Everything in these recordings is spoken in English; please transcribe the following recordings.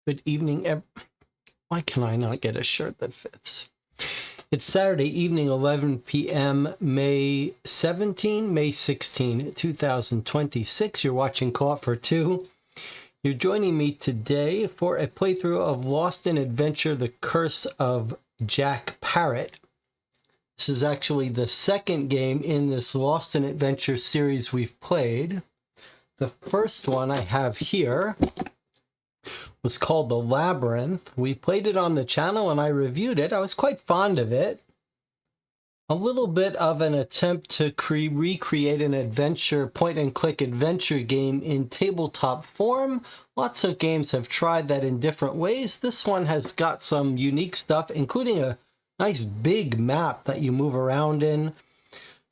Good evening. Why can I not get a shirt that fits? It's Saturday evening, 11 p.m., May 16, 2026. You're watching Co-op for Two. You're joining me today for a playthrough of Lost in Adventure, The Curse of Jack Parrot. This is actually the second game in this Lost in Adventure series we've played. The first one I have here was called The Labyrinth. We played it on the channel and I reviewed it. I was quite fond of it. A little bit of an attempt to recreate an adventure, point-and-click adventure game in tabletop form. Lots of games have tried that in different ways. This one has got some unique stuff, including a nice big map that you move around in.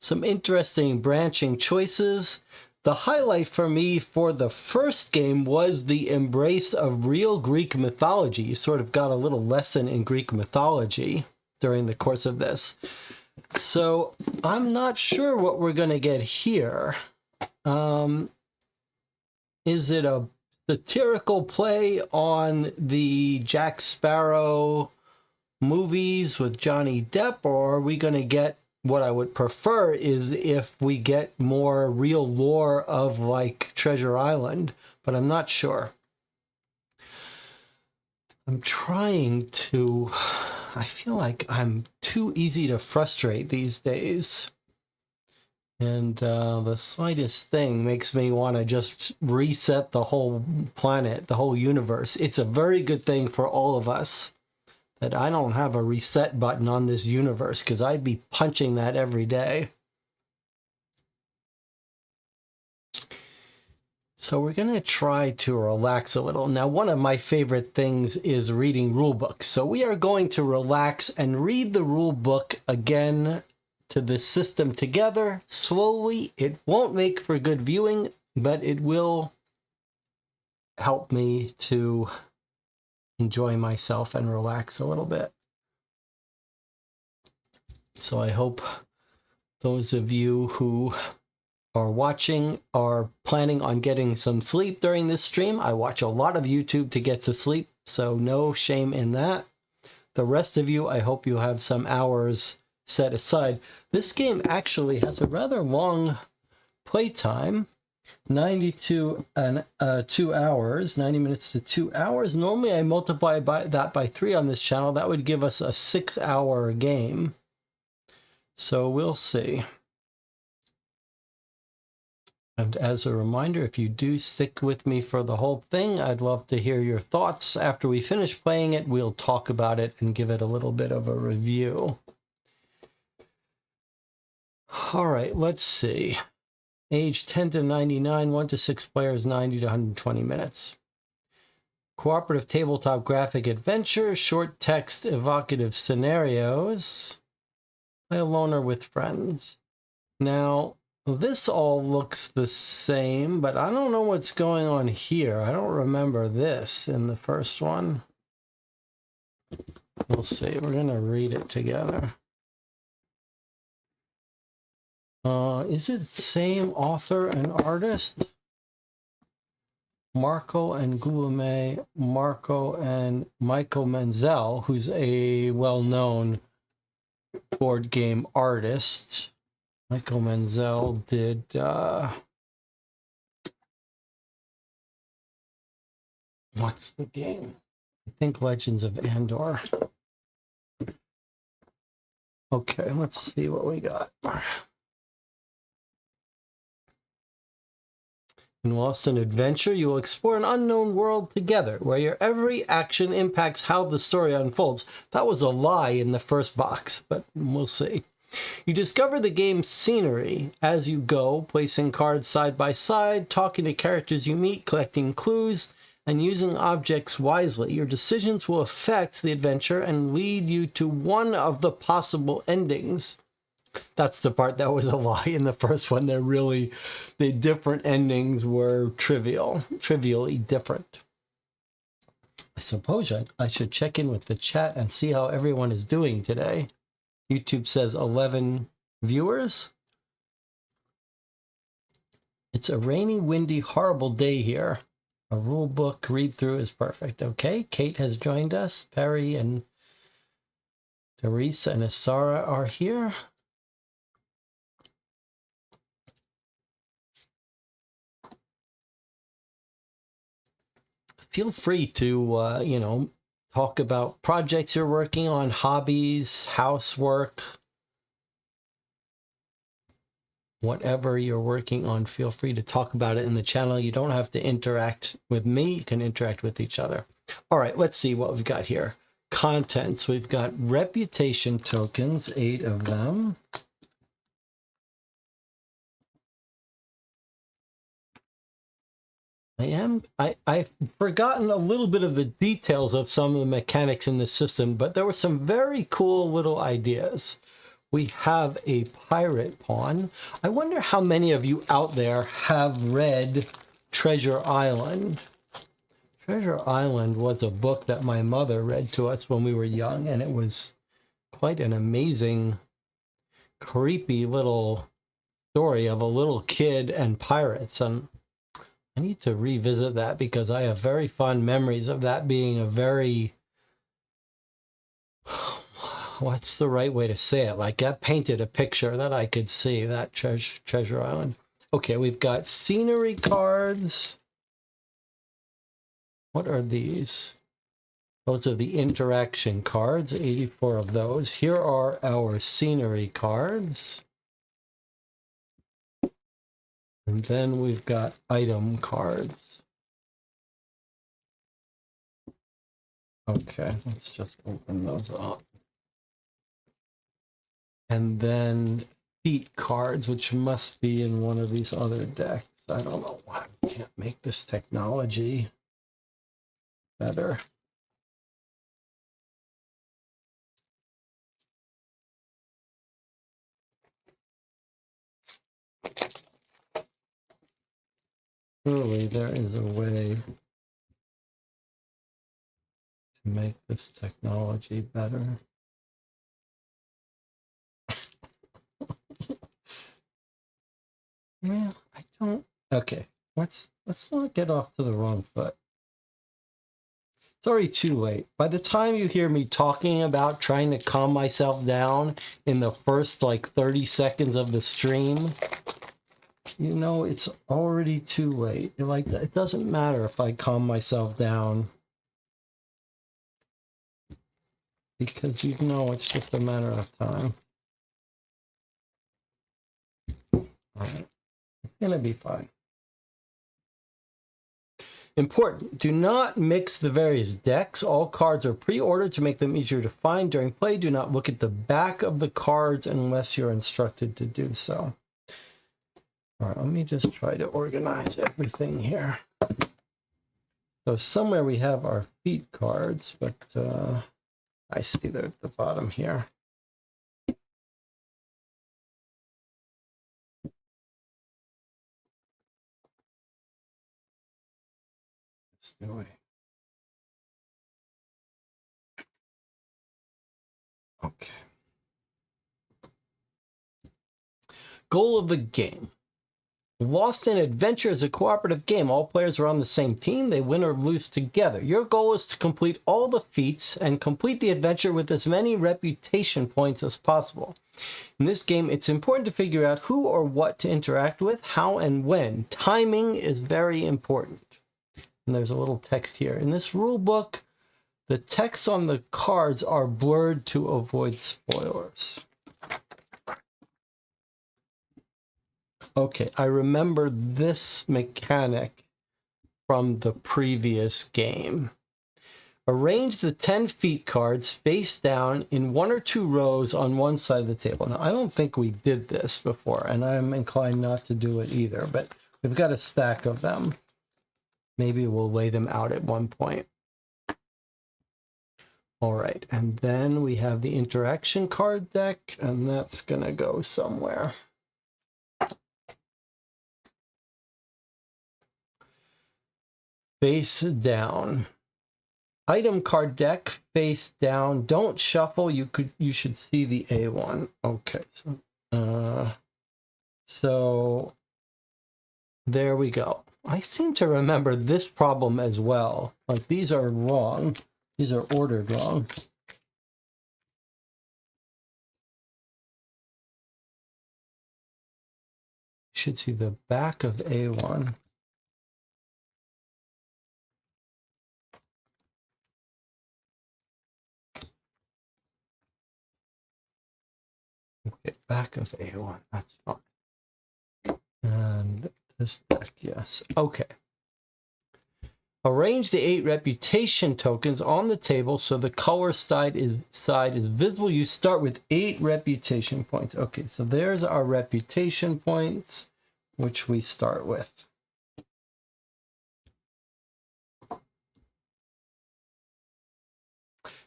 Some interesting branching choices. The highlight for me for the first game was the embrace of real Greek mythology. You sort of got a little lesson in Greek mythology during the course of this. So I'm not sure what we're going to get here. Is it a satirical play on the Jack Sparrow movies with Johnny Depp, or are we going to get what I would prefer is if we get more real lore of like Treasure Island, but I'm not sure. I feel like I'm too easy to frustrate these days. And the slightest thing makes me want to just reset the whole planet, the whole universe. It's a very good thing for all of us that I don't have a reset button on this universe, because I'd be punching that every day. So we're going to try to relax a little. Now, one of my favorite things is reading rule books. So we are going to relax and read the rule book again to this system together, slowly. It won't make for good viewing, but it will help me to enjoy myself and relax a little bit. So I hope those of you who are watching are planning on getting some sleep during this stream. I watch a lot of YouTube to get to sleep, so no shame in that. The rest of you, I hope you have some hours set aside. This game actually has a rather long playtime. 2 hours, 90 minutes to 2 hours. Normally I multiply that by 3 on this channel. That would give us a 6-hour game. So we'll see. And as a reminder, if you do stick with me for the whole thing, I'd love to hear your thoughts. After we finish playing it, we'll talk about it and give it a little bit of a review. All right, let's see. Age 10 to 99, 1 to 6 players, 90 to 120 minutes. Cooperative tabletop graphic adventure, short text, evocative scenarios. Play alone or with friends. Now, this all looks the same, but I don't know what's going on here. I don't remember this in the first one. We'll see. We're going to read it together. Is it the same author and artist? Marco and Guillaume, Marco and Michael Menzel, who's a well-known board game artist. Michael Menzel did what's the game? I think Legends of Andor. Okay, let's see what we got. In Lost in Adventure, you will explore an unknown world together, where your every action impacts how the story unfolds. That was a lie in the first box, but we'll see. You discover the game's scenery as you go, placing cards side by side, talking to characters you meet, collecting clues, and using objects wisely. Your decisions will affect the adventure and lead you to one of the possible endings. That's the part that was a lie in the first one. The different endings were trivially different. I suppose I should check in with the chat and see how everyone is doing today. YouTube says 11 viewers. It's a rainy, windy, horrible day here. A rule book read through is perfect. Okay, Kate has joined us. Perry and Teresa and Asara are here. Feel free to, talk about projects you're working on, hobbies, housework, whatever you're working on. Feel free to talk about it in the channel. You don't have to interact with me. You can interact with each other. All right, let's see what we've got here. Contents. We've got reputation tokens, 8 of them. I've forgotten a little bit of the details of some of the mechanics in the system, but there were some very cool little ideas. We have a pirate pawn. I wonder how many of you out there have read Treasure Island. Treasure Island was a book that my mother read to us when we were young, and it was quite an amazing, creepy little story of a little kid and pirates. And I need to revisit that because I have very fond memories of that being a very, what's the right way to say it? Like that painted a picture that I could see, that Treasure Island. Okay, we've got scenery cards. What are these? Those are the interaction cards, 84 of those. Here are our scenery cards. And then we've got item cards. Okay, let's just open those up. And then feat cards, which must be in one of these other decks. I don't know why we can't make this technology better. Surely there is a way to make this technology better. Yeah, I don't. Okay, let's not get off to the wrong foot. It's already too late. By the time you hear me talking about trying to calm myself down in the first like 30 seconds of the stream, you know, it's already too late. Like, it doesn't matter if I calm myself down, because you know it's just a matter of time. All right, it's gonna be fine. Important, do not mix the various decks. All cards are pre-ordered to make them easier to find during play. Do not look at the back of the cards unless you're instructed to do so. All right, let me just try to organize everything here. So somewhere we have our feat cards, but I see they're at the bottom here. Let's do it. Okay. Goal of the game. Lost in Adventure is a cooperative game. All players are on the same team. They win or lose together. Your goal is to complete all the feats and complete the adventure with as many reputation points as possible. In this game, it's important to figure out who or what to interact with, how and when. Timing is very important. And there's a little text here. In this rule book, the text on the cards are blurred to avoid spoilers. Okay, I remember this mechanic from the previous game. Arrange the 10 feat cards face down in 1 or 2 rows on one side of the table. Now, I don't think we did this before, and I'm inclined not to do it either, but we've got a stack of them. Maybe we'll lay them out at one point. All right, and then we have the interaction card deck, and that's gonna go somewhere. Face down. Item card deck, face down. Don't shuffle. You should see the A1. Okay, so there we go. I seem to remember this problem as well. Like, these are wrong. These are ordered wrong. You should see the back of A1. Okay, back of A1. That's fine. And this deck, yes. Okay. Arrange the 8 reputation tokens on the table so the color side is visible. You start with 8 reputation points. Okay, so there's our reputation points, which we start with.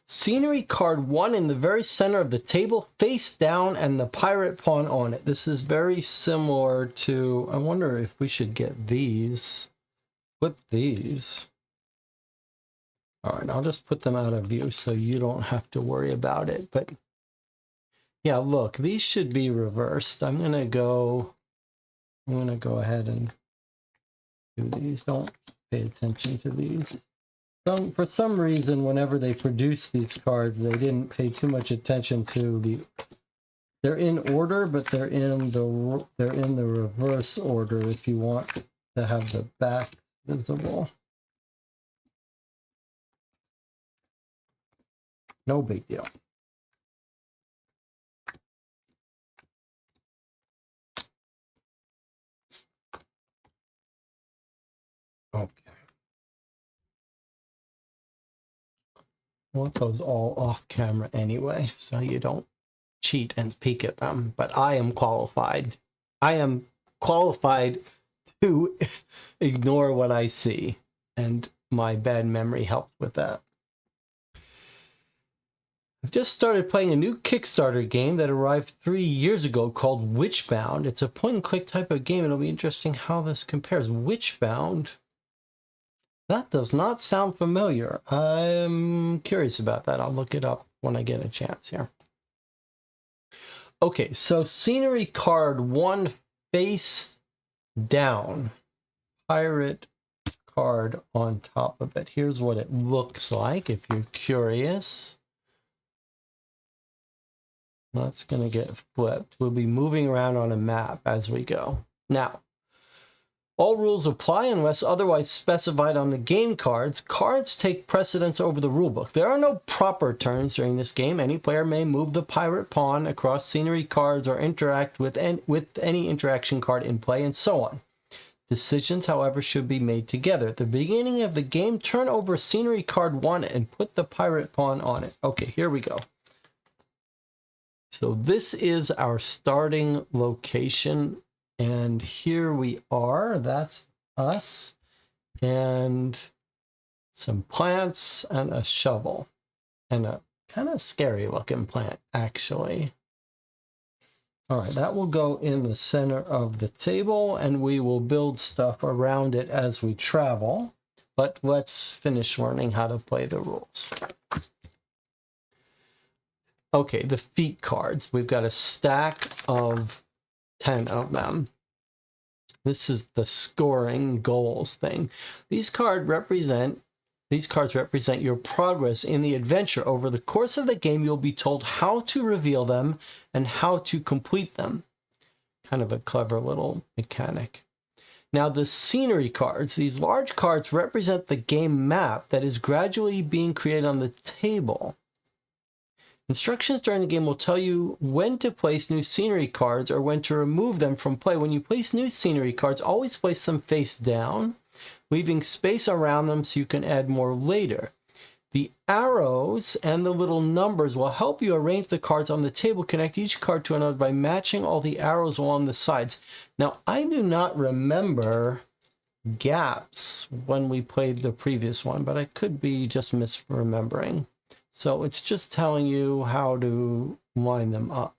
Scenery card 1 in the very center of the table, face down, and the pirate pawn on it. This is very similar to, I wonder if we should get these. Flip these. All right, I'll just put them out of view so you don't have to worry about it. But yeah, look, these should be reversed. I'm gonna go ahead and do these. Don't pay attention to these. For some reason, whenever they produce these cards, they didn't pay too much attention to the. They're in order, but they're in the reverse order if you want to have the back visible. No big deal. Okay. I want those all off camera anyway, so you don't cheat and peek at them. But I am qualified. I am qualified to ignore what I see, and my bad memory helped with that. I've just started playing a new Kickstarter game that arrived 3 years ago called Witchbound. It's a point-and-click type of game. It'll be interesting how this compares. Witchbound? That does not sound familiar. I'm curious about that. I'll look it up when I get a chance here. Okay, so scenery card 1 face down. Pirate card on top of it. Here's what it looks like if you're curious. That's going to get flipped. We'll be moving around on a map as we go. Now, all rules apply unless otherwise specified on the game cards. Cards take precedence over the rulebook. There are no proper turns during this game. Any player may move the pirate pawn across scenery cards or interact with any interaction card in play, and so on. Decisions, however, should be made together. At the beginning of the game, turn over scenery card 1 and put the pirate pawn on it. Okay, here we go. So this is our starting location, and here we are. That's us, and some plants and a shovel, and a kind of scary looking plant, actually. All right, that will go in the center of the table, and we will build stuff around it as we travel. But let's finish learning how to play the rules. Okay, the feat cards. We've got a stack of 10 of them. This is the scoring goals thing. These cards represent your progress in the adventure. Over the course of the game, you'll be told how to reveal them and how to complete them. Kind of a clever little mechanic. Now, the scenery cards, these large cards represent the game map that is gradually being created on the table. Instructions during the game will tell you when to place new scenery cards or when to remove them from play. When you place new scenery cards, always place them face down, leaving space around them so you can add more later. The arrows and the little numbers will help you arrange the cards on the table. Connect each card to another by matching all the arrows along the sides. Now, I do not remember gaps when we played the previous one, but I could be just misremembering. So it's just telling you how to line them up.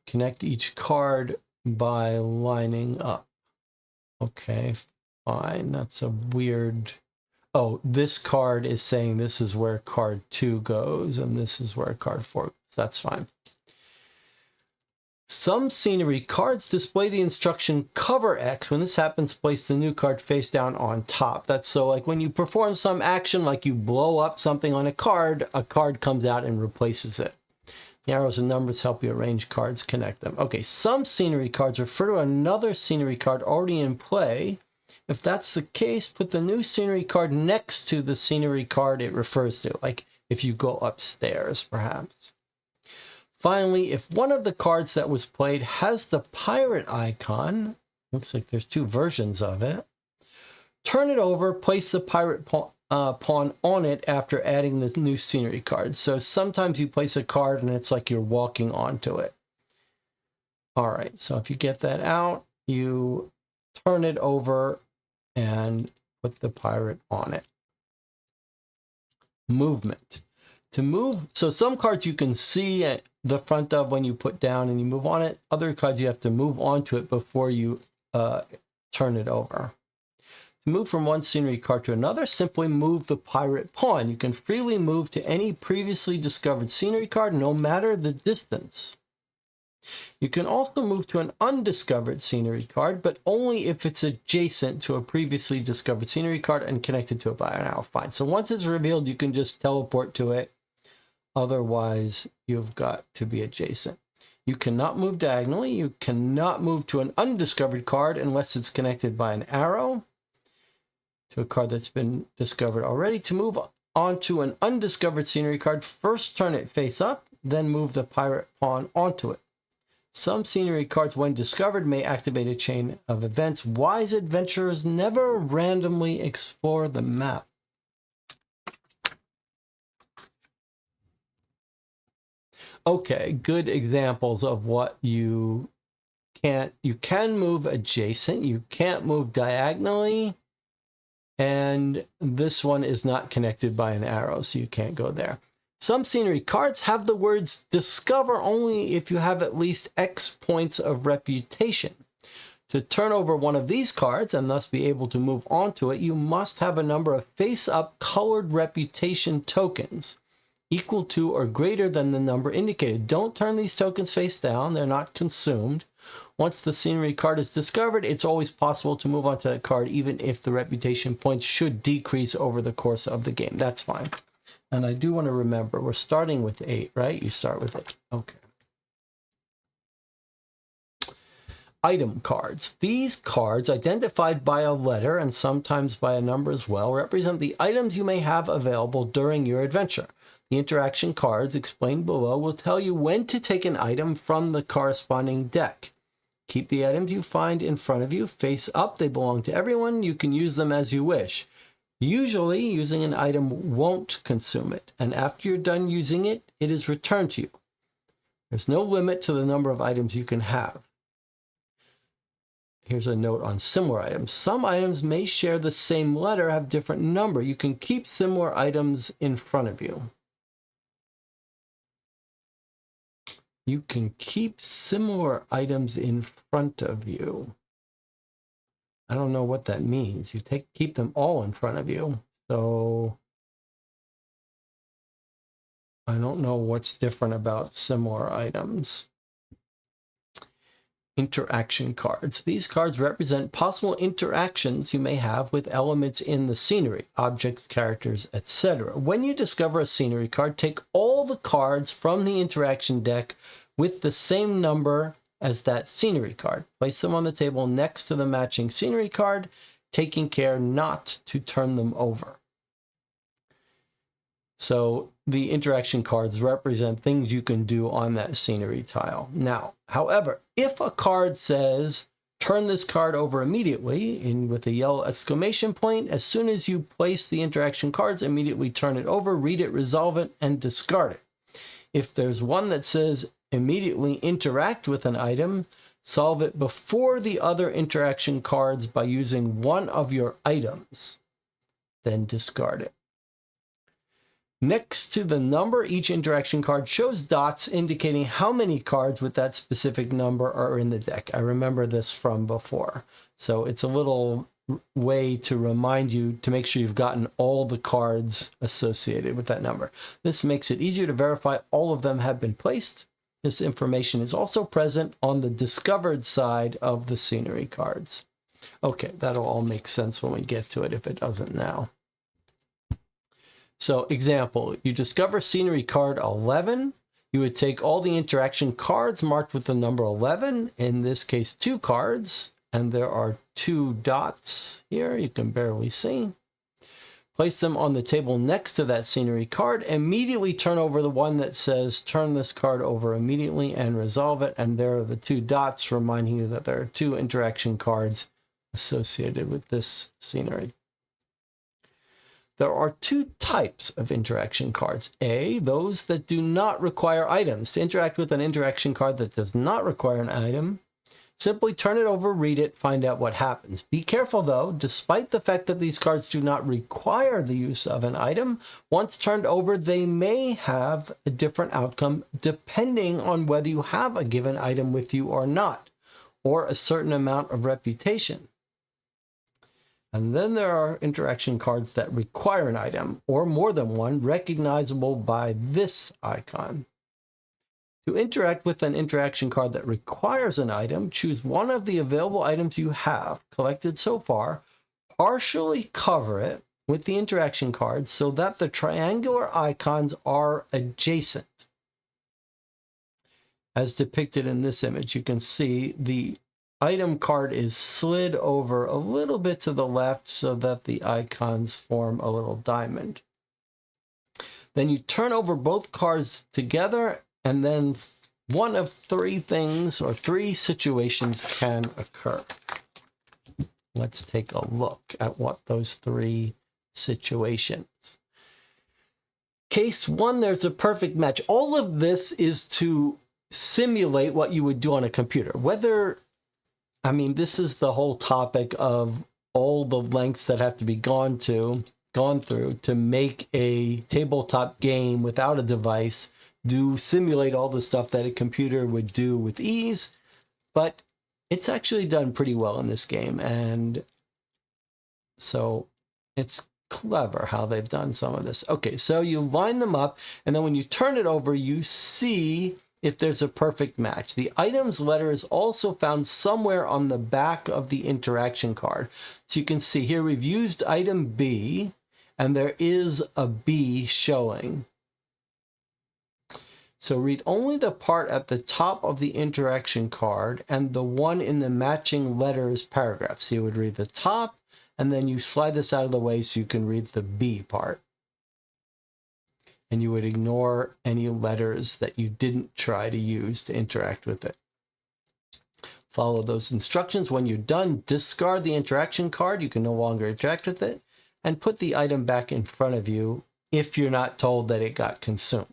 Connect each card by lining up. Okay, fine. That's a weird... Oh, this card is saying this is where card 2 goes, and this is where card 4 goes. That's fine. Some scenery cards display the instruction cover X. When this happens, place the new card face down on top. That's so like when you perform some action, like you blow up something on a card comes out and replaces it. The arrows and numbers help you arrange cards, connect them. Okay, some scenery cards refer to another scenery card already in play. If that's the case, put the new scenery card next to the scenery card it refers to, like if you go upstairs, perhaps. Finally, if one of the cards that was played has the pirate icon, looks like there's two versions of it, turn it over, place the pirate pawn on it after adding the new scenery card. So sometimes you place a card and it's like you're walking onto it. All right, so if you get that out, you turn it over and put the pirate on it. Movement. To move, so some cards you can see at the front of when you put down and you move on it. Other cards you have to move onto it before you turn it over. To move from one scenery card to another, simply move the pirate pawn. You can freely move to any previously discovered scenery card, no matter the distance. You can also move to an undiscovered scenery card, but only if it's adjacent to a previously discovered scenery card and connected to it by an arrow. Fine. So once it's revealed, you can just teleport to it. Otherwise, you've got to be adjacent. You cannot move diagonally. You cannot move to an undiscovered card unless it's connected by an arrow to a card that's been discovered already. To move onto an undiscovered scenery card, first turn it face up, then move the pirate pawn onto it. Some scenery cards, when discovered, may activate a chain of events. Wise adventurers never randomly explore the map. Okay, good examples of what you can't. You can move adjacent, you can't move diagonally, and this one is not connected by an arrow, so you can't go there. Some scenery cards have the words discover only if you have at least X points of reputation. To turn over one of these cards and thus be able to move onto it, you must have a number of face-up colored reputation tokens equal to or greater than the number indicated. Don't turn these tokens face down. They're not consumed. Once the scenery card is discovered, it's always possible to move onto that card even if the reputation points should decrease over the course of the game. That's fine. And I do want to remember, we're starting with 8, right? You start with 8. Okay. Item cards. These cards, identified by a letter and sometimes by a number as well, represent the items you may have available during your adventure. The interaction cards explained below will tell you when to take an item from the corresponding deck. Keep the items you find in front of you face up. They belong to everyone. You can use them as you wish. Usually, using an item won't consume it, and after you're done using it, it is returned to you. There's no limit to the number of items you can have. Here's a note on similar items. Some items may share the same letter, have different number. You can keep similar items in front of you. You can keep similar items in front of you. I don't know what that means. You keep them all in front of you. So I don't know what's different about similar items. Interaction cards. These cards represent possible interactions you may have with elements in the scenery, objects, characters, etc. When you discover a scenery card, take all the cards from the interaction deck with the same number as that scenery card. Place them on the table next to the matching scenery card, taking care not to turn them over. So the interaction cards represent things you can do on that scenery tile. Now, however, if a card says, turn this card over immediately, with a yellow exclamation point, as soon as you place the interaction cards, immediately turn it over, read it, resolve it, and discard it. If there's one that says, immediately interact with an item, solve it before the other interaction cards by using one of your items, then discard it. Next to the number, each interaction card shows dots indicating how many cards with that specific number are in the deck. I remember this from before. So it's a little way to remind you to make sure you've gotten all the cards associated with that number. This makes it easier to verify all of them have been placed. This information is also present on the discovered side of the scenery cards. Okay, that'll all make sense when we get to it if it doesn't now. So example, you discover scenery card 11. You would take all the interaction cards marked with the number 11, in this case 2 cards, and there are 2 dots here you can barely see. Place them on the table next to that scenery card. Immediately turn over the one that says turn this card over immediately and resolve it. And there are the 2 dots reminding you that there are 2 interaction cards associated with this scenery. There are 2 types of interaction cards. A, those that do not require items. To interact with an interaction card that does not require an item, simply turn it over, read it, find out what happens. Be careful though, despite the fact that these cards do not require the use of an item, once turned over, they may have a different outcome depending on whether you have a given item with you or not, or a certain amount of reputation. And then there are interaction cards that require an item, or more than one, recognizable by this icon. To interact with an interaction card that requires an item, choose one of the available items you have collected so far, partially cover it with the interaction card so that the triangular icons are adjacent. As depicted in this image, you can see the item card is slid over a little bit to the left so that the icons form a little diamond. Then you turn over both cards together, and then one of 3 things or 3 situations can occur. Let's take a look at what those 3 situations. Case 1, there's a perfect match. All of this is to simulate what you would do on a computer. This is the whole topic of all the lengths that have to be gone through to make a tabletop game without a device simulate all the stuff that a computer would do with ease, but it's actually done pretty well in this game, and so it's clever how they've done some of this. Okay, so you line them up, and then when you turn it over, you see if there's a perfect match. The item's letter is also found somewhere on the back of the interaction card. So you can see here we've used item B, and there is a B showing. So read only the part at the top of the interaction card and the one in the matching letters paragraph. So you would read the top, and then you slide this out of the way so you can read the B part. And you would ignore any letters that you didn't try to use to interact with it. Follow those instructions. When you're done, discard the interaction card. You can no longer interact with it, and put the item back in front of you if you're not told that it got consumed.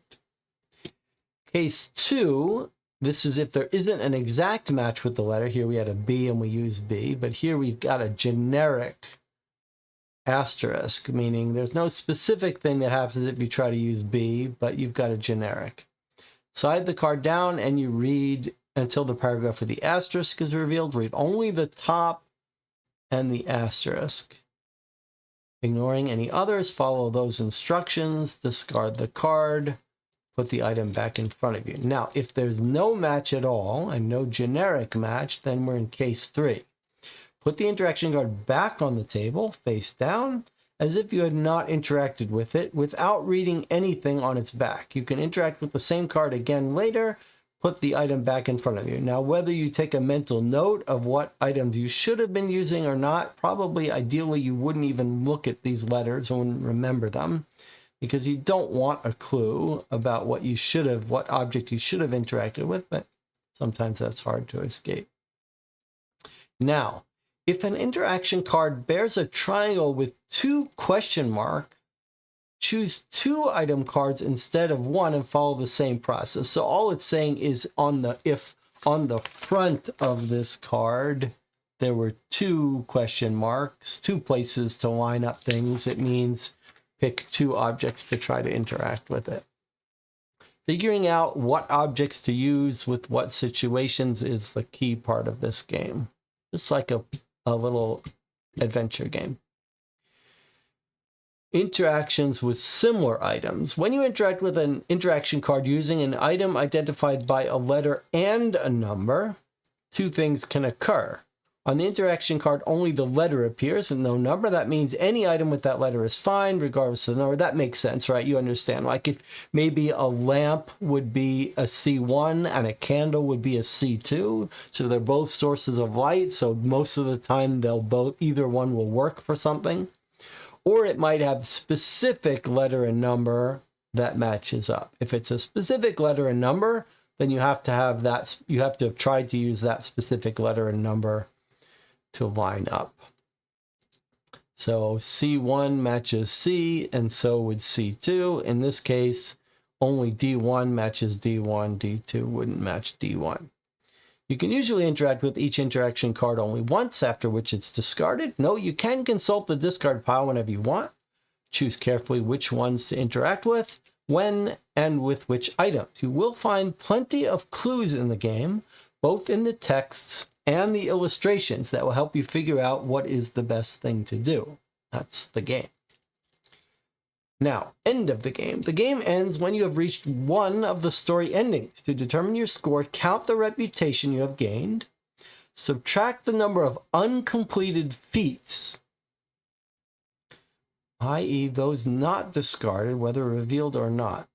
Case 2, this is if there isn't an exact match with the letter. Here we had a B and we use B, but here we've got a generic asterisk, meaning there's no specific thing that happens if you try to use B, but you've got a generic. Slide the card down and you read until the paragraph with the asterisk is revealed. Read only the top and the asterisk. Ignoring any others, follow those instructions, discard the card, put the item back in front of you. Now, if there's no match at all and no generic match, then we're in case 3. Put the interaction card back on the table, face down, as if you had not interacted with it, without reading anything on its back. You can interact with the same card again later, put the item back in front of you. Now, whether you take a mental note of what items you should have been using or not, probably ideally you wouldn't even look at these letters and remember them, because you don't want a clue about what object you should have interacted with, but sometimes that's hard to escape. Now, if an interaction card bears a triangle with 2 question marks, choose 2 item cards instead of 1 and follow the same process. So all it's saying is if on the front of this card there were 2 question marks, 2 places to line up things, it means pick 2 objects to try to interact with it. Figuring out what objects to use with what situations is the key part of this game. It's like a little adventure game. Interactions with similar items. When you interact with an interaction card using an item identified by a letter and a number, two things can occur. On the interaction card, only the letter appears and no number. That means any item with that letter is fine, regardless of the number. That makes sense, right? You understand. Like if maybe a lamp would be a C1 and a candle would be a C2. So they're both sources of light. So most of the time, either one will work for something. Or it might have specific letter and number that matches up. If it's a specific letter and number, then you have to have tried to use that specific letter and number to line up. So C1 matches C, and so would C2. In this case, only D1 matches D1, D2 wouldn't match D1. You can usually interact with each interaction card only once, after which it's discarded. No, you can consult the discard pile whenever you want. Choose carefully which ones to interact with, when, and with which items. You will find plenty of clues in the game, both in the texts and the illustrations, that will help you figure out what is the best thing to do. That's the game. Now, end of the game. The game ends when you have reached one of the story endings. To determine your score, count the reputation you have gained, subtract the number of uncompleted feats, i.e. those not discarded, whether revealed or not.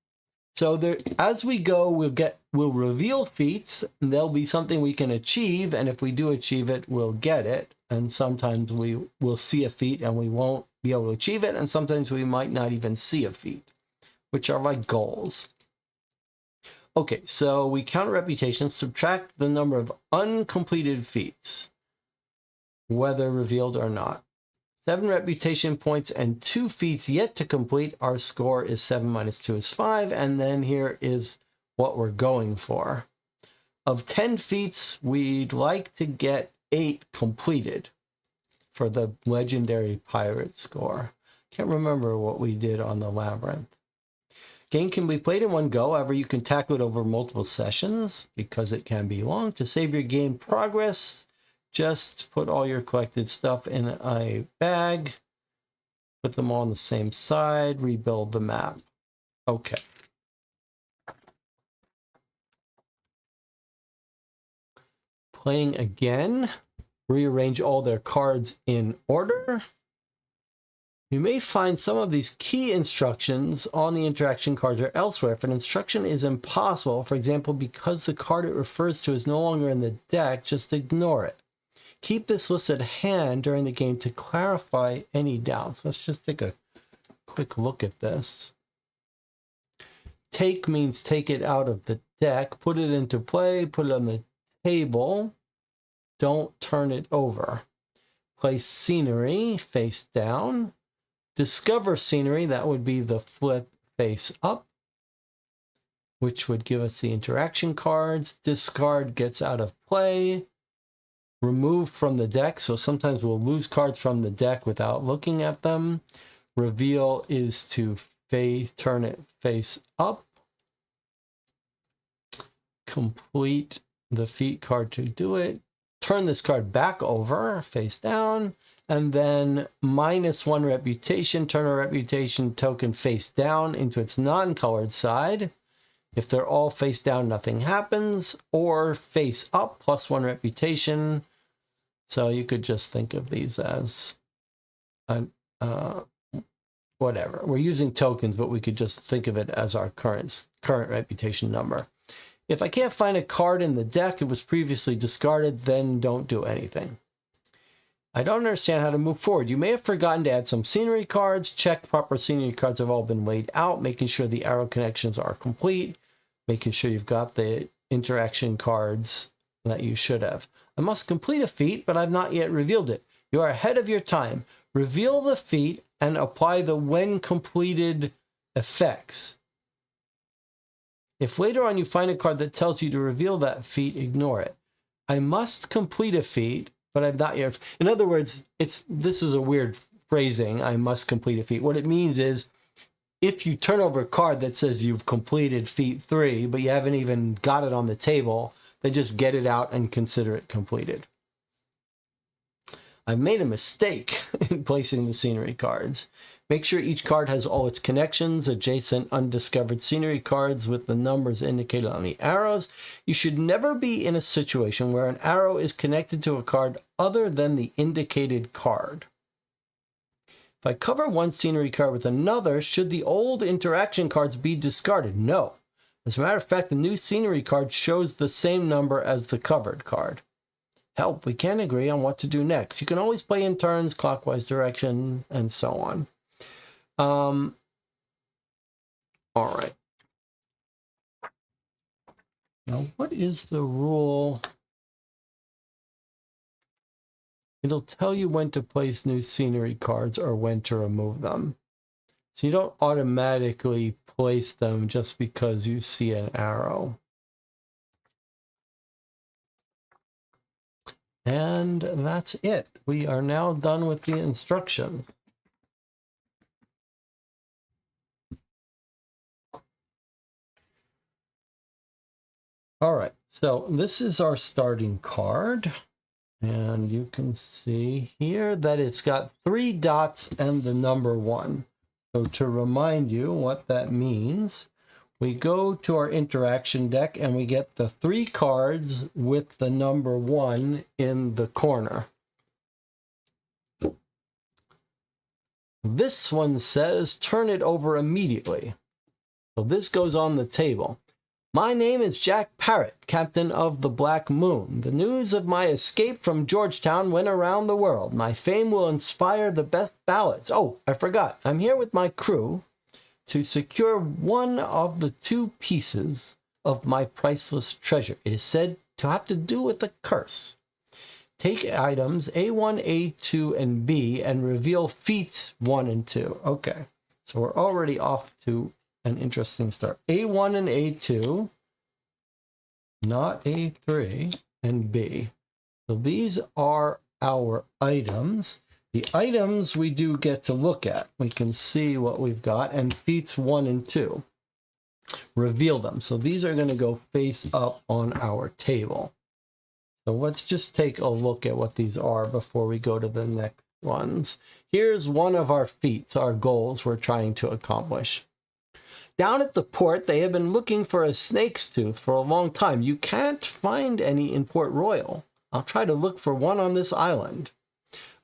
So there, as we go, we'll reveal feats, and there'll be something we can achieve, and if we do achieve it, we'll get it. And sometimes we will see a feat and we won't be able to achieve it, and sometimes we might not even see a feat, which are like goals. Okay, so we count reputation, subtract the number of uncompleted feats, whether revealed or not. 7 reputation points and 2 feats yet to complete. Our score is 7 minus 2 is 5, and then here is what we're going for. Of 10 feats, we'd like to get 8 completed for the legendary pirate score. Can't remember what we did on the labyrinth. Game can be played in one go. However, you can tackle it over multiple sessions because it can be long. To save your game progress, just put all your collected stuff in a bag, put them all on the same side, rebuild the map. Okay. Playing again. Rearrange all their cards in order. You may find some of these key instructions on the interaction cards or elsewhere. If an instruction is impossible, for example, because the card it refers to is no longer in the deck, just ignore it. Keep this list at hand during the game to clarify any doubts. Let's just take a quick look at this. Take means take it out of the deck, put it into play, put it on the table. Don't turn it over. Place scenery face down. Discover scenery, that would be the flip face up, which would give us the interaction cards. Discard gets out of play. Remove from the deck, so sometimes we'll lose cards from the deck without looking at them. Reveal is to turn it face up. Complete the feat card to do it. Turn this card back over, face down, and then -1 reputation. Turn a reputation token face down into its non-colored side. If they're all face down, nothing happens. Or face up, +1 reputation. So you could just think of these as whatever. We're using tokens, but we could just think of it as our current reputation number. If I can't find a card in the deck, it was previously discarded, then don't do anything. I don't understand how to move forward. You may have forgotten to add some scenery cards. Check proper scenery cards have all been laid out, making sure the arrow connections are complete, making sure you've got the interaction cards that you should have. I must complete a feat, but I've not yet revealed it. You are ahead of your time. Reveal the feat and apply the when completed effects. If later on you find a card that tells you to reveal that feat, ignore it. I must complete a feat, but I've not yet. In other words, this is a weird phrasing, I must complete a feat. What it means is, if you turn over a card that says you've completed feat 3, but you haven't even got it on the table, then just get it out and consider it completed. I've made a mistake in placing the scenery cards. Make sure each card has all its connections, adjacent undiscovered scenery cards with the numbers indicated on the arrows. You should never be in a situation where an arrow is connected to a card other than the indicated card. If I cover one scenery card with another, should the old interaction cards be discarded? No. As a matter of fact, the new scenery card shows the same number as the covered card. Help, we can't agree on what to do next. You can always play in turns, clockwise direction, and so on. All right. Now, what is the rule? It'll tell you when to place new scenery cards or when to remove them. So you don't automatically place them just because you see an arrow. And that's it. We are now done with the instructions. All right, so this is our starting card. And you can see here that it's got 3 dots and the number 1. So to remind you what that means, we go to our interaction deck and we get the 3 cards with the number 1 in the corner. This one says, turn it over immediately. So this goes on the table. My name is Jack Parrot, captain of the Black Moon. The news of my escape from Georgetown went around the world. My fame will inspire the best ballads. Oh, I forgot. I'm here with my crew to secure one of the 2 pieces of my priceless treasure. It is said to have to do with a curse. Take items A1, A2, and B and reveal feats 1 and 2. Okay, so we're already off to an interesting start. A1 and A2, not A3 and B. So these are our items. The items we do get to look at. We can see what we've got, and feats 1 and 2. Reveal them. So these are going to go face up on our table. So let's just take a look at what these are before we go to the next ones. Here's one of our feats, our goals we're trying to accomplish. Down at the port, they have been looking for a snake's tooth for a long time. You can't find any in Port Royal. I'll try to look for one on this island.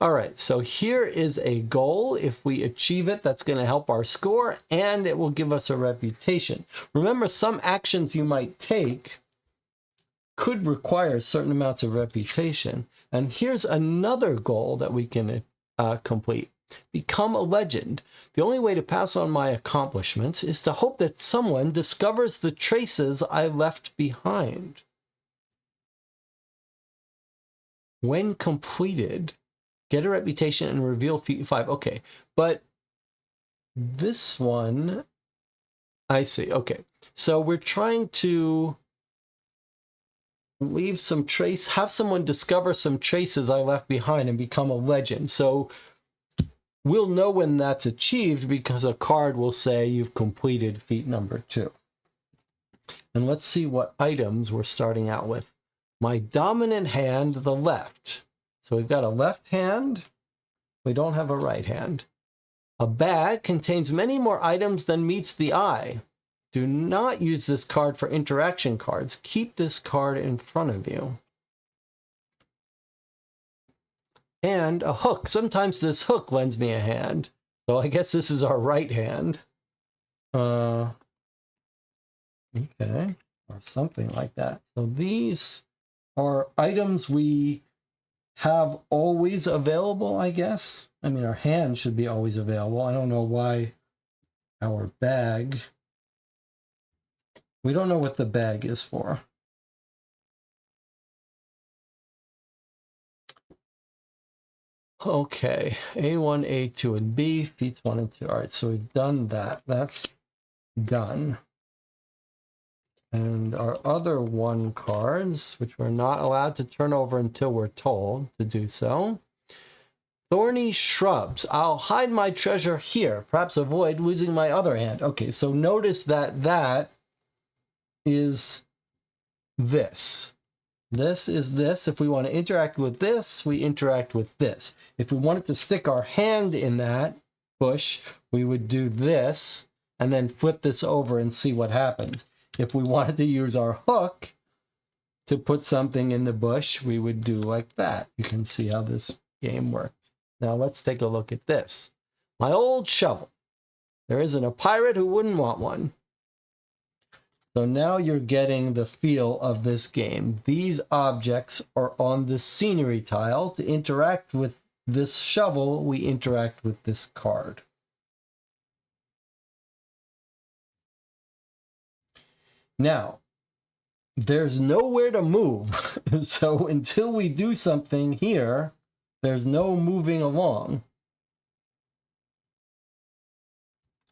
All right, so here is a goal. If we achieve it, that's going to help our score, and it will give us a reputation. Remember, some actions you might take could require certain amounts of reputation. And here's another goal that we can complete. Become a legend. The only way to pass on my accomplishments is to hope that someone discovers the traces I left behind. When completed, get a reputation and reveal feat 5. Okay, but this one, I see. Okay, so we're trying to leave some trace, have someone discover some traces I left behind and become a legend. So we'll know when that's achieved because a card will say you've completed feat number 2. And let's see what items we're starting out with. My dominant hand, the left. So we've got a left hand. We don't have a right hand. A bag contains many more items than meets the eye. Do not use this card for interaction cards. Keep this card in front of you. And a hook. Sometimes this hook lends me a hand. So I guess this is our right hand. Okay. Or something like that. So these are items we have always available, I guess. I mean, our hand should be always available. I don't know why our bag... We don't know what the bag is for. Okay, A1, A2, and B, feats 1 and 2. All right, so we've done that. That's done. And our other 1 cards, which we're not allowed to turn over until we're told to do so. Thorny shrubs. I'll hide my treasure here, perhaps avoid losing my other hand. Okay, so notice that that is this. This is this. If we want to interact with this, we interact with this. If we wanted to stick our hand in that bush, we would do this and then flip this over and see what happens. If we wanted to use our hook to put something in the bush, we would do like that. You can see how this game works. Now let's take a look at this. My old shovel. There isn't a pirate who wouldn't want one. So now you're getting the feel of this game. These objects are on the scenery tile. To interact with this shovel, we interact with this card. Now, there's nowhere to move. So until we do something here, there's no moving along.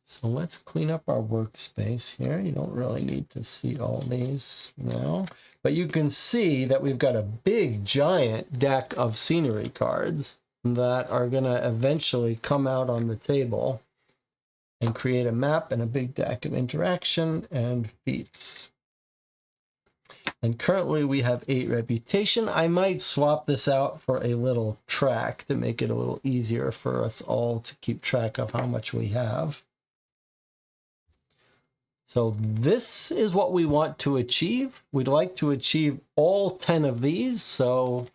So let's clean up our workspace here. You don't really need to see all these now, but you can see that we've got a big giant deck of scenery cards that are going to eventually come out on the table and create a map and a big deck of interaction and feats. And currently we have 8 reputation. I might swap this out for a little track to make it a little easier for us all to keep track of how much we have. So this is what we want to achieve. We'd like to achieve all 10 of these. So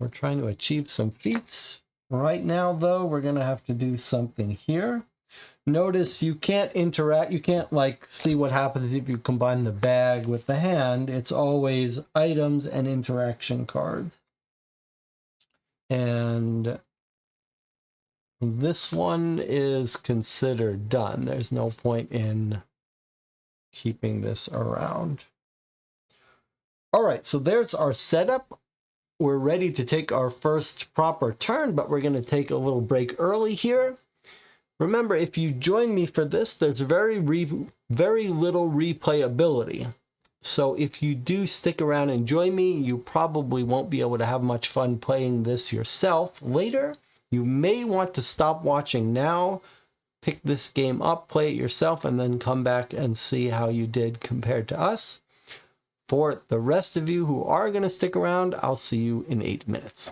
we're trying to achieve some feats. Right now, though, we're going to have to do something here. Notice you can't interact. You can't like see what happens if you combine the bag with the hand. It's always items and interaction cards. And this one is considered done. There's no point in keeping this around. All right, so there's our setup. We're ready to take our first proper turn, but we're going to take a little break early here. Remember, if you join me for this, there's very little replayability. So if you do stick around and join me, you probably won't be able to have much fun playing this yourself later. You may want to stop watching now, pick this game up, play it yourself, and then come back and see how you did compared to us. For the rest of you who are going to stick around, I'll see you in 8 minutes.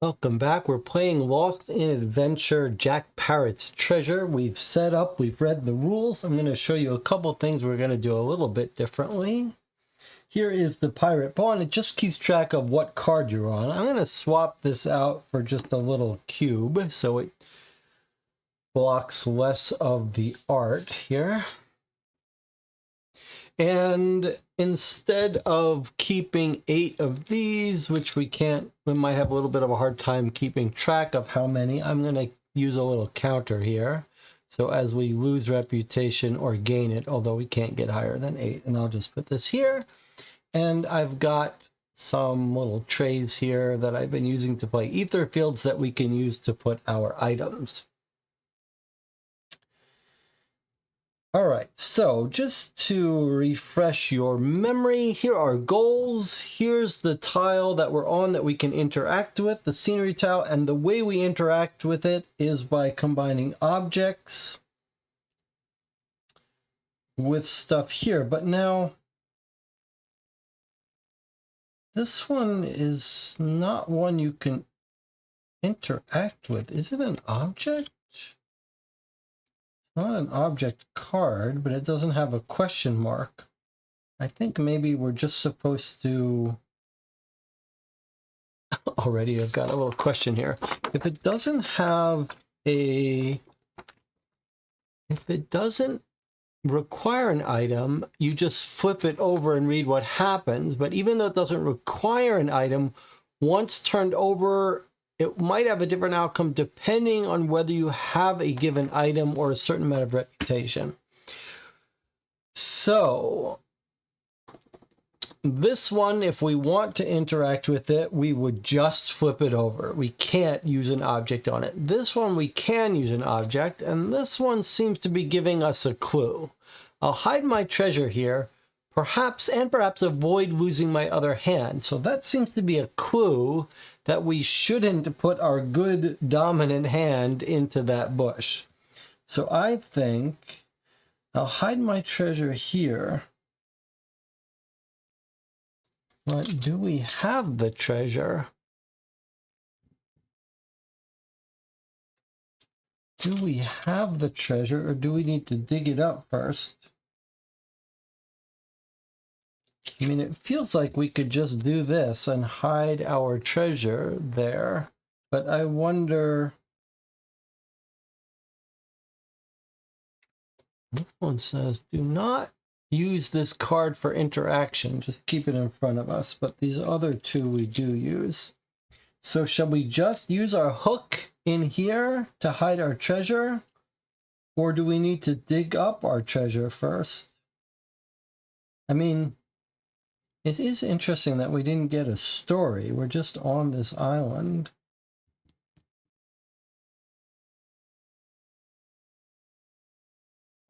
Welcome back. We're playing Lost in Adventure, Jack Parrot's Treasure. We've set up, we've read the rules. I'm going to show you a couple things we're going to do a little bit differently. Here is the pirate pawn. It just keeps track of what card you're on. I'm going to swap this out for just a little cube so it blocks less of the art here. And instead of keeping 8 of these, which we might have a little bit of a hard time keeping track of how many, I'm going to use a little counter here. So as we lose reputation or gain it, although we can't get higher than 8, and I'll just put this here. And I've got some little trays here that I've been using to play ether fields that we can use to put our items. All right, so just to refresh your memory, here are goals. Here's the tile that we're on that we can interact with, the scenery tile, and the way we interact with it is by combining objects with stuff here. But now, this one is not one you can interact with. Is it an object? Not an object card, but it doesn't have a question mark. I think maybe we're just supposed to... Already I've got a little question here. If it doesn't have a... If it doesn't require an item, you just flip it over and read what happens. But even though it doesn't require an item, once turned over, it might have a different outcome depending on whether you have a given item or a certain amount of reputation. So this one, if we want to interact with it, we would just flip it over. We can't use an object on it. This one, we can use an object, and this one seems to be giving us a clue. I'll hide my treasure here, perhaps avoid losing my other hand. So that seems to be a clue that we shouldn't put our good dominant hand into that bush. So I think I'll hide my treasure here. But do we have the treasure? Do we have the treasure, or do we need to dig it up first? I mean, it feels like we could just do this and hide our treasure there, but I wonder... This one says, do not use this card for interaction. Just keep it in front of us, but these other two we do use. So shall we just use our hook in here to hide our treasure? Or do we need to dig up our treasure first? I mean... It is interesting that we didn't get a story. We're just on this island.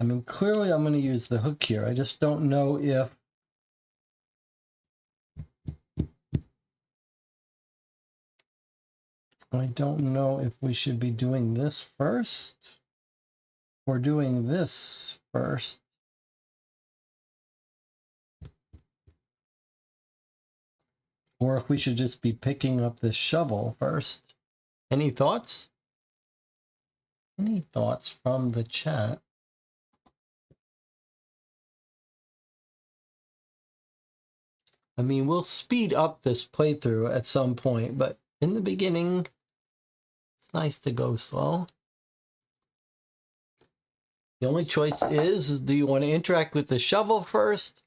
I mean, clearly I'm going to use the hook here. I just don't know if... I don't know if we should be doing this first or doing this first. Or if we should just be picking up this shovel first. Any thoughts? Any thoughts from the chat? I mean, we'll speed up this playthrough at some point, but in the beginning, it's nice to go slow. The only choice is do you want to interact with the shovel first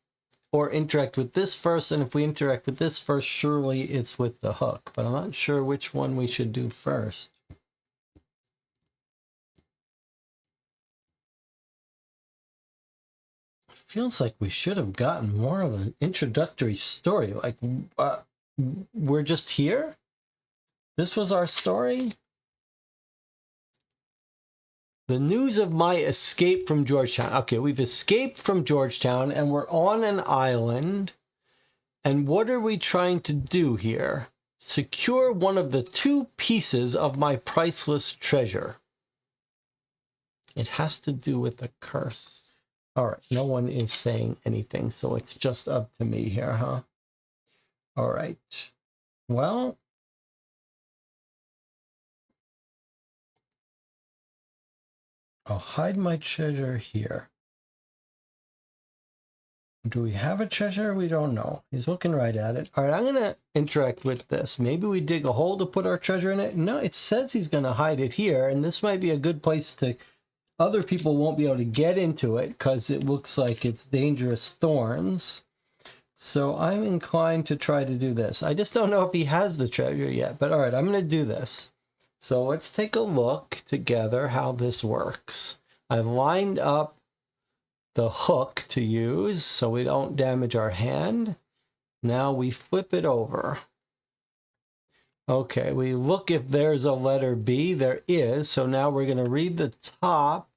or interact with this first? And if we interact with this first, surely it's with the hook, but I'm not sure which one we should do first. It feels like we should have gotten more of an introductory story. Like, we're just here? This was our story? The news of my escape from Georgetown. Okay, we've escaped from Georgetown and we're on an island. And what are we trying to do here? Secure one of the 2 pieces of my priceless treasure. It has to do with a curse. All right, no one is saying anything, so it's just up to me here, huh? All right. Well... I'll hide my treasure here. Do we have a treasure? We don't know. He's looking right at it. All right, I'm going to interact with this. Maybe we dig a hole to put our treasure in it. No, it says he's going to hide it here, and this might be a good place to... Other people won't be able to get into it because it looks like it's dangerous thorns. So I'm inclined to try to do this. I just don't know if he has the treasure yet, but all right, I'm going to do this. So let's take a look together how this works. I've lined up the hook to use so we don't damage our hand. Now we flip it over. Okay, we look if there's a letter B. There is. So now we're going to read the top.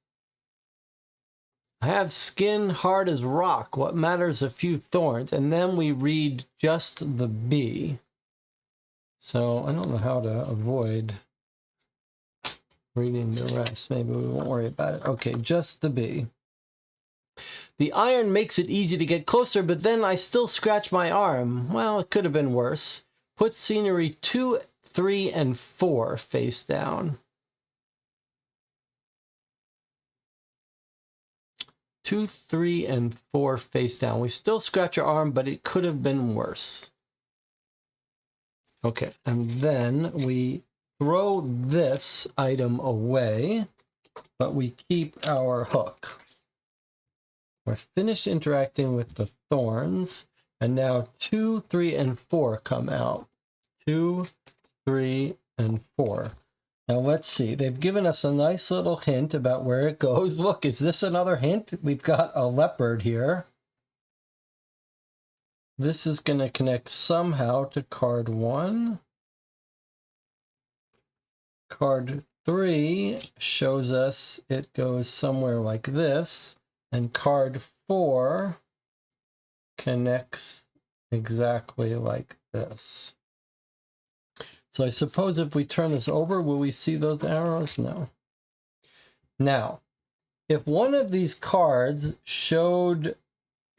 I have skin hard as rock. What matters a few thorns? And then we read just the B. So I don't know how to avoid reading the rest. Maybe we won't worry about it. Okay, just the B. The iron makes it easy to get closer, but then I still scratch my arm. Well, it could have been worse. Put scenery 2, 3, and 4 face down. 2, 3, and 4 face down. We still scratch our arm, but it could have been worse. Okay, and then we throw this item away, but we keep our hook. We're finished interacting with the thorns, and now 2, 3, and 4 come out. 2, 3, and 4. Now let's see. They've given us a nice little hint about where it goes. Look, is this another hint? We've got a leopard here. This is going to connect somehow to card 1. Card 3 shows us it goes somewhere like this. And card 4 connects exactly like this. So I suppose if we turn this over, will we see those arrows? No. Now, if one of these cards showed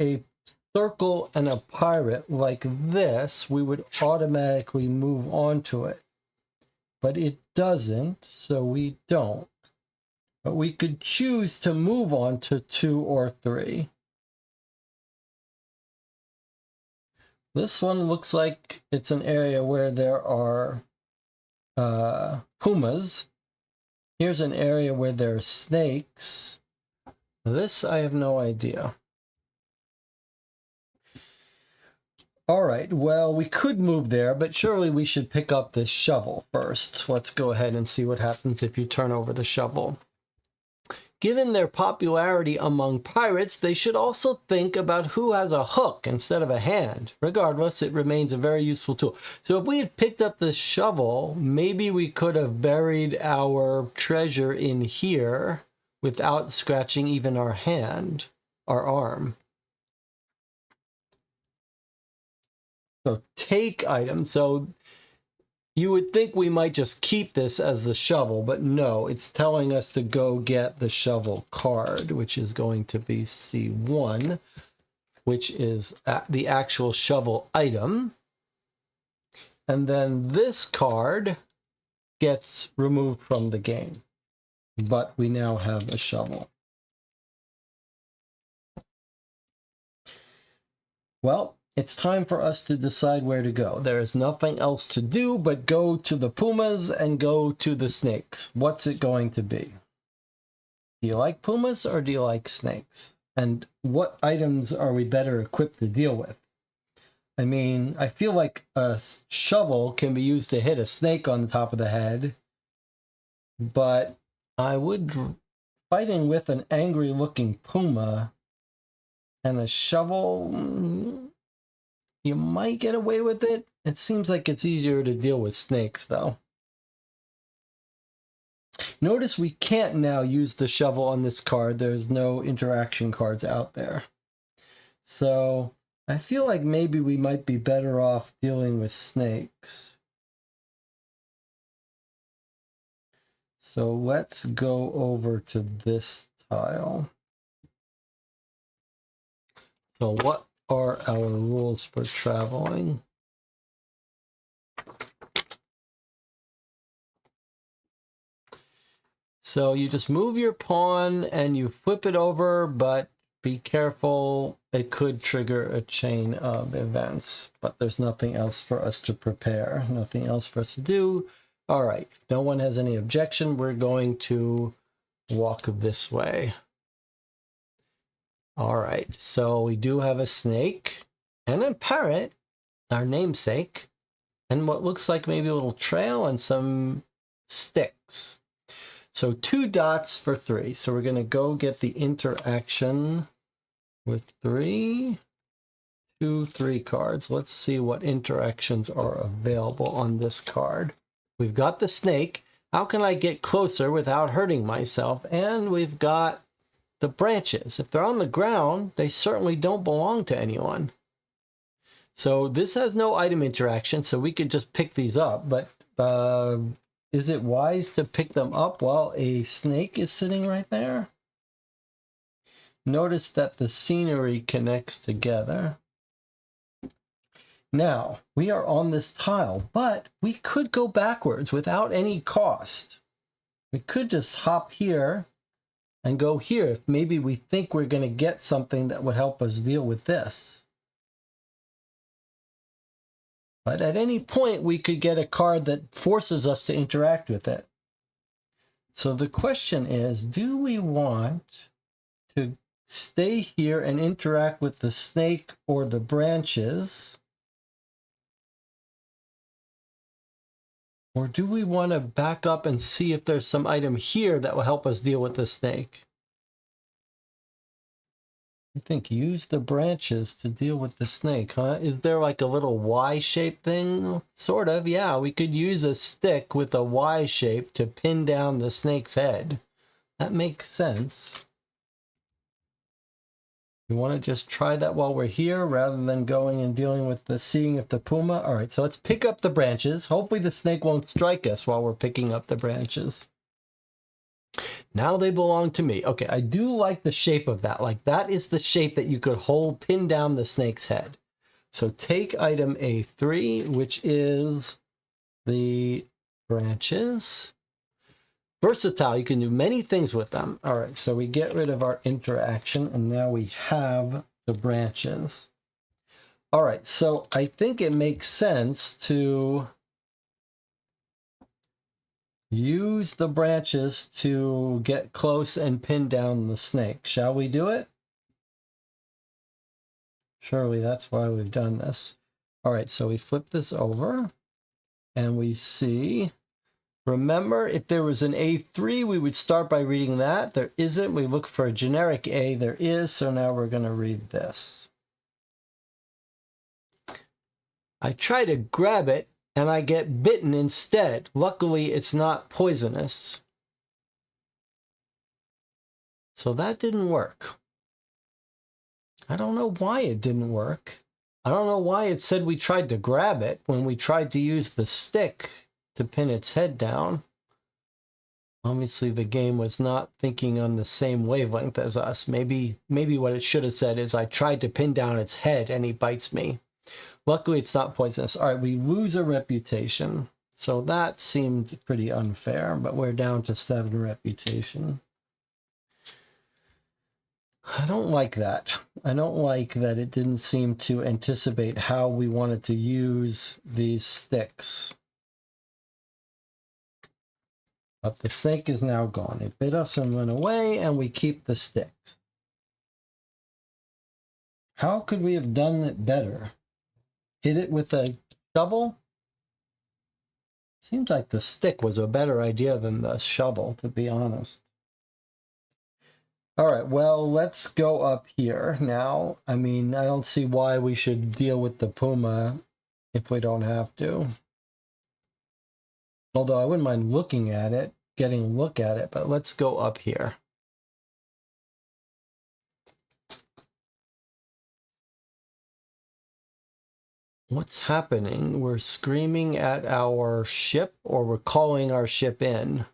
a circle and a pirate like this, we would automatically move on to it. But it doesn't, so we don't. But we could choose to move on to 2 or 3. This one looks like it's an area where there are pumas. Here's an area where there are snakes. This I have no idea. All right, well, we could move there, but surely we should pick up this shovel first. Let's go ahead and see what happens if you turn over the shovel. Given their popularity among pirates, they should also think about who has a hook instead of a hand. Regardless, it remains a very useful tool. So if we had picked up this shovel, maybe we could have buried our treasure in here without scratching even our hand, our arm. So take item. So you would think we might just keep this as the shovel, but no, it's telling us to go get the shovel card, which is going to be C1, which is the actual shovel item. And then this card gets removed from the game, but we now have a shovel. Well, it's time for us to decide where to go. There is nothing else to do but go to the pumas and go to the snakes. What's it going to be? Do you like pumas or do you like snakes? And what items are we better equipped to deal with? I mean, I feel like a shovel can be used to hit a snake on the top of the head, but I would... Fighting with an angry-looking puma and a shovel... You might get away with it. It seems like it's easier to deal with snakes, though. Notice we can't now use the shovel on this card. There's no interaction cards out there. So I feel like maybe we might be better off dealing with snakes. So let's go over to this tile. So what are our rules for traveling? So you just move your pawn and you flip it over, but be careful. It could trigger a chain of events, but there's nothing else for us to prepare, nothing else for us to do. All right, if no one has any objection, we're going to walk this way. All right, so we do have a snake and a parrot, our namesake, and what looks like maybe a little trail and some sticks. So 2 dots for 3. So we're going to go get the interaction with 3, 2, 3 cards. Let's see what interactions are available on this card. We've got the snake. How can I get closer without hurting myself? And we've got the branches. If they're on the ground, they certainly don't belong to anyone. So this has no item interaction, so we could just pick these up. But is it wise to pick them up while a snake is sitting right there? Notice that the scenery connects together. Now, we are on this tile, but we could go backwards without any cost. We could just hop here and go here if maybe we think we're going to get something that would help us deal with this. But at any point, we could get a card that forces us to interact with it. So the question is, do we want to stay here and interact with the snake or the branches? Or do we want to back up and see if there's some item here that will help us deal with the snake? I think use the branches to deal with the snake, huh? Is there like a little Y-shaped thing? Sort of, yeah. We could use a stick with a Y shape to pin down the snake's head. That makes sense. We want to just try that while we're here rather than going and dealing with the seeing if the puma. All right, so let's pick up the branches. Hopefully the snake won't strike us while we're picking up the branches. Now they belong to me. Okay, I do like the shape of that. Like that is the shape that you could hold, pin down the snake's head. So take item A3, which is the branches. Versatile, you can do many things with them. All right, so we get rid of our interaction and now we have the branches. All right, so I think it makes sense to use the branches to get close and pin down the snake. Shall we do it? Surely that's why we've done this. All right, so we flip this over and we see, remember, if there was an A3, we would start by reading that. There isn't. We look for a generic A. There is, so now we're going to read this. I try to grab it, and I get bitten instead. Luckily, it's not poisonous. So that didn't work. I don't know why it didn't work. I don't know why it said we tried to grab it when we tried to use the stick to pin its head down. Obviously, the game was not thinking on the same wavelength as us. Maybe what it should have said is I tried to pin down its head and he bites me. Luckily, it's not poisonous. All right, we lose a reputation. So that seemed pretty unfair, but we're down to 7 reputation. I don't like that. I don't like that it didn't seem to anticipate how we wanted to use these sticks. But the snake is now gone. It bit us and went away, and we keep the sticks. How could we have done it better? Hit it with a shovel? Seems like the stick was a better idea than the shovel, to be honest. All right, well, let's go up here now. I mean, I don't see why we should deal with the puma if we don't have to. Although I wouldn't mind looking at it, getting a look at it, but let's go up here. What's happening? We're screaming at our ship, or we're calling our ship in.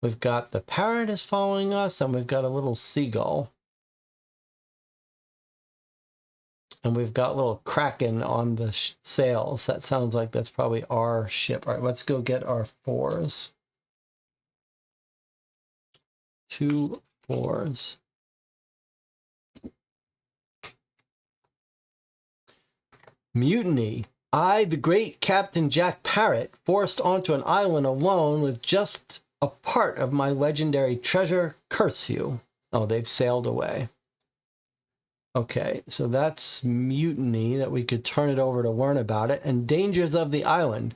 We've got the parrot is following us, and we've got a little seagull. And we've got a little kraken on the sails. That sounds like that's probably our ship. All right, let's go get our 4s. 2 4s. Mutiny. I, the great Captain Jack Parrot, forced onto an island alone with just a part of my legendary treasure, curse you. Oh, they've sailed away. Okay, so that's mutiny, that we could turn it over to learn about it, and dangers of the island.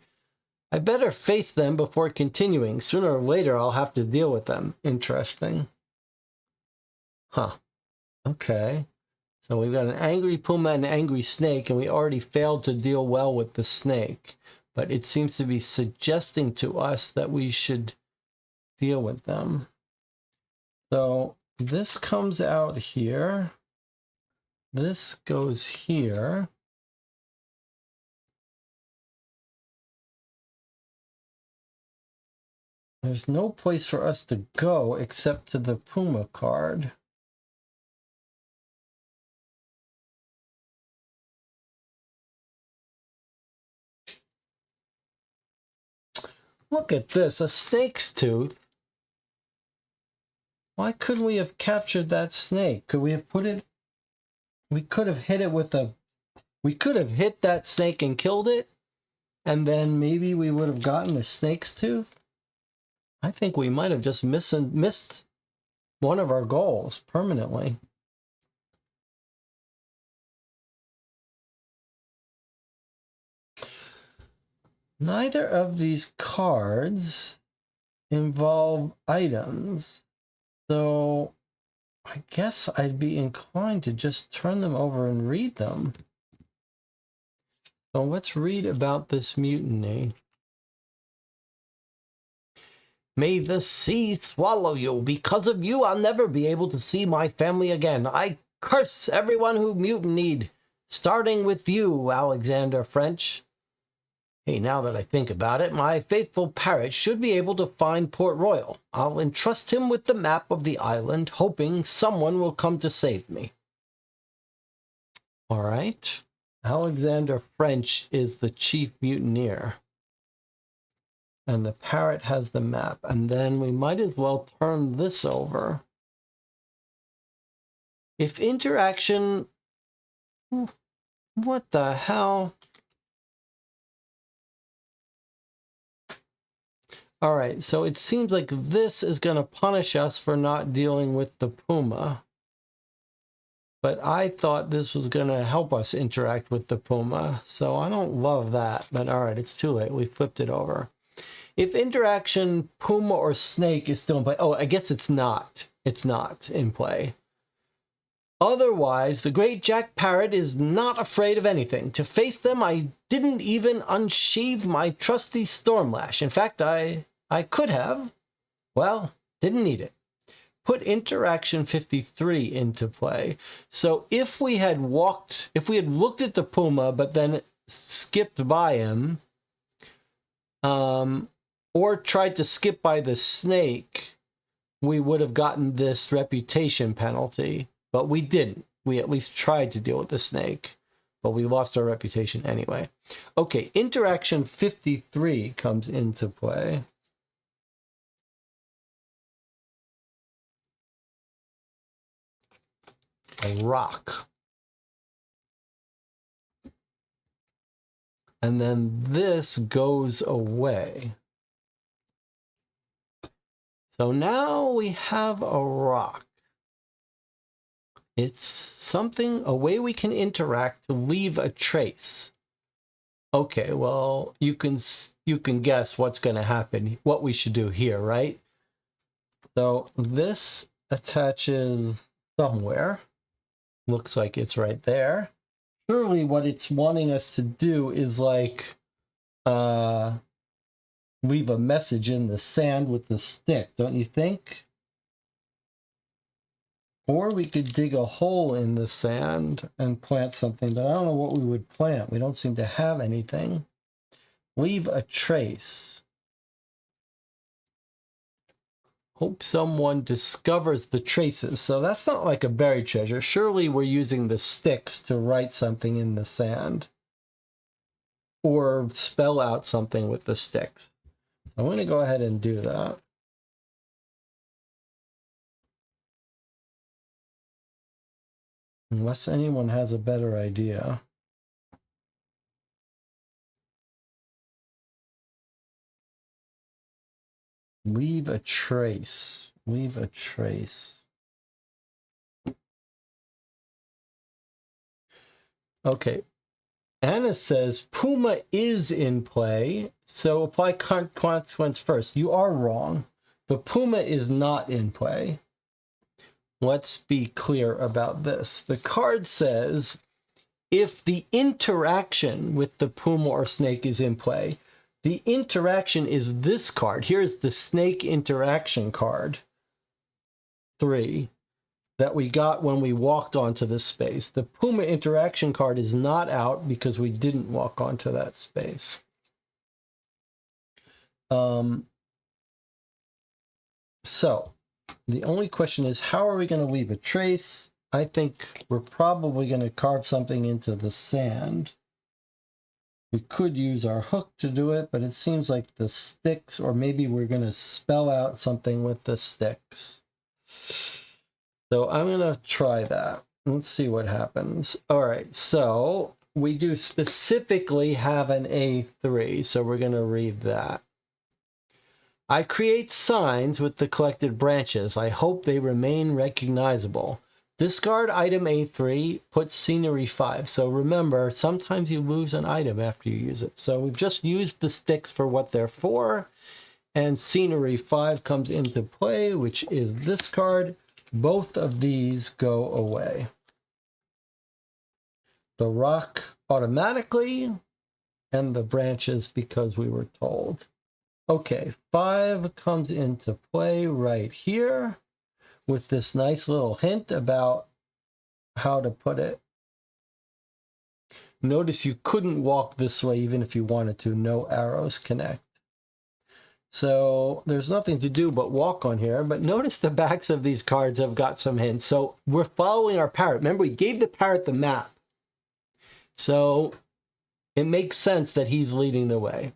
I better face them before continuing. Sooner or later, I'll have to deal with them. Interesting. Huh. Okay. So we've got an angry puma and an angry snake, and we already failed to deal well with the snake. But it seems to be suggesting to us that we should deal with them. So this comes out here. This goes here. There's no place for us to go except to the puma card. Look at this, a snake's tooth. Why couldn't we have captured that snake? Could we have put it... We could have hit it with a... We could have hit that snake and killed it, and then maybe we would have gotten a snake's tooth. I think we might have just missed one of our goals permanently. Neither of these cards involve items, so I guess I'd be inclined to just turn them over and read them. So let's read about this mutiny. May the sea swallow you. Because of you, I'll never be able to see my family again. I curse everyone who mutinied, starting with you, Alexander French. Hey, now that I think about it, my faithful Parrot should be able to find Port Royal. I'll entrust him with the map of the island, hoping someone will come to save me. All right. Alexander French is the chief mutineer. And the Parrot has the map. And then we might as well turn this over. If interaction... What the hell? All right, so it seems like this is going to punish us for not dealing with the puma. But I thought this was going to help us interact with the puma. So I don't love that. But all right, it's too late. We flipped it over. If interaction puma or snake is still in play. Oh, I guess it's not. It's not in play. Otherwise, the great Jack Parrot is not afraid of anything. To face them, I didn't even unsheathe my trusty Stormlash. In fact, I could have. Well, didn't need it. Put interaction 53 into play. So if we had looked at the puma, but then skipped by him, or tried to skip by the snake, we would have gotten this reputation penalty. But we didn't. We at least tried to deal with the snake, but we lost our reputation anyway. Okay, interaction 53 comes into play. A rock. And then this goes away. So now we have a rock. It's something, a way we can interact to leave a trace. Okay, well, you can guess what's going to happen, what we should do here, right? So this attaches somewhere. Looks like it's right there. Surely what it's wanting us to do is like leave a message in the sand with the stick, don't you think? Or we could dig a hole in the sand and plant something, but I don't know what we would plant. We don't seem to have anything. Leave a trace. Hope someone discovers the traces. So that's not like a buried treasure. Surely we're using the sticks to write something in the sand. Or spell out something with the sticks. I'm going to go ahead and do that. Unless anyone has a better idea. Leave a trace. Leave a trace. Okay. Anna says Puma is in play, so apply consequence first. You are wrong. The Puma is not in play. Let's be clear about this. The card says if the interaction with the Puma or snake is in play, the interaction is this card. Here's the snake interaction card, 3, that we got when we walked onto this space. The Puma interaction card is not out because we didn't walk onto that space. So the only question is, how are we going to leave a trace? I think we're probably going to carve something into the sand. We could use our hook to do it, but it seems like the sticks, or maybe we're going to spell out something with the sticks. So I'm going to try that. Let's see what happens. All right, so we do specifically have an A3, so we're going to read that. I create signs with the collected branches. I hope they remain recognizable. Discard item A3, put scenery 5. So remember, sometimes you lose an item after you use it. So we've just used the sticks for what they're for, and scenery 5 comes into play, which is this card. Both of these go away. The rock automatically, and the branches because we were told. Okay, 5 comes into play right here with this nice little hint about how to put it. Notice you couldn't walk this way even if you wanted to. No arrows connect. So there's nothing to do but walk on here. But notice the backs of these cards have got some hints. So we're following our parrot. Remember, we gave the parrot the map. So it makes sense that he's leading the way.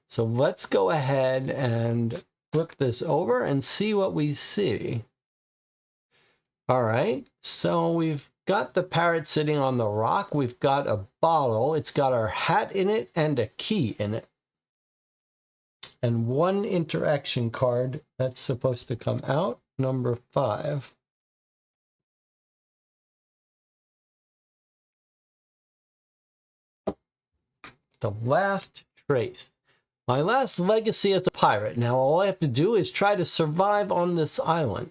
So let's go ahead and flip this over and see what we see. All right, so we've got the parrot sitting on the rock. We've got a bottle. It's got our hat in it and a key in it. And one interaction card that's supposed to come out, number 5. The last trace. My last legacy as a pirate. Now all I have to do is try to survive on this island.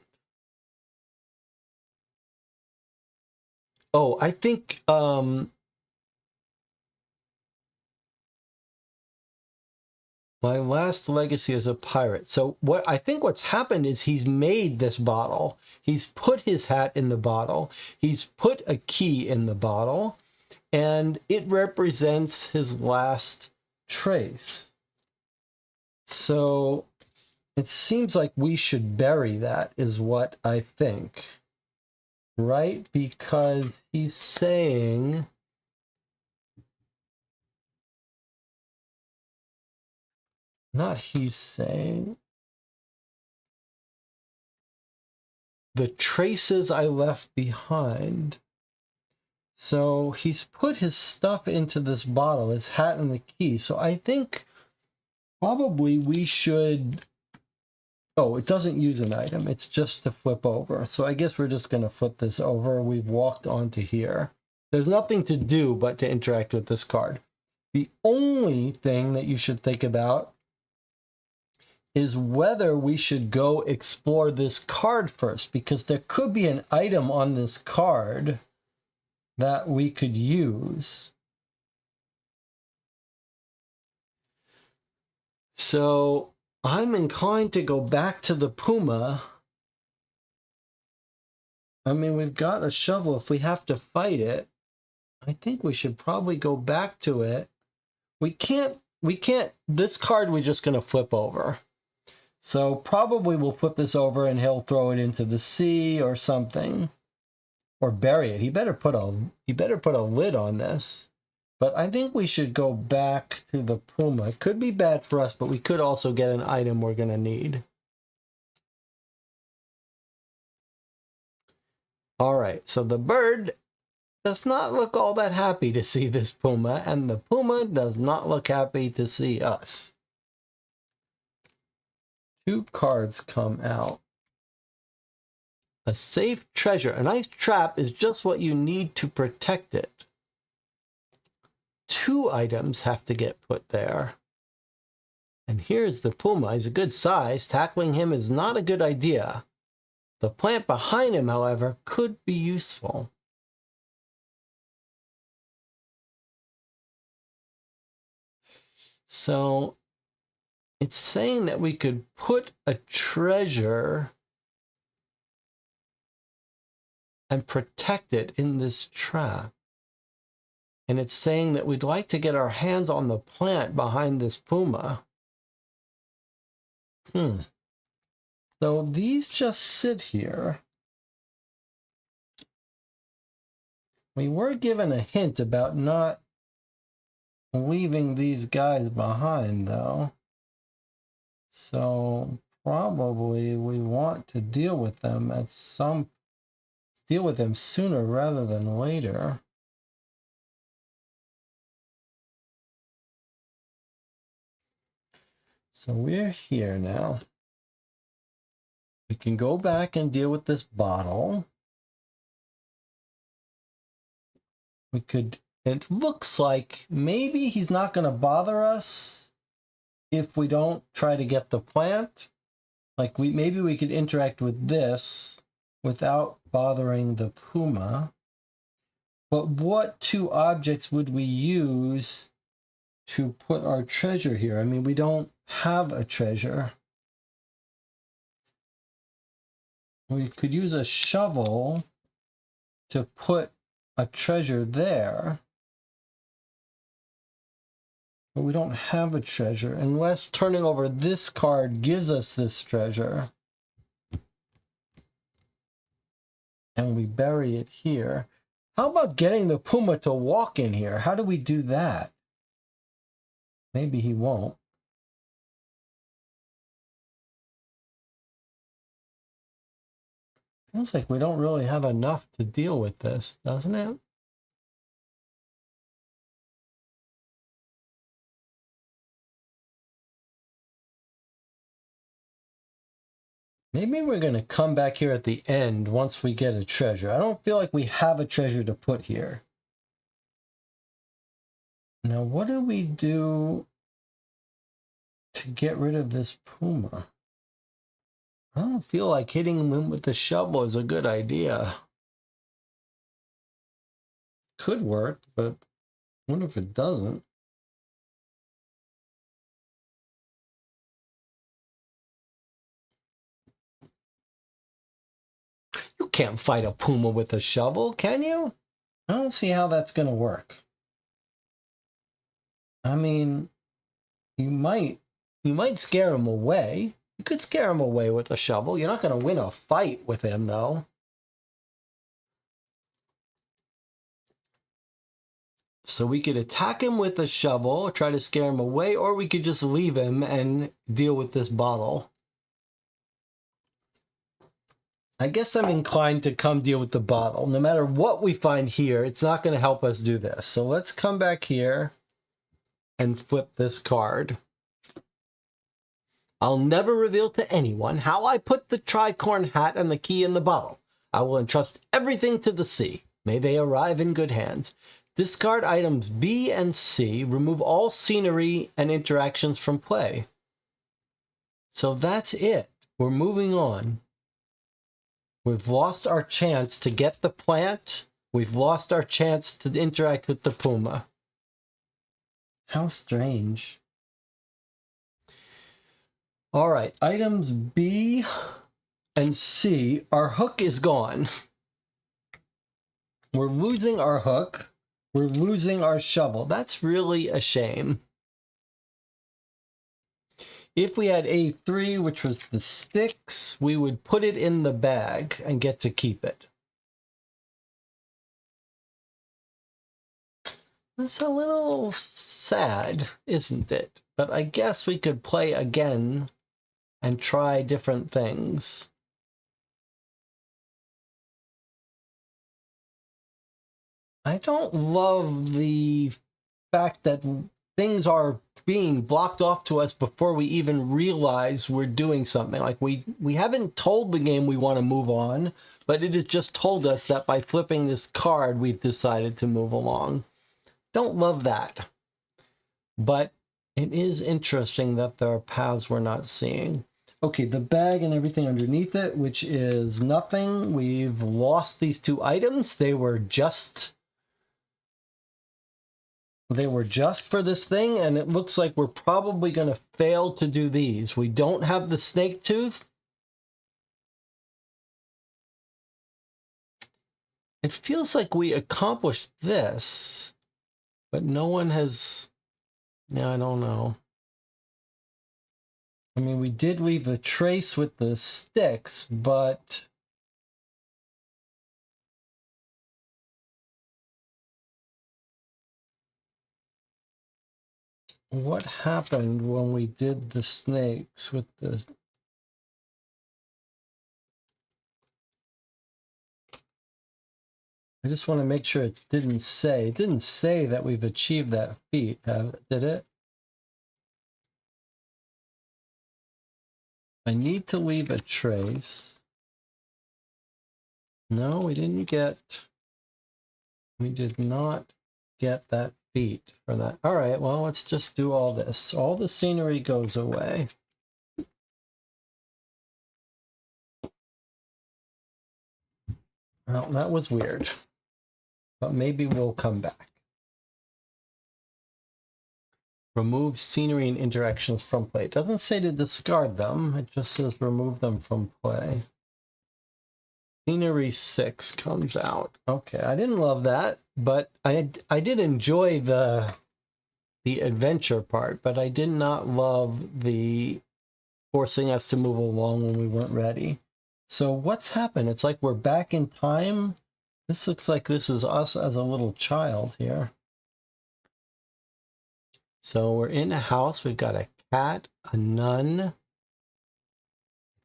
Oh, I think my last legacy as a pirate. So I think what's happened is he's made this bottle. He's put his hat in the bottle. He's put a key in the bottle, and it represents his last trace. So it seems like we should bury that, is what I think. Right? Because he's saying... Not he's saying... The traces I left behind. So he's put his stuff into this bottle, his hat and the key. So I think... Probably we should... Oh, it doesn't use an item. It's just to flip over. So I guess we're just going to flip this over. We've walked onto here. There's nothing to do but to interact with this card. The only thing that you should think about is whether we should go explore this card first, because there could be an item on this card that we could use. So I'm inclined to go back to the Puma. I mean, we've got a shovel. If we have to fight it, I think we should probably go back to it. We can't, this card we're just going to flip over. So probably we'll flip this over and he'll throw it into the sea or something. Or bury it. He better put a lid on this. But I think we should go back to the Puma. It could be bad for us, but we could also get an item we're going to need. All right, so the bird does not look all that happy to see this Puma, and the Puma does not look happy to see us. 2 cards come out. A safe treasure. A nice trap is just what you need to protect it. 2 items have to get put there. And here's the puma. He's a good size. Tackling him is not a good idea. The plant behind him, however, could be useful. So it's saying that we could put a treasure and protect it in this trap. And it's saying that we'd like to get our hands on the plant behind this puma. So these just sit here. We were given a hint about not leaving these guys behind, though. So probably we want to deal with them sooner rather than later. So we're here now. We can go back and deal with this bottle. We could, it looks like maybe he's not going to bother us if we don't try to get the plant. Like maybe we could interact with this without bothering the puma. But what 2 objects would we use to put our treasure here? I mean, we don't have a treasure. We could use a shovel to put a treasure there. But we don't have a treasure unless turning over this card gives us this treasure. And we bury it here. How about getting the puma to walk in here? How do we do that? Maybe he won't. Feels like we don't really have enough to deal with this, doesn't it? Maybe we're going to come back here at the end once we get a treasure. I don't feel like we have a treasure to put here. Now, what do we do to get rid of this puma? I don't feel like hitting him with the shovel is a good idea. Could work, but what if it doesn't? You can't fight a puma with a shovel, can you? I don't see how that's going to work. I mean, you might scare him away. You could scare him away with a shovel. You're not going to win a fight with him, though. So we could attack him with a shovel, try to scare him away, or we could just leave him and deal with this bottle. I guess I'm inclined to come deal with the bottle. No matter what we find here, it's not going to help us do this. So let's come back here and flip this card. I'll never reveal to anyone how I put the tricorn hat and the key in the bottle. I will entrust everything to the sea. May they arrive in good hands. Discard items B and C. Remove all scenery and interactions from play. So that's it. We're moving on. We've lost our chance to get the plant. We've lost our chance to interact with the puma. How strange. All right, items B and C. Our hook is gone. We're losing our hook. We're losing our shovel. That's really a shame. If we had A3, which was the sticks, we would put it in the bag and get to keep it. That's a little sad, isn't it? But I guess we could play again and try different things. I don't love the fact that things are being blocked off to us before we even realize we're doing something. Like we haven't told the game we want to move on, but it has just told us that by flipping this card, we've decided to move along. Don't love that. But it is interesting that there are paths we're not seeing. Okay, the bag and everything underneath it, which is nothing. We've lost these 2 items. They were just for this thing, and it looks like we're probably going to fail to do these. We don't have the snake tooth. It feels like we accomplished this, but no one has... Yeah, I don't know. I mean, we did leave the trace with the sticks, but... what happened when we did the snakes with the... I just want to make sure it didn't say. It didn't say that we've achieved that feat, did it? I need to leave a trace. No, we didn't get... we did not get that feat for that. All right, well, let's just do all this. All the scenery goes away. Well, that was weird. But maybe we'll come back. Remove scenery and interactions from play. It doesn't say to discard them. It just says remove them from play. Scenery 6 comes out. Okay, I didn't love that, but I did enjoy the adventure part, but I did not love the forcing us to move along when we weren't ready. So what's happened? It's like we're back in time. This looks like this is us as a little child here. So we're in a house. We've got a cat, a nun. I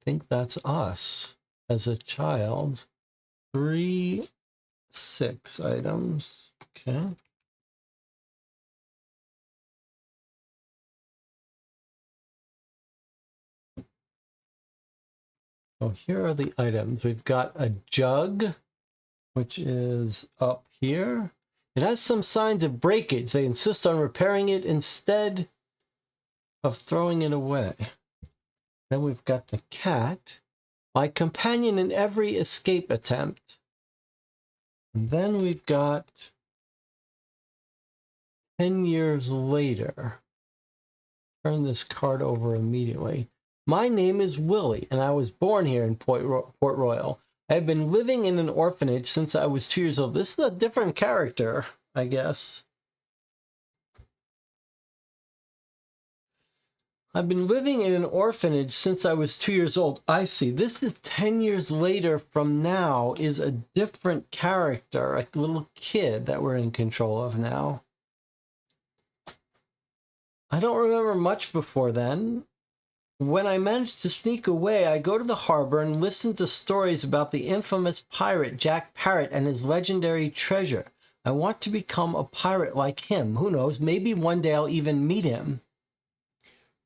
think that's us as a child. 3, 6 items. Okay. So here are the items. We've got a jug, which is up here. It has some signs of breakage. They insist on repairing it instead of throwing it away. Then we've got the cat, my companion in every escape attempt. And then we've got 10 years later. Turn this card over immediately. My name is Willie, and I was born here in Port Royal. I have been living in an orphanage since I was 2 years old. This is a different character, I guess. I've been living in an orphanage since I was 2 years old. I see. This is 10 years later from now is a different character, a little kid that we're in control of now. I don't remember much before then. When I managed to sneak away, I go to the harbor and listen to stories about the infamous pirate Jack Parrot and his legendary treasure. I want to become a pirate like him. Who knows? Maybe one day I'll even meet him.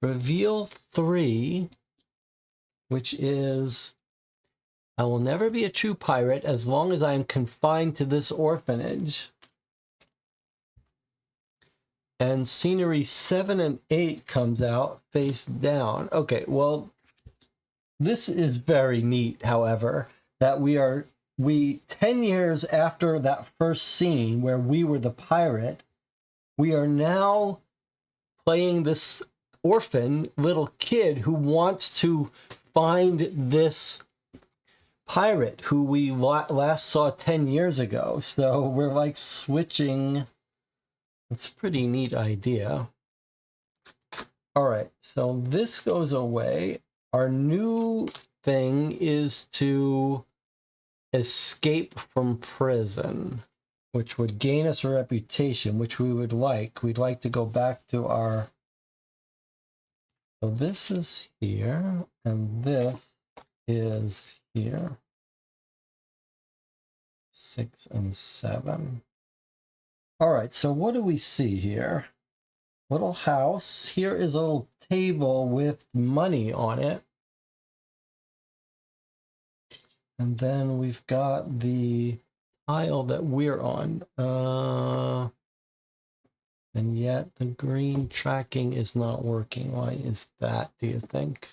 Reveal 3, which is, I will never be a true pirate as long as I am confined to this orphanage. And scenery 7 and 8 comes out face down. Okay, well, this is very neat, however, that we 10 years after that first scene where we were the pirate, we are now playing this orphan little kid who wants to find this pirate who we last saw 10 years ago. So we're like switching. It's a pretty neat idea. All right, so this goes away. Our new thing is to escape from prison, which would gain us a reputation, which we would like. We'd like to go back to our... So this is here, and this is here. 6 and 7. All right, so what do we see here? little house. Here is a little table with money on it. And then we've got the tile that we're on. And yet the green tracking is not working. Why is that, do you think?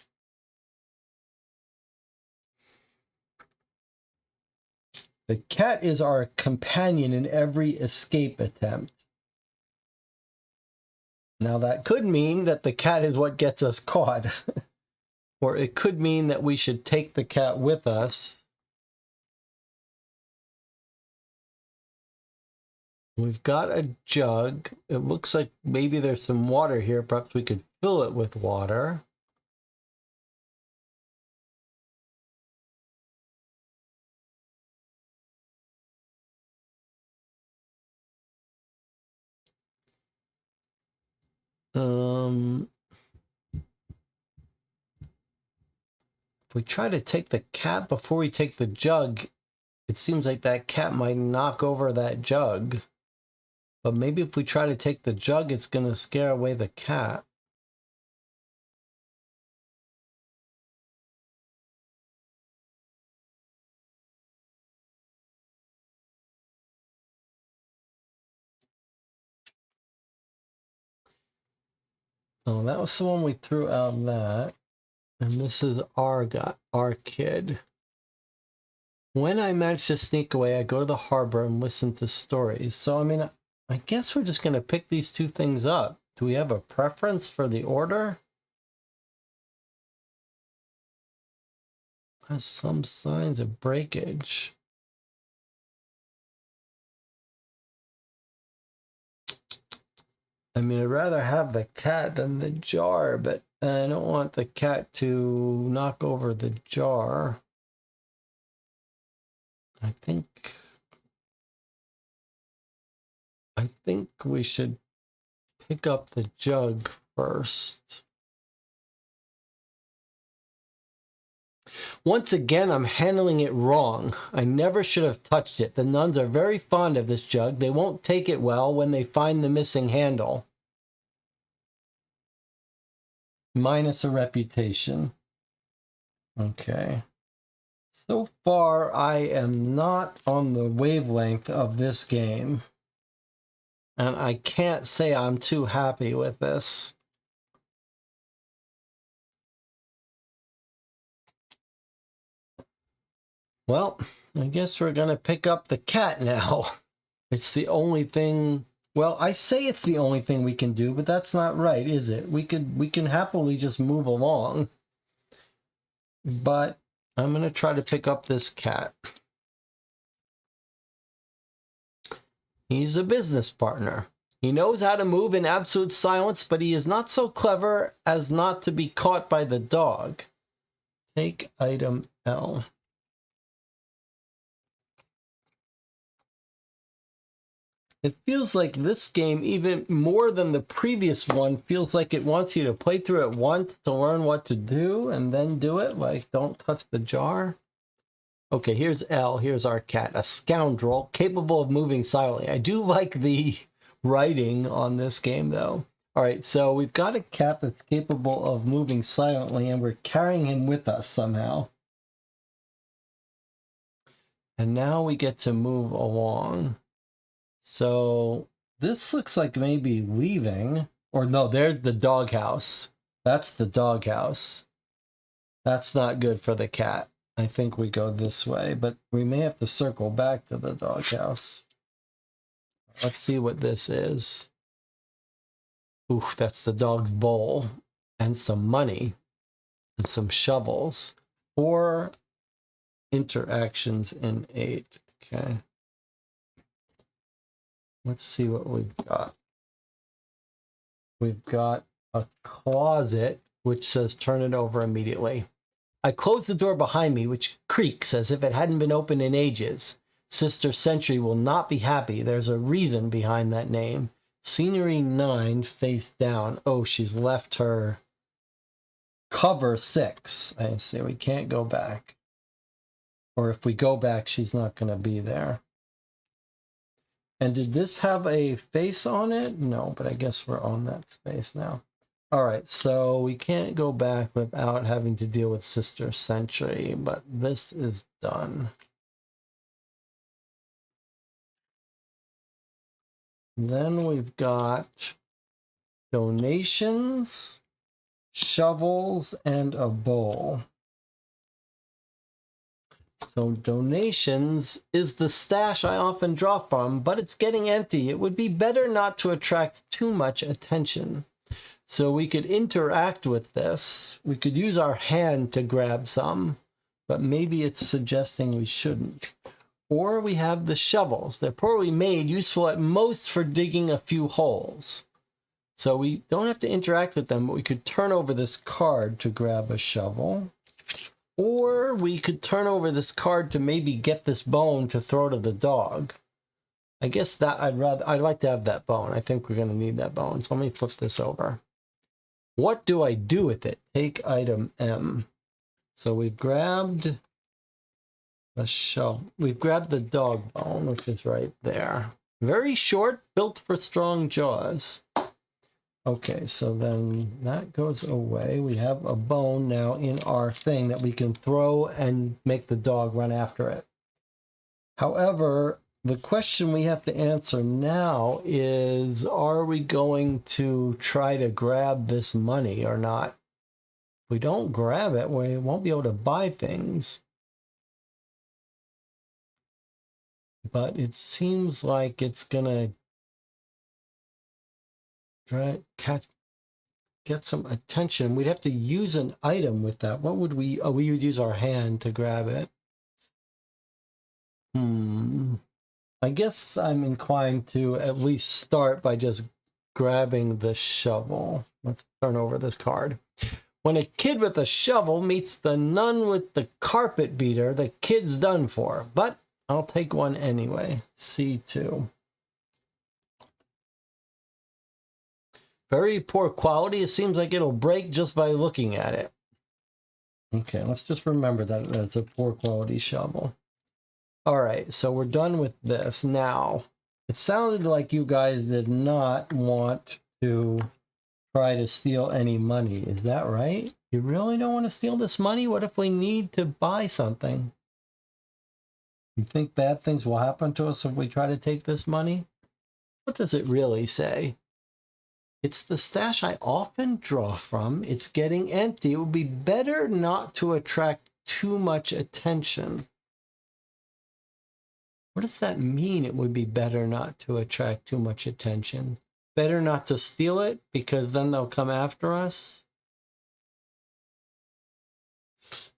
The cat is our companion in every escape attempt. Now that could mean that the cat is what gets us caught. Or it could mean that we should take the cat with us. We've got a jug. It looks like maybe there's some water here. Perhaps we could fill it with water. If we try to take the cat before we take the jug, it seems like that cat might knock over that jug. But maybe if we try to take the jug, it's going to scare away the cat. Oh, that was the one we threw out of that. And this is our guy, our kid. When I manage to sneak away, I go to the harbor and listen to stories. So, I mean, I guess we're just going to pick these two things up. Do we have a preference for the order? Has some signs of breakage. I mean, I'd rather have the cat than the jar, but I don't want the cat to knock over the jar. I think we should pick up the jug first. Once again, I'm handling it wrong. I never should have touched it. The nuns are very fond of this jug. They won't take it well when they find the missing handle. Minus a reputation. Okay. So far, I am not on the wavelength of this game. And I can't say I'm too happy with this. Well, I guess we're going to pick up the cat now. It's the only thing... Well, I say it's the only thing we can do, but that's not right, is it? We can happily just move along. But I'm going to try to pick up this cat. He's a business partner. He knows how to move in absolute silence, but he is not so clever as not to be caught by the dog. Take item L. It feels like this game, even more than the previous one, feels like it wants you to play through it once to learn what to do and then do it. Like, don't touch the jar. Okay, here's L. Here's our cat. A scoundrel capable of moving silently. I do like the writing on this game, though. All right, so we've got a cat that's capable of moving silently, and we're carrying him with us somehow. And now we get to move along. So this looks like maybe leaving. Or no, there's the doghouse. That's the doghouse. That's not good for the cat. I think we go this way, but we may have to circle back to the doghouse. Let's see what this is. Ooh, that's the dog's bowl. And some money. And some shovels. 4 interactions in 8. Okay. Let's see what we've got. We've got a closet, which says turn it over immediately. I close the door behind me, which creaks as if it hadn't been opened in ages. Sister Sentry will not be happy. There's a reason behind that name. Scenery 9, face down. Oh, she's left her cover 6. I see, we can't go back. Or if we go back, she's not going to be there. And did this have a face on it? No, but I guess we're on that space now. All right, so we can't go back without having to deal with Sister Century, but this is done. Then we've got donations, shovels, and a bowl. So donations is the stash I often draw from, but it's getting empty. It would be better not to attract too much attention. So we could interact with this. We could use our hand to grab some, but maybe it's suggesting we shouldn't. Or we have the shovels. They're poorly made, useful at most for digging a few holes. So we don't have to interact with them, but we could turn over this card to grab a shovel. Or we could turn over this card to maybe get this bone to throw to the dog. I guess that I'd like to have that bone. I think we're going to need that bone. So let me flip this over. What do I do with it? Take item M. So we've grabbed the shovel. We've grabbed the dog bone, which is right there. Very short, built for strong jaws. Okay, so then that goes away. We have a bone now in our thing that we can throw and make the dog run after it. However, the question we have to answer now is, are we going to try to grab this money or not? If we don't grab it, we won't be able to buy things. But it seems like it's gonna try get some attention. We'd have to use an item with that. What would we? Oh, we would use our hand to grab it. I guess I'm inclined to at least start by just grabbing the shovel. Let's turn over this card. When a kid with a shovel meets the nun with the carpet beater, the kid's done for. But I'll take one anyway. C2. Very poor quality. It seems like it'll break just by looking at it. Okay, let's just remember that that's a poor quality shovel. All right, so we're done with this. Now, it sounded like you guys did not want to try to steal any money. Is that right? You really don't want to steal this money? What if we need to buy something? You think bad things will happen to us if we try to take this money? What does it really say? It's the stash I often draw from. It's getting empty. It would be better not to attract too much attention. What does that mean? It would be better not to attract too much attention. Better not to steal it because then they'll come after us.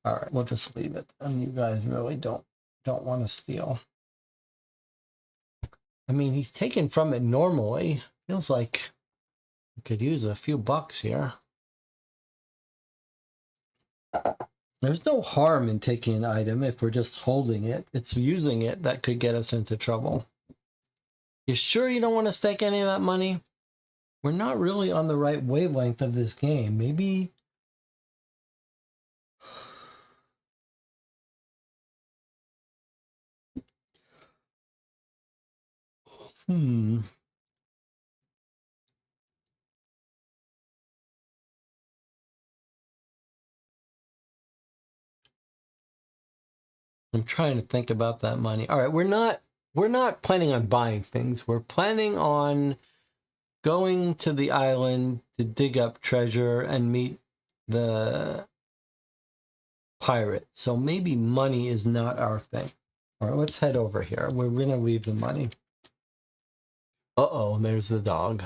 All right, we'll just leave it. And you guys really don't want to steal. I mean, he's taken from it normally. Feels like we could use a few bucks here. There's no harm in taking an item if we're just holding it. It's using it that could get us into trouble. You sure you don't want to stake any of that money? We're not really on the right wavelength of this game. Maybe... I'm trying to think about that money. All right, we're not planning on buying things. We're planning on going to the island to dig up treasure and meet the pirate. So maybe money is not our thing. All right, let's head over here. We're going to leave the money. Uh-oh, there's the dog.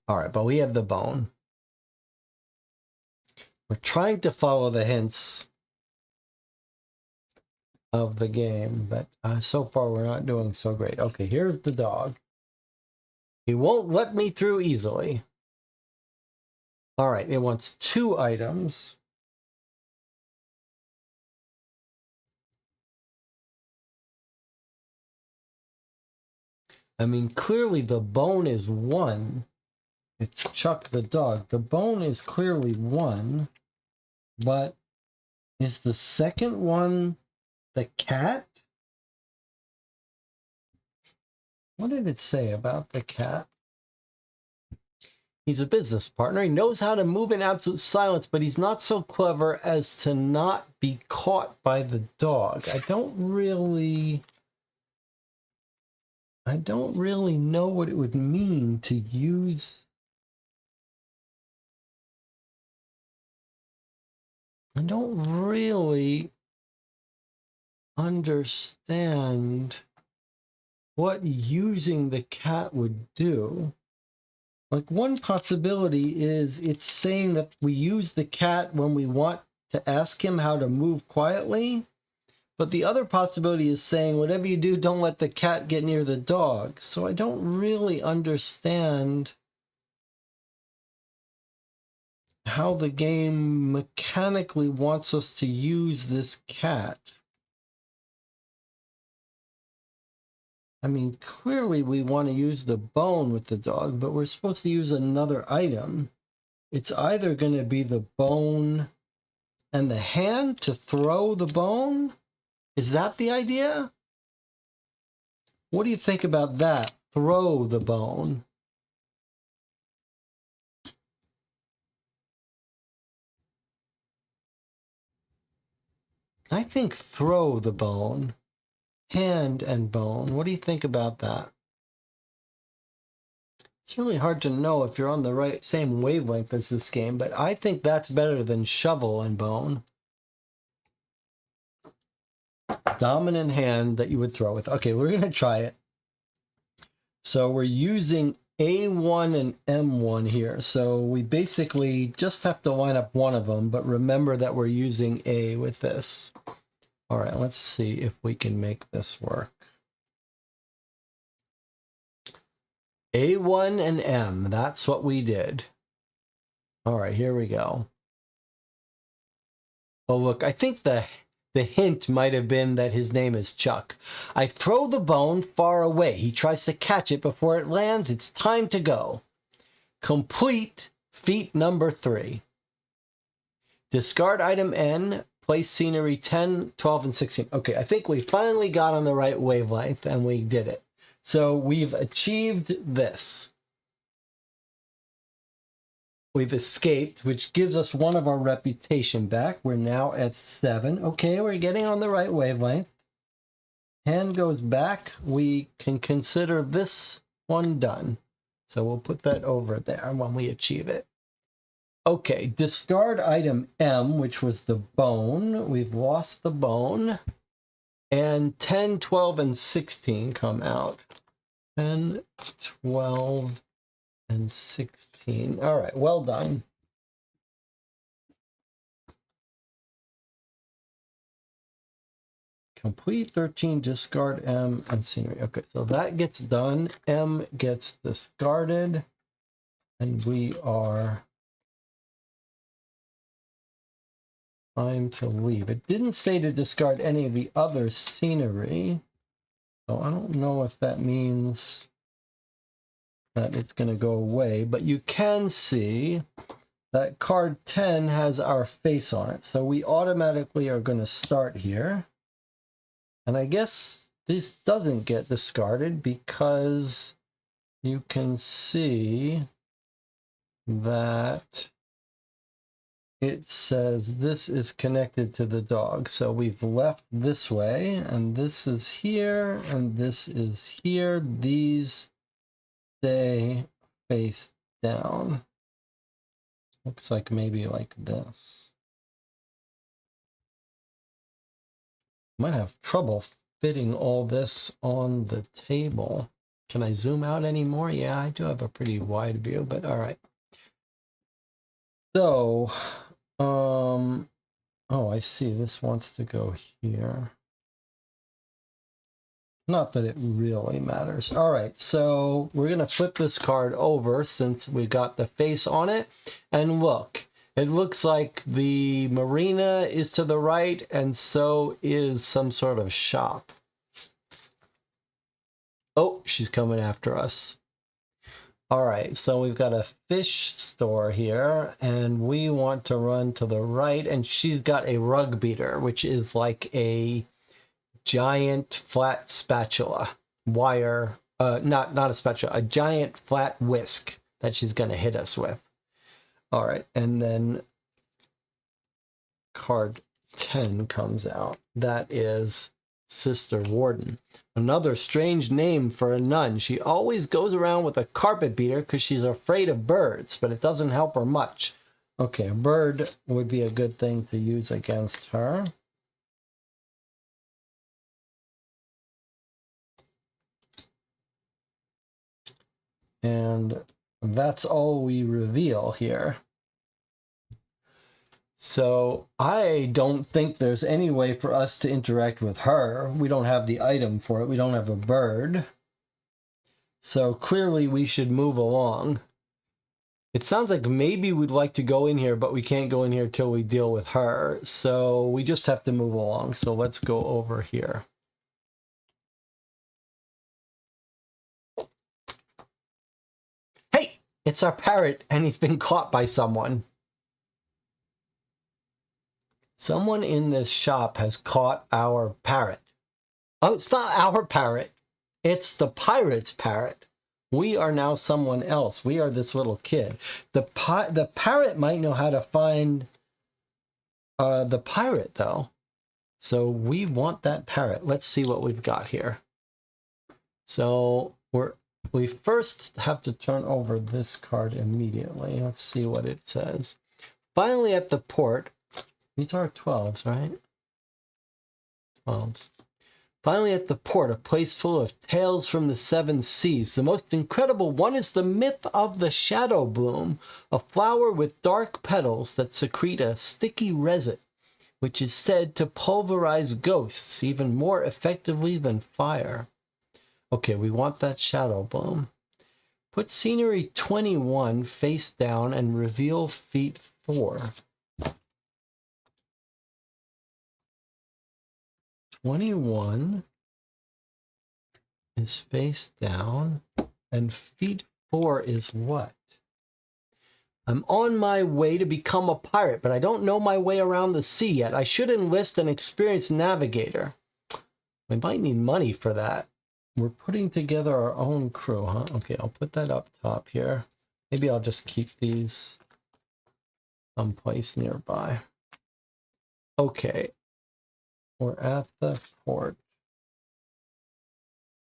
All right, but we have the bone. We're trying to follow the hints of the game, but so far we're not doing so great. Okay, here's the dog. He won't let me through easily. All right, it wants 2 items. I mean, clearly the bone is 1. It's Chuck the dog. The bone is clearly 1, but is the second one the cat? What did it say about the cat? He's a business partner. He knows how to move in absolute silence, but he's not so clever as to not be caught by the dog. I don't really know what it would mean to use. I don't really understand what using the cat would do. Like, one possibility is it's saying that we use the cat when we want to ask him how to move quietly. But the other possibility is saying, whatever you do, don't let the cat get near the dog. So I don't really understand how the game mechanically wants us to use this cat. I mean, clearly we want to use the bone with the dog, but we're supposed to use another item. It's either going to be the bone and the hand to throw the bone. Is that the idea? What do you think about that? Throw the bone. I think throw the bone. Hand and bone. What do you think about that? It's really hard to know if you're on the same wavelength as this game, but I think that's better than shovel and bone. Dominant hand that you would throw with. Okay, we're going to try it. So we're using A1 and M1 here. So we basically just have to line up one of them, but remember that we're using A with this. All right, let's see if we can make this work. A1 and M, that's what we did. All right, here we go. Oh, look, I think the hint might have been that his name is Chuck. I throw the bone far away. He tries to catch it before it lands. It's time to go. Complete feat number 3. Discard item N, place scenery 10, 12, and 16. Okay, I think we finally got on the right wavelength and we did it. So we've achieved this. We've escaped, which gives us one of our reputation back. We're now at 7. Okay, we're getting on the right wavelength. Hand goes back. We can consider this one done. So we'll put that over there when we achieve it. Okay, discard item M, which was the bone. We've lost the bone. And 10, 12, and 16 come out. 10, 12, and 16. All right, well done. Complete 13, discard M, and scenery. Okay, so that gets done. M gets discarded. And we are time to leave. It didn't say to discard any of the other scenery. So I don't know if that means that it's going to go away, but you can see that card 10 has our face on it. So we automatically are going to start here. And I guess this doesn't get discarded because you can see that it says this is connected to the dog. So we've left this way, and this is here, and this is here. These stay face down. Looks like maybe like this. Might have trouble fitting all this on the table. Can I zoom out anymore? Yeah, I do have a pretty wide view, but all right. So, oh, I see. This wants to go here. Not that it really matters. All right, so we're going to flip this card over since we got the face on it. And look, it looks like the marina is to the right, and so is some sort of shop. Oh, she's coming after us. All right, so we've got a fish store here, and we want to run to the right, and she's got a rug beater, which is like a giant flat spatula, wire not a spatula, a giant flat whisk that she's going to hit us with. All right, and then card 10 comes out. That is Sister Warden. Another strange name for a nun. She always goes around with a carpet beater because she's afraid of birds, but it doesn't help her much. Okay, a bird would be a good thing to use against her. And that's all we reveal here. So I don't think there's any way for us to interact with her. We don't have the item for it. We don't have a bird. So clearly we should move along. It sounds like maybe we'd like to go in here, but we can't go in here till we deal with her. So we just have to move along. So let's go over here. Hey, it's our parrot, and he's been caught by someone. Someone in this shop has caught our parrot. Oh, it's not our parrot. It's the pirate's parrot. We are now someone else. We are this little kid. The parrot might know how to find the pirate, though. So we want that parrot. Let's see what we've got here. So we first have to turn over this card immediately. Let's see what it says. Finally at the port. These are 12s, right? 12s. Finally at the port, a place full of tales from the seven seas. The most incredible one is the myth of the shadow bloom, a flower with dark petals that secrete a sticky resin, which is said to pulverize ghosts even more effectively than fire. Okay, we want that shadow bloom. Put scenery 21 face down and reveal feat 4. 21 is face down, and feat 4 is what? I'm on my way to become a pirate, but I don't know my way around the sea yet. I should enlist an experienced navigator. We might need money for that. We're putting together our own crew, huh? Okay, I'll put that up top here. Maybe I'll just keep these someplace nearby. Okay. We're at the port.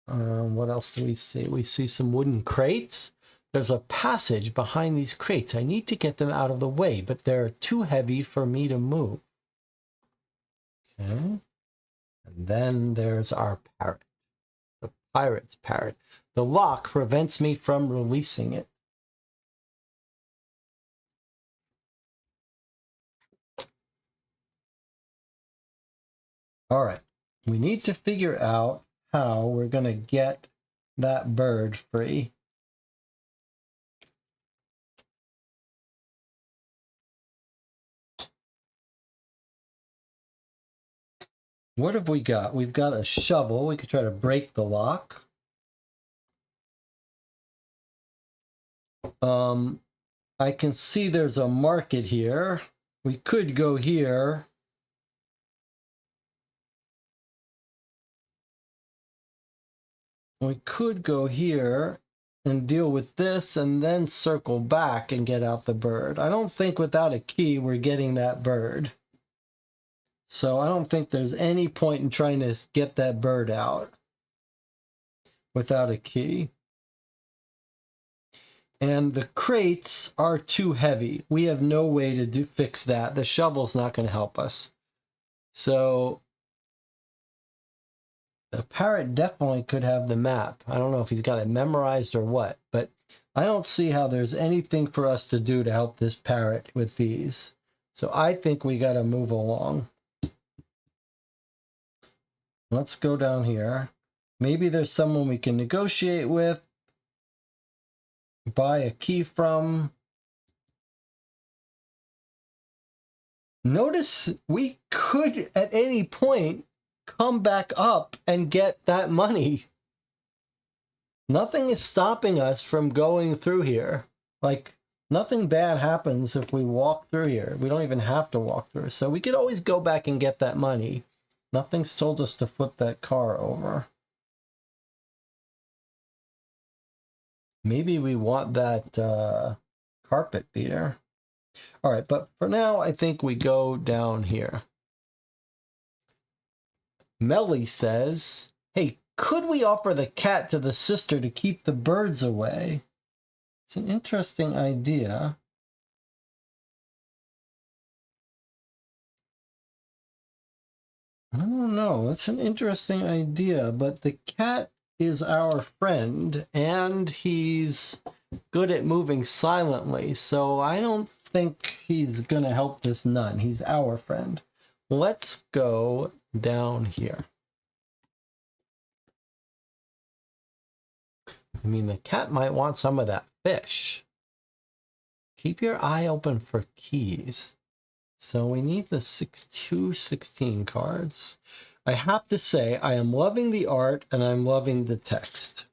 What else do we see? We see some wooden crates. There's a passage behind these crates. I need to get them out of the way, but they're too heavy for me to move. Okay. And then there's our parrot. The pirate's parrot. The lock prevents me from releasing it. All right. We need to figure out how we're going to get that bird free. What have we got? We've got a shovel. We could try to break the lock. I can see there's a market here. We could go here. We could go here and deal with this and then circle back and get out the bird. I don't think without a key we're getting that bird. So I don't think there's any point in trying to get that bird out without a key. And the crates are too heavy. We have no way to fix that. The shovel's not going to help us. So the parrot definitely could have the map. I don't know if he's got it memorized or what, but I don't see how there's anything for us to do to help this parrot with these. So I think we got to move along. Let's go down here. Maybe there's someone we can negotiate with, buy a key from. Notice we could at any point come back up and get that money. Nothing is stopping us from going through here. Like, nothing bad happens if we walk through here. We don't even have to walk through. So we could always go back and get that money. Nothing's told us to flip that car over. Maybe we want that carpet beater. All right, but for now, I think we go down here. Melly says, hey, could we offer the cat to the sister to keep the birds away? It's an interesting idea. I don't know. It's an interesting idea, but the cat is our friend, and he's good at moving silently, so I don't think he's going to help this nun. He's our friend. Let's go down here. I mean, the cat might want some of that fish. Keep your eye open for keys. So we need the 216 cards. I have to say, I am loving the art and I'm loving the text.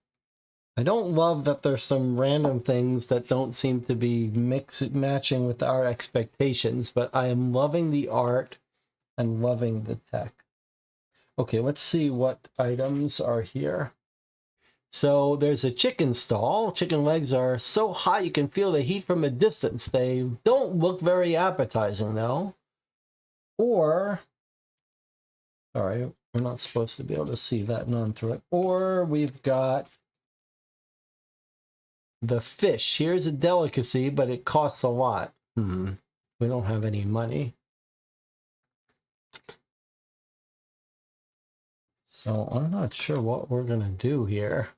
I don't love that there's some random things that don't seem to be matching with our expectations, but I am loving the art and loving the text. Okay, let's see what items are here. So there's a chicken stall. Chicken legs are so hot you can feel the heat from a distance. They don't look very appetizing though. Or, sorry, we're not supposed to be able to see that none through it. Or we've got the fish. Here's a delicacy, but it costs a lot. We don't have any money. So I'm not sure what we're going to do here.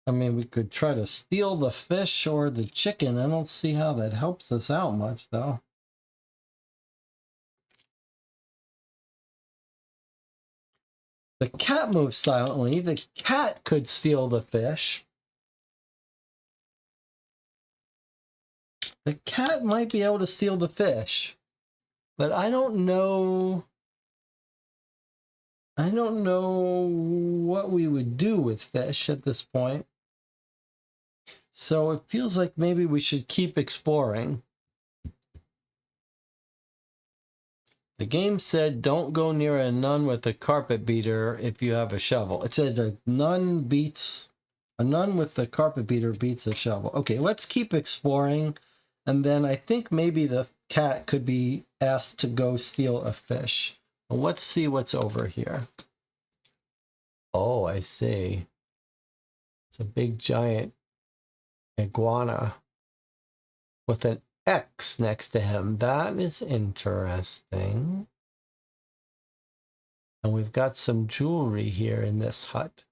I mean, we could try to steal the fish or the chicken. I don't see how that helps us out much, though. The cat moves silently. The cat could steal the fish. The cat might be able to steal the fish. But I don't know... I don't know what we would do with fish at this point. So it feels like maybe we should keep exploring. The game said don't go near a nun with a carpet beater if you have a shovel. It said a nun with a carpet beater beats a shovel. Okay, let's keep exploring. And then I think maybe the cat could be asked to go steal a fish. Well, let's see what's over here. Oh, I see. It's a big giant iguana with an X next to him. That is interesting. And we've got some jewelry here in this hut.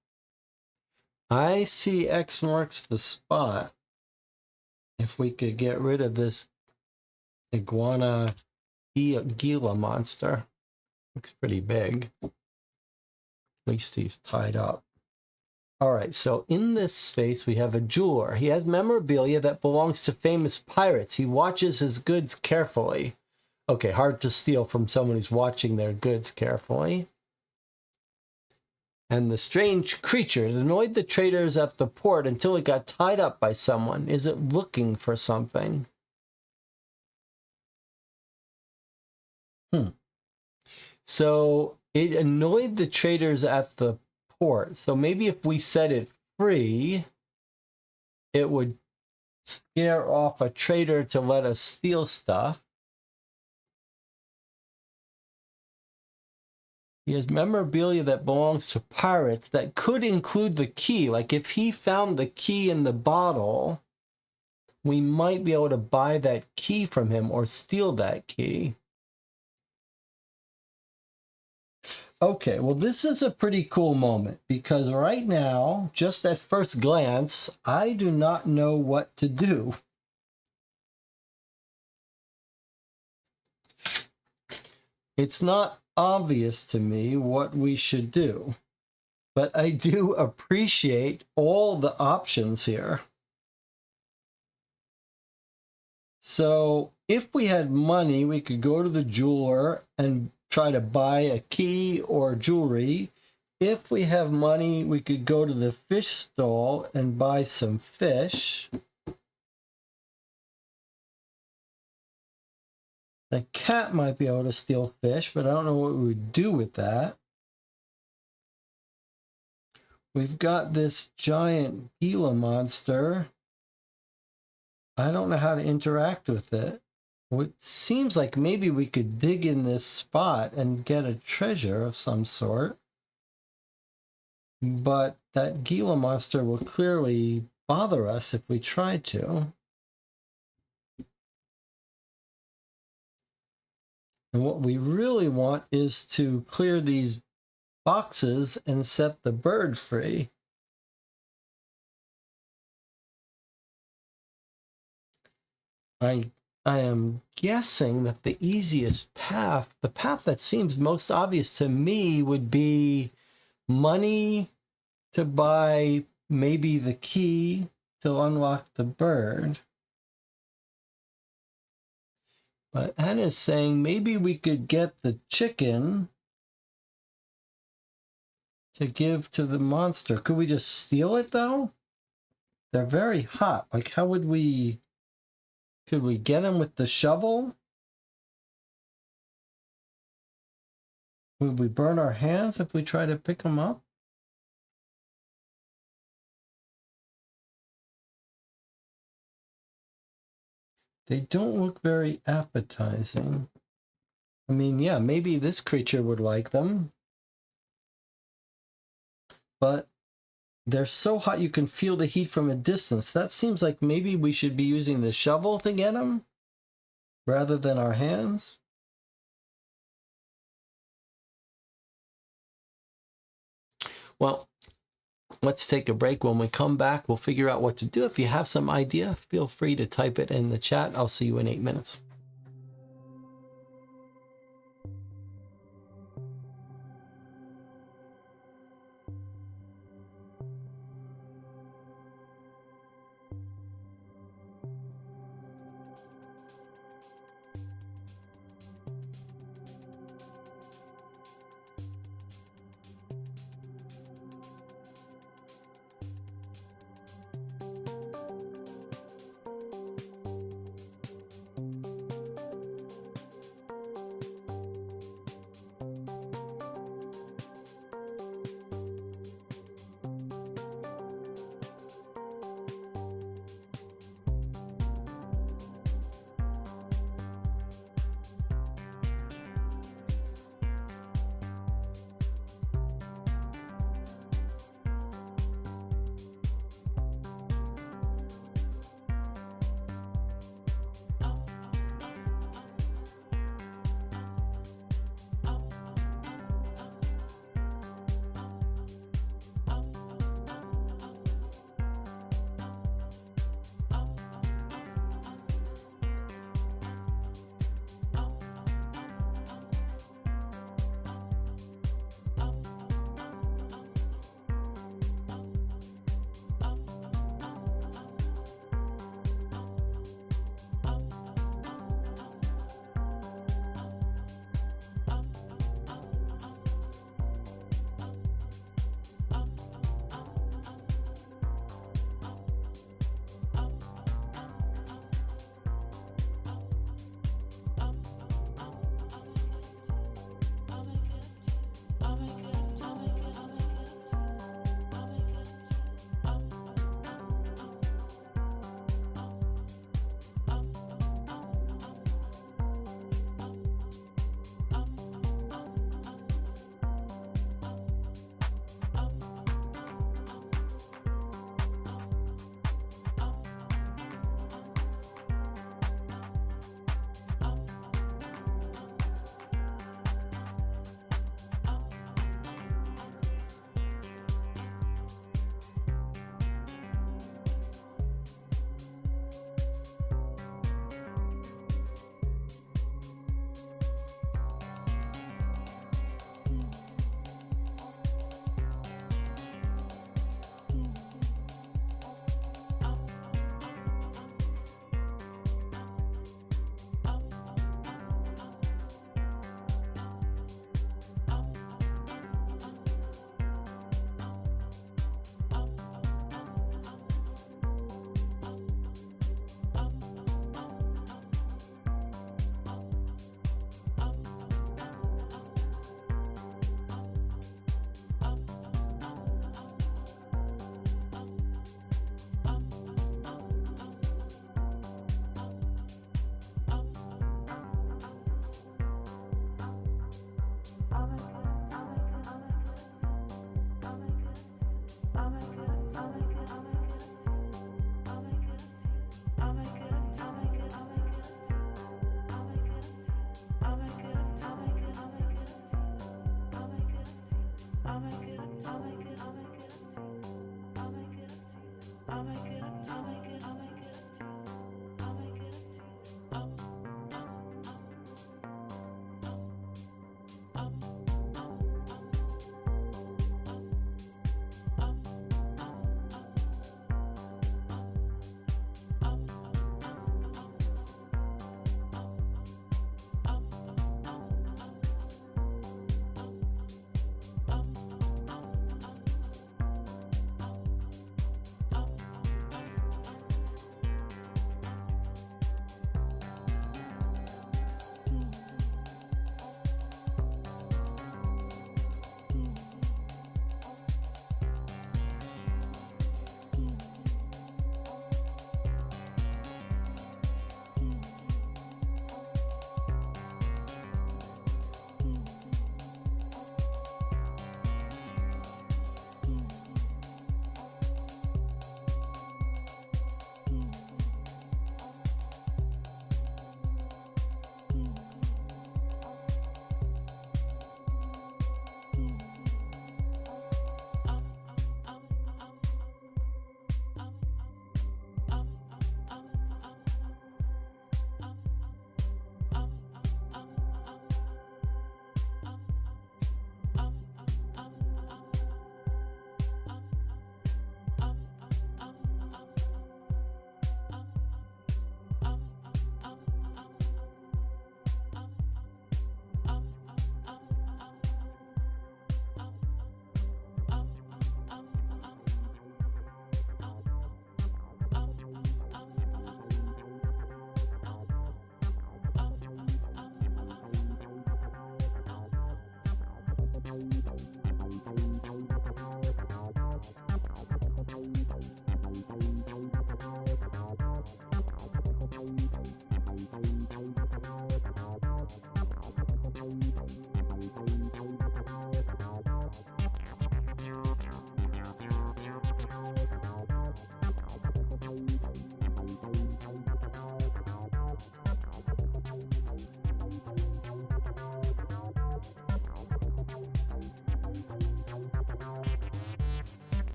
I see X marks the spot. If we could get rid of this iguana Gila monster. Looks pretty big. At least he's tied up. All right, so in this space, we have a jeweler. He has memorabilia that belongs to famous pirates. He watches his goods carefully. Okay, hard to steal from someone who's watching their goods carefully. And the strange creature, it annoyed the traders at the port until it got tied up by someone. Is it looking for something? So it annoyed the traders at the port. So maybe if we set it free, it would scare off a trader to let us steal stuff. He has memorabilia that belongs to pirates that could include the key. Like if he found the key in the bottle, we might be able to buy that key from him or steal that key. Okay, well, this is a pretty cool moment because right now, just at first glance, I do not know what to do. It's not obvious to me what we should do, but I do appreciate all the options here. So if we had money, we could go to the jeweler and try to buy a key or jewelry. If we have money, we could go to the fish stall and buy some fish. The cat might be able to steal fish, but I don't know what we would do with that. We've got this giant Gila monster. I don't know how to interact with it. It seems like maybe we could dig in this spot and get a treasure of some sort. But that Gila monster will clearly bother us if we try to. And what we really want is to clear these boxes and set the bird free. I am guessing that the easiest path, the path that seems most obvious to me, would be money to buy maybe the key to unlock the bird. But Anna's saying maybe we could get the chicken to give to the monster. Could we just steal it though? They're very hot. Like, how would we... Could we get them with the shovel? Would we burn our hands if we try to pick them up? They don't look very appetizing. I mean, yeah, maybe this creature would like them. But they're so hot you can feel the heat from a distance. That seems like maybe we should be using the shovel to get them rather than our hands. Well, let's take a break. When we come back, we'll figure out what to do. If you have some idea, feel free to type it in the chat. I'll see you in 8 minutes.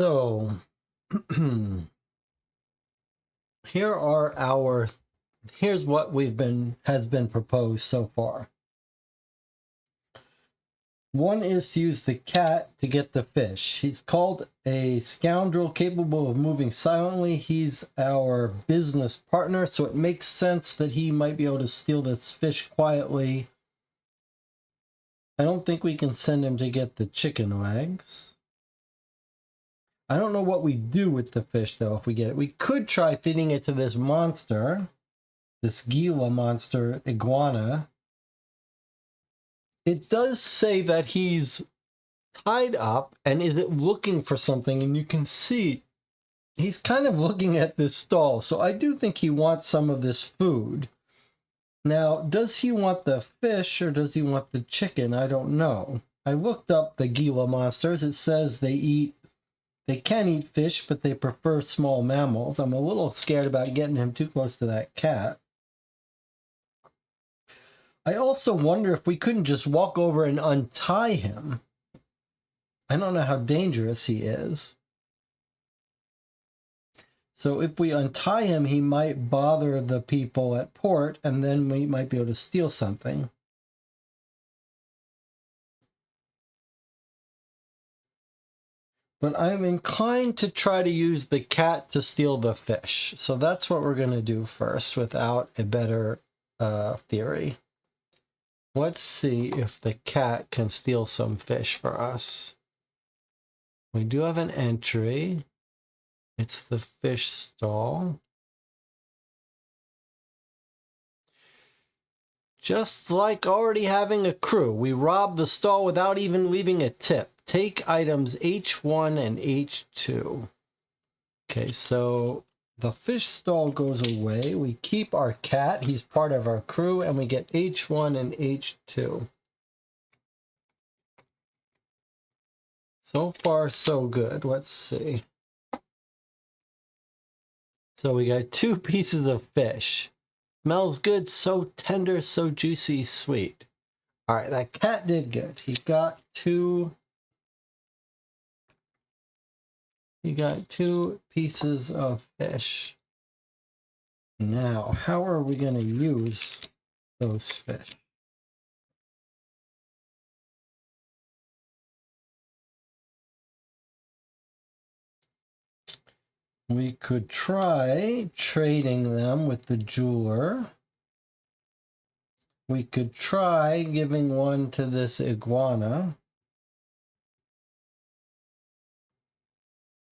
So here's what has been proposed so far. One is to use the cat to get the fish. He's called a scoundrel capable of moving silently. He's our business partner, so it makes sense that he might be able to steal this fish quietly. I don't think we can send him to get the chicken eggs. I don't know what we do with the fish, though, if we get it. We could try feeding it to this monster, this Gila monster iguana. It does say that he's tied up and is it looking for something, and you can see he's kind of looking at this stall. So I do think he wants some of this food. Now, does he want the fish or does he want the chicken? I don't know. I looked up the Gila monsters. It says they can eat fish, but they prefer small mammals. I'm a little scared about getting him too close to that cat. I also wonder if we couldn't just walk over and untie him. I don't know how dangerous he is. So if we untie him, he might bother the people at port, and then we might be able to steal something. But I'm inclined to try to use the cat to steal the fish. So that's what we're going to do first without a better theory. Let's see if the cat can steal some fish for us. We do have an entry. It's the fish stall. Just like already having a crew, we robbed the stall without even leaving a tip. Take items H1 and H2. Okay, so the fish stall goes away. We keep our cat. He's part of our crew, and we get H1 and H2. So far, so good. Let's see. So we got 2 pieces of fish. Smells good, so tender, so juicy, sweet. All right, that cat did good. He got two pieces of fish. Now, how are we going to use those fish? We could try trading them with the jeweler. We could try giving one to this iguana.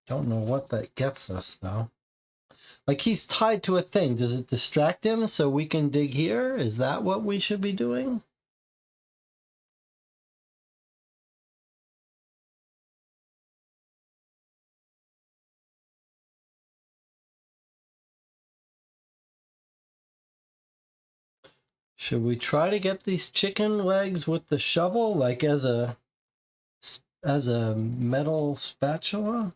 Don't know what that gets us, though. Like, he's tied to a thing. Does it distract him so we can dig here? Is that what we should be doing? Should we try to get these chicken legs with the shovel, like as a metal spatula?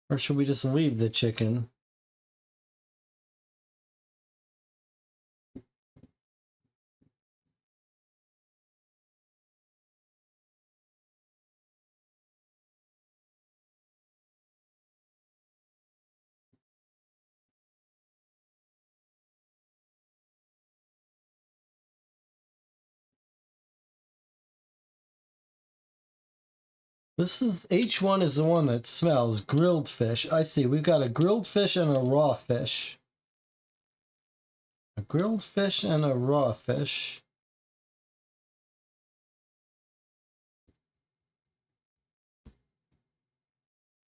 Or should we just leave the chicken? This is H1 is the one that smells grilled fish. I see. We've got a grilled fish and a raw fish. A grilled fish and a raw fish.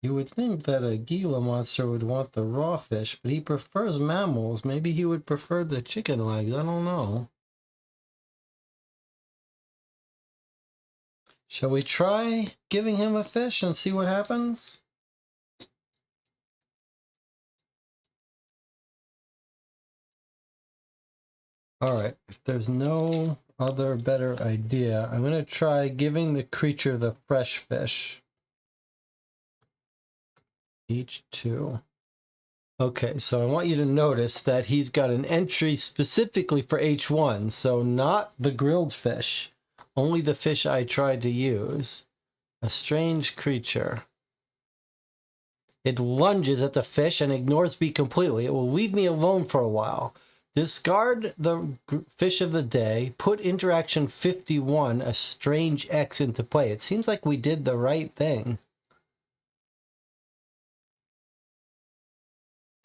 You would think that a Gila monster would want the raw fish, but he prefers mammals. Maybe he would prefer the chicken legs. I don't know. Shall we try giving him a fish and see what happens? All right, if there's no other better idea, I'm going to try giving the creature the fresh fish. Each two. Okay, so I want you to notice that he's got an entry specifically for H1, so not the grilled fish, only the fish I tried to use. A strange creature. It lunges at the fish and ignores me completely. It will leave me alone for a while. Discard the fish of the day. Put interaction 51, a strange X, into play. It seems like we did the right thing.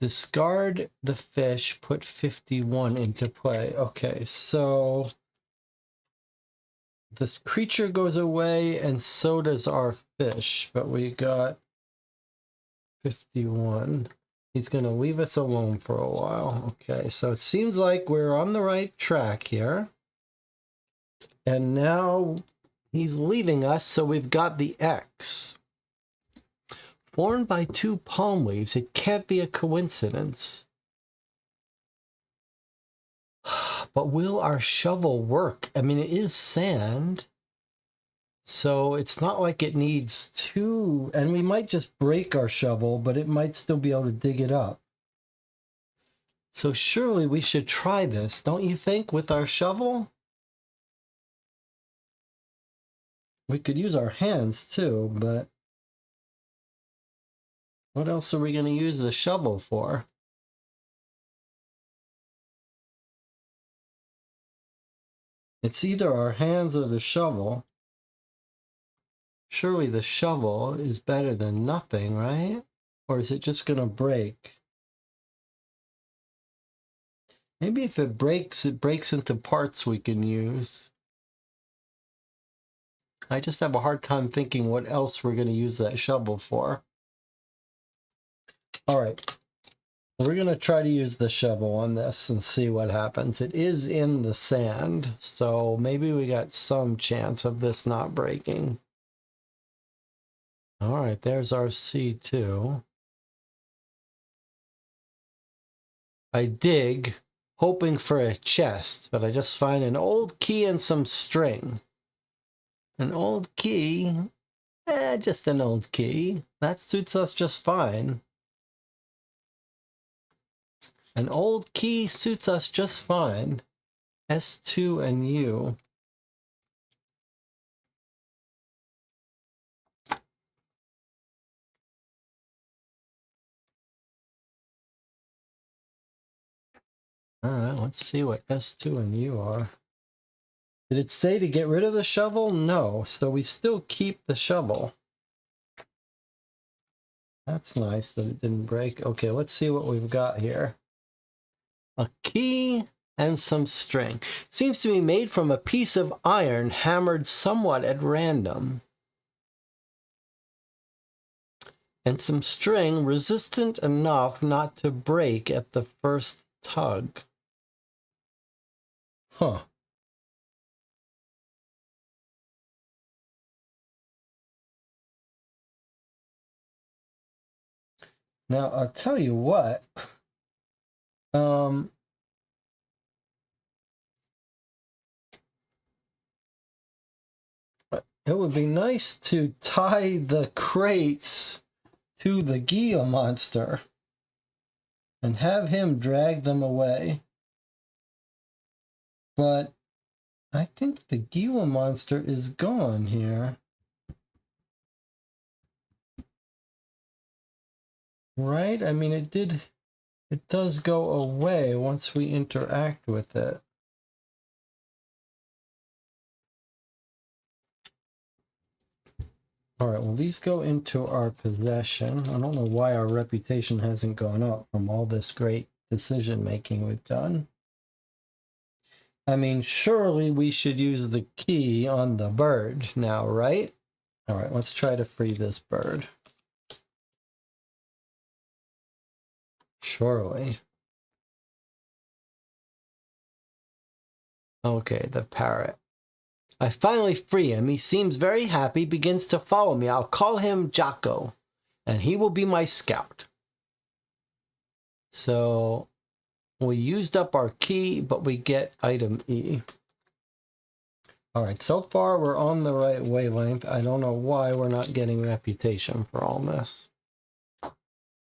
Discard the fish, put 51 into play. Okay, so this creature goes away and so does our fish, but we got 51. He's going to leave us alone for a while. Okay, so it seems like we're on the right track here. And now he's leaving us, so we've got the X. Formed by two palm leaves, it can't be a coincidence. But will our shovel work? I mean, it is sand. So it's not like it needs two, and we might just break our shovel, but it might still be able to dig it up. So surely we should try this, don't you think, with our shovel? We could use our hands too, but what else are we going to use the shovel for? It's either our hands or the shovel. Surely the shovel is better than nothing, right? Or is it just going to break? Maybe if it breaks into parts we can use. I just have a hard time thinking what else we're going to use that shovel for. All right. We're going to try to use the shovel on this and see what happens. It is in the sand, so maybe we got some chance of this not breaking. All right, there's our C2. I dig, hoping for a chest, but I just find an old key and some string. An old key? Just an old key. That suits us just fine. An old key suits us just fine. S2 and U. All right, let's see what S2 and U are. Did it say to get rid of the shovel? No, so we still keep the shovel. That's nice that it didn't break. Okay, let's see what we've got here. A key and some string. Seems to be made from a piece of iron hammered somewhat at random. And some string resistant enough not to break at the first tug. Huh. Now, I'll tell you what. It would be nice to tie the crates to the Gila monster and have him drag them away. But I think the Gila monster is gone here. Right? I mean, it does go away once we interact with it. All right, well, these go into our possession. I don't know why our reputation hasn't gone up from all this great decision making we've done. I mean, surely we should use the key on the bird now, right? All right, let's try to free this bird. Surely. Okay, the parrot. I finally free him. He seems very happy, begins to follow me. I'll call him Jocko, and he will be my scout. So we used up our key, but we get item E. All right, so far we're on the right wavelength. I don't know why we're not getting reputation for all this.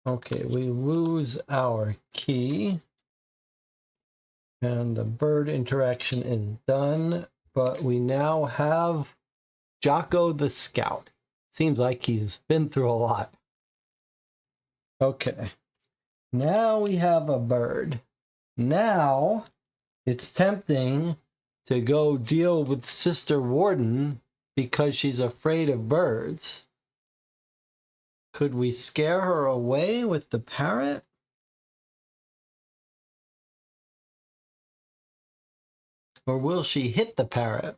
Okay, we lose our key. And the bird interaction is done, but we now have Jocko the Scout. Seems like he's been through a lot. Okay, now we have a bird. Now it's tempting to go deal with Sister Warden because she's afraid of birds. Could we scare her away with the parrot? Or will she hit the parrot?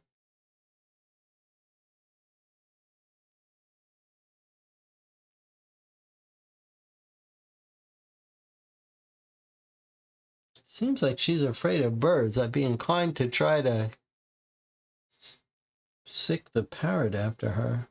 Seems like she's afraid of birds. I'd be inclined to try to sick the parrot after her.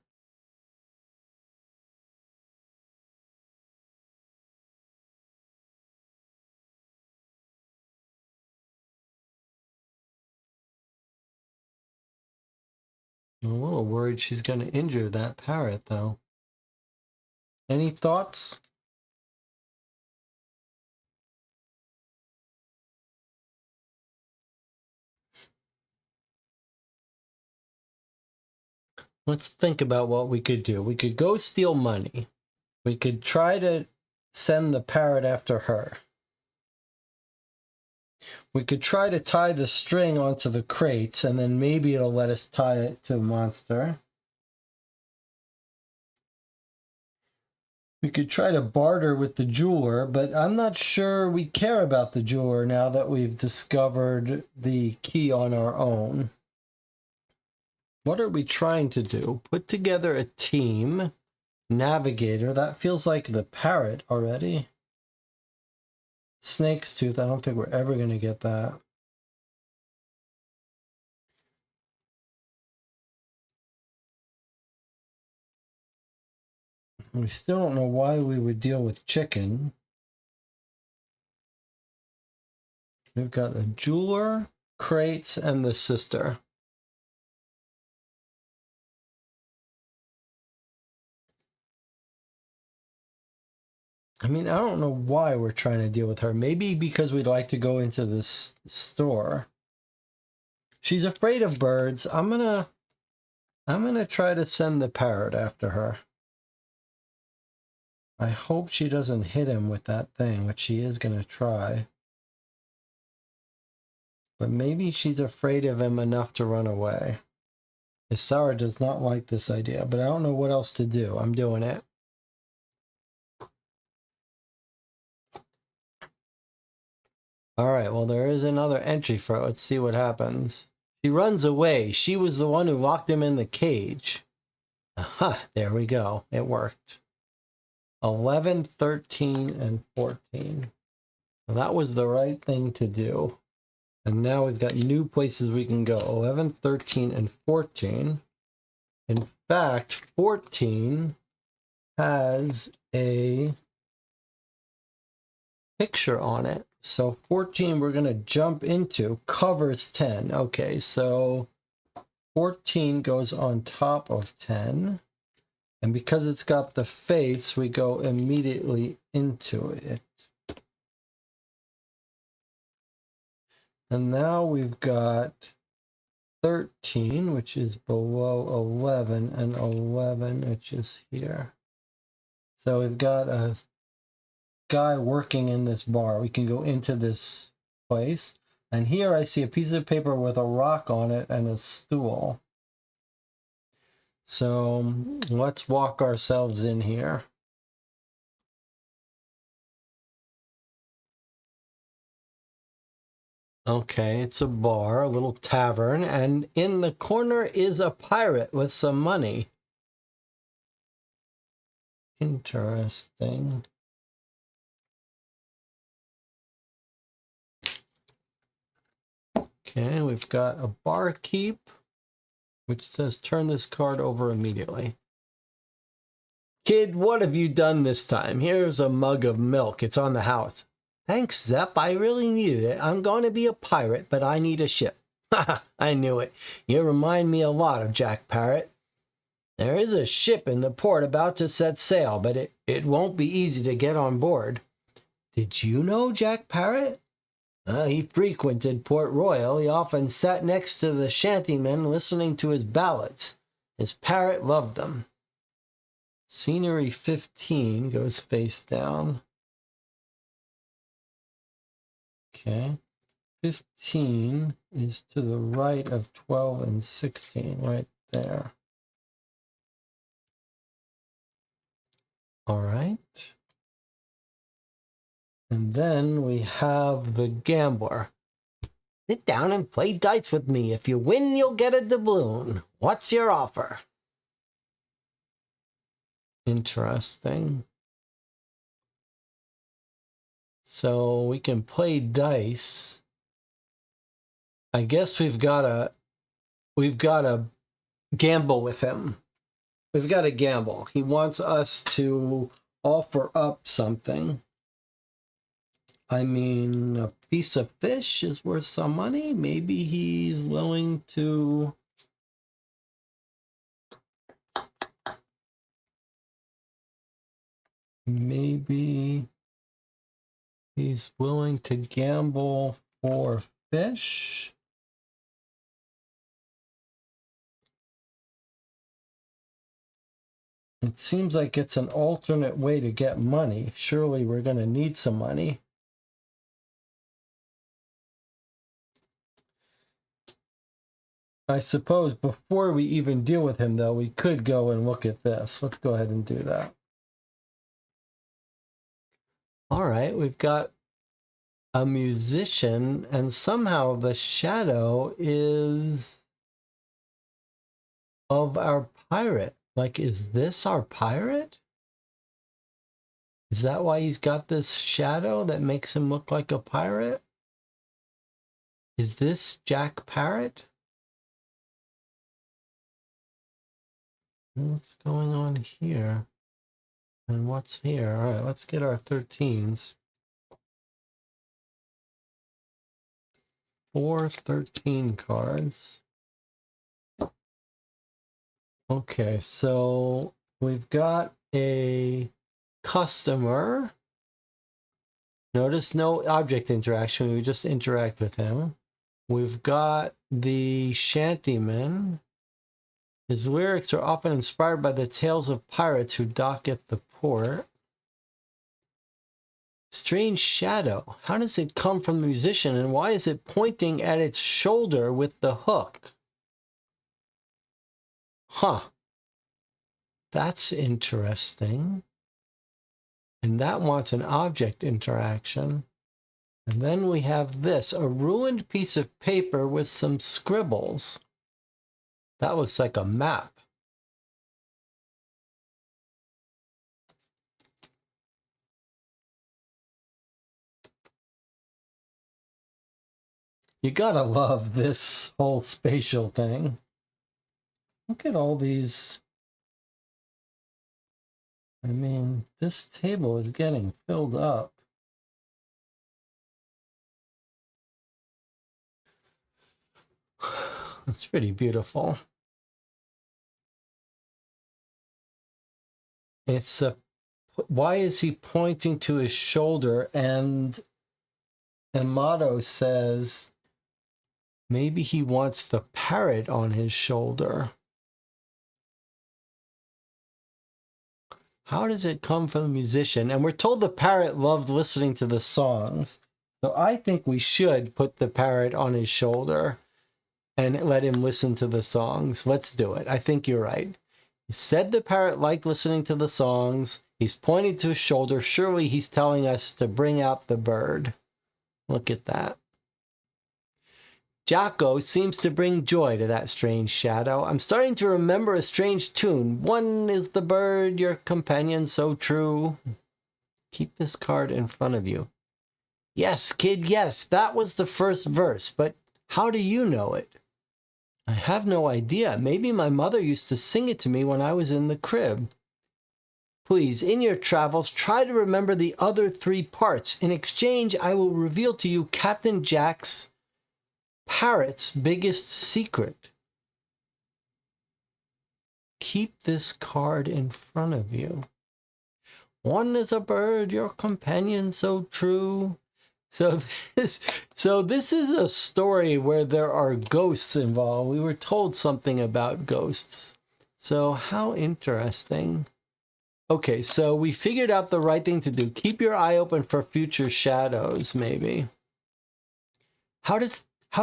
I'm a little worried she's going to injure that parrot, though. Any thoughts? Let's think about what we could do. We could go steal money. We could try to send the parrot after her. We could try to tie the string onto the crates, and then maybe it'll let us tie it to a monster. We could try to barter with the jeweler, but I'm not sure we care about the jeweler now that we've discovered the key on our own. What are we trying to do? Put together a team. Navigator, that feels like the parrot already. Snake's tooth, I don't think we're ever going to get that. We still don't know why we would deal with chicken. We've got a jeweler, crates, and the sister. I mean, I don't know why we're trying to deal with her. Maybe because we'd like to go into this store. She's afraid of birds. I'm gonna try to send the parrot after her. I hope she doesn't hit him with that thing, which she is gonna try. But maybe she's afraid of him enough to run away. Isara does not like this idea, but I don't know what else to do. I'm doing it. All right, well, there is another entry for it. Let's see what happens. She runs away. She was the one who locked him in the cage. Aha, there we go. It worked. 11, 13, and 14. Well, that was the right thing to do. And now we've got new places we can go. 11, 13, and 14. In fact, 14 has a picture on it. So 14 we're going to jump into. Covers 10. Okay, so 14 goes on top of 10. And because it's got the face, we go immediately into it. And now we've got 13, which is below 11, and 11, which is here. So we've got a guy working in this bar. We can go into this place. And here I see a piece of paper with a rock on it and a stool. So let's walk ourselves in here. Okay, it's a bar, a little tavern, and in the corner is a pirate with some money. Interesting. Okay, we've got a barkeep, which says turn this card over immediately. Kid, what have you done this time? Here's a mug of milk. It's on the house. Thanks, Zep. I really needed it. I'm going to be a pirate, but I need a ship. Haha, I knew it. You remind me a lot of Jack Parrot. There is a ship in the port about to set sail, but it won't be easy to get on board. Did you know Jack Parrot? He frequented Port Royal. He often sat next to the shantymen listening to his ballads. His parrot loved them. Scenery 15 goes face down. Okay. 15 is to the right of 12 and 16, right there. All right. And then we have the gambler. Sit down and play dice with me. If you win, you'll get a doubloon. What's your offer? Interesting. So we can play dice. I guess we've got to gamble with him. We've got to gamble. He wants us to offer up something. I mean, a piece of fish is worth some money. Maybe he's willing to... Maybe he's willing to gamble for fish. It seems like it's an alternate way to get money. Surely we're going to need some money. I suppose before we even deal with him, though, we could go and look at this. Let's go ahead and do that. All right, we've got a musician, and somehow the shadow is of our pirate. Like, is this our pirate? Is that why he's got this shadow that makes him look like a pirate? Is this Jack Parrot? What's going on here? And what's here? All right, let's get our 13s. 4 13 cards. Okay, so we've got a customer Notice no object interaction. We just interact with him. We've got the shantyman. His lyrics are often inspired by the tales of pirates who dock at the port. Strange shadow. How does it come from the musician, and why is it pointing at its shoulder with the hook? Huh. That's interesting. And that wants an object interaction. And then we have this, a ruined piece of paper with some scribbles. That looks like a map. You gotta love this whole spatial thing. Look at all these. I mean, this table is getting filled up. That's pretty beautiful. It's a, why is he pointing to his shoulder? And Amato says maybe he wants the parrot on his shoulder. How does it come from the musician? And we're told the parrot loved listening to the songs. So I think we should put the parrot on his shoulder and let him listen to the songs. Let's do it. I think you're right. He said the parrot liked listening to the songs. He's pointing to his shoulder. Surely he's telling us to bring out the bird. Look at that. Jocko seems to bring joy to that strange shadow. I'm starting to remember a strange tune. One is the bird, your companion so true. Keep this card in front of you. Yes, kid, yes, that was the first verse, but how do you know it? I have no idea. Maybe my mother used to sing it to me when I was in the crib. Please, in your travels, try to remember the other three parts. In exchange, I will reveal to you Captain Jack's Parrot's biggest secret. Keep this card in front of you. One is a bird, your companion so true. So this is a story where there are ghosts involved. We were told something about ghosts. So how interesting. Okay, so we figured out the right thing to do. Keep your eye open for future shadows, maybe. How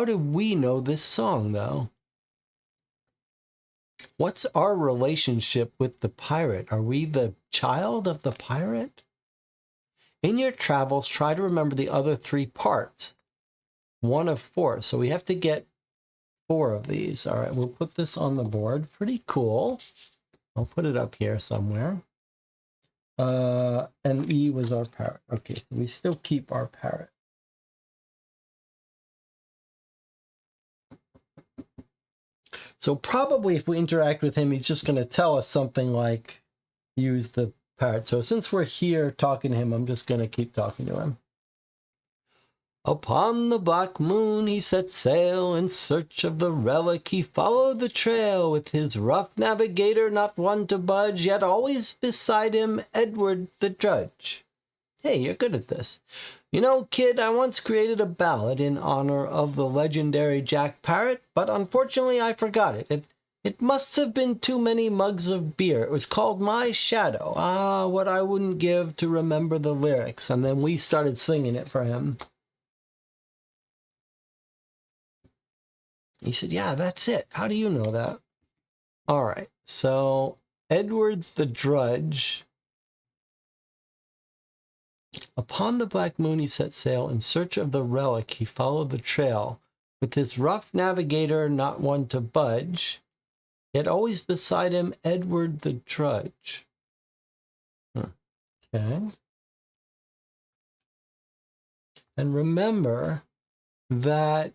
do we know this song, though? What's our relationship with the pirate? Are we the child of the pirate? In your travels, try to remember the other three parts. 1 of 4. So we have to get 4 of these. All right, we'll put this on the board. Pretty cool. I'll put it up here somewhere. And E was our parrot. Okay, so we still keep our parrot. So probably if we interact with him, he's just going to tell us something like, use the parrot. So since we're here talking to him, I'm just going to keep talking to him. Upon the black moon he set sail. In search of the relic he followed the trail. With his rough navigator, not one to budge, yet always beside him Edward the drudge. Hey, you're good at this. You know, kid, I once created a ballad in honor of the legendary Jack Parrot, but unfortunately I forgot it. It must have been too many mugs of beer. It was called My Shadow. Ah, what I wouldn't give to remember the lyrics. And then we started singing it for him. He said, yeah, that's it. How do you know that? All right, so Edward's the drudge. Upon the black moon he set sail. In search of the relic he followed the trail. With his rough navigator, not one to budge, yet always beside him Edward the drudge. Okay. And remember that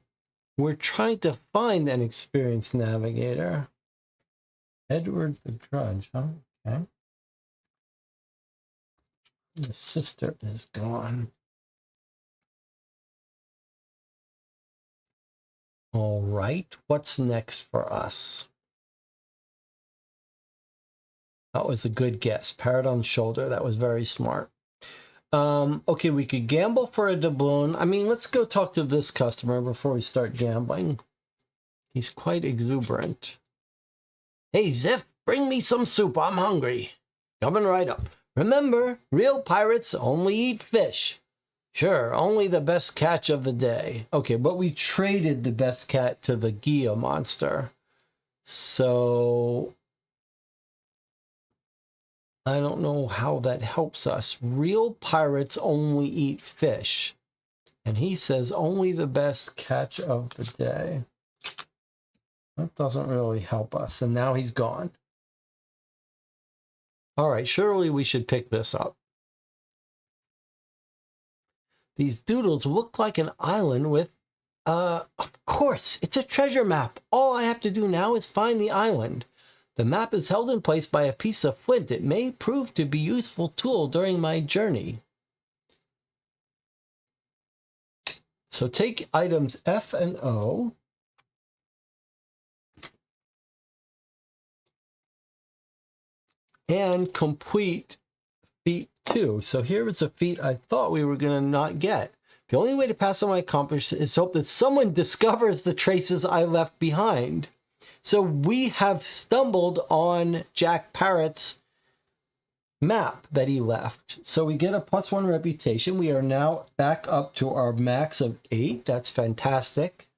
we're trying to find an experienced navigator. Edward the drudge, huh? Okay. The sister is gone. All right, what's next for us? That was a good guess. Parrot on shoulder. That was very smart. Okay, we could gamble for a doubloon. I mean, let's go talk to this customer before we start gambling. He's quite exuberant. Hey, Ziff, bring me some soup. I'm hungry. Coming right up. Remember, real pirates only eat fish. Sure, only the best catch of the day. Okay, but we traded the best cat to the Gia monster. So I don't know how that helps us. Real pirates only eat fish. And he says only the best catch of the day. That doesn't really help us. And now he's gone. All right, surely we should pick this up. These doodles look like an island with, of course, it's a treasure map. All I have to do now is find the island. The map is held in place by a piece of flint. It may prove to be a useful tool during my journey. So take items F and O. And complete feat 2. So here is a feat I thought we were going to not get. The only way to pass on my accomplishment is hope that someone discovers the traces I left behind. So we have stumbled on Jack Parrot's map that he left. So we get a +1 reputation. We are now back up to our max of 8. That's fantastic.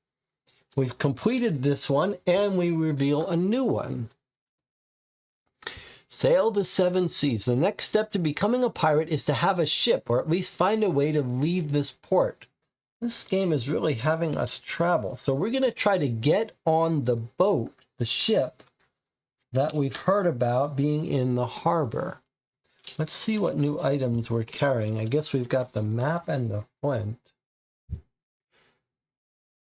We've completed this one and we reveal a new one. Sail the 7 seas. The next step to becoming a pirate is to have a ship, or at least find a way to leave this port. This game is really having us travel. So we're going to try to get on the boat, the ship, that we've heard about being in the harbor. Let's see what new items we're carrying. I guess we've got the map and the flint.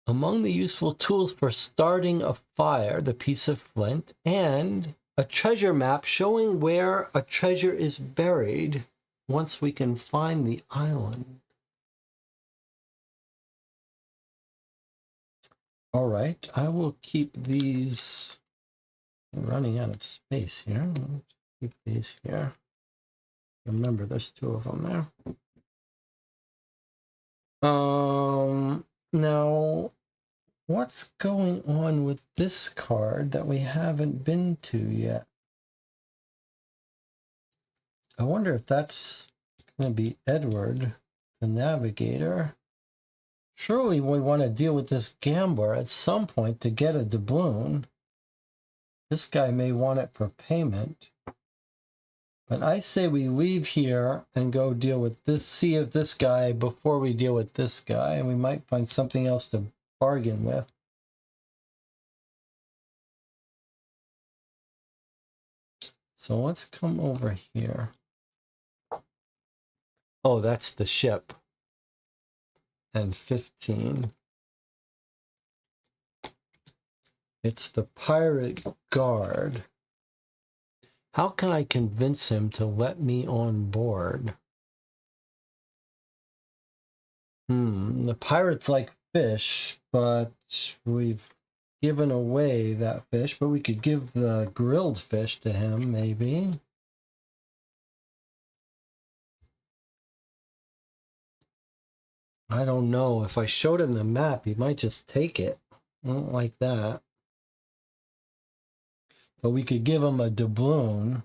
Among the useful tools for starting a fire, the piece of flint, and a treasure map showing where a treasure is buried once we can find the island. All right, I will keep these. I'm running out of space here. Let's keep these here. Remember, there's 2 of them there. Now, what's going on with this card that we haven't been to yet? I wonder if that's going to be Edward, the navigator. Surely we want to deal with this gambler at some point to get a doubloon. This guy may want it for payment. But I say we leave here and go deal with this, see if this guy before we deal with this guy, and we might find something else to bargain with. So let's come over here. Oh, that's the ship. And 15. It's the pirate guard. How can I convince him to let me on board? The pirates like fish, but we've given away that fish, but we could give the grilled fish to him, maybe. I don't know. If I showed him the map, he might just take it. I don't like that. But we could give him a doubloon.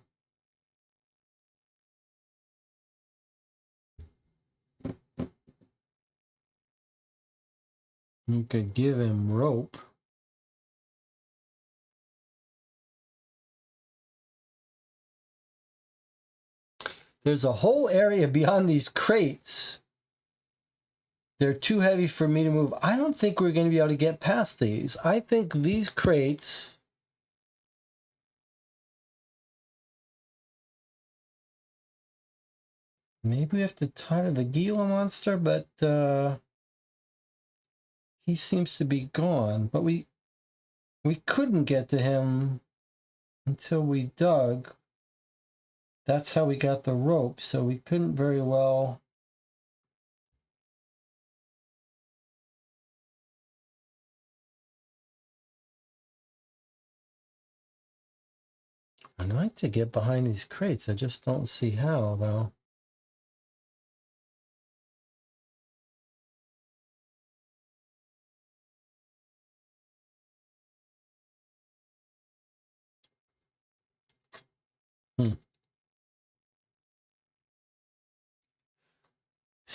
We could give him rope. There's a whole area beyond these crates. They're too heavy for me to move. I don't think we're going to be able to get past these. I think these crates... Maybe we have to tie to the Gila monster, but he seems to be gone. But we couldn't get to him until we dug. That's how we got the rope, so we couldn't very well... I'd like to get behind these crates. I just don't see how, though.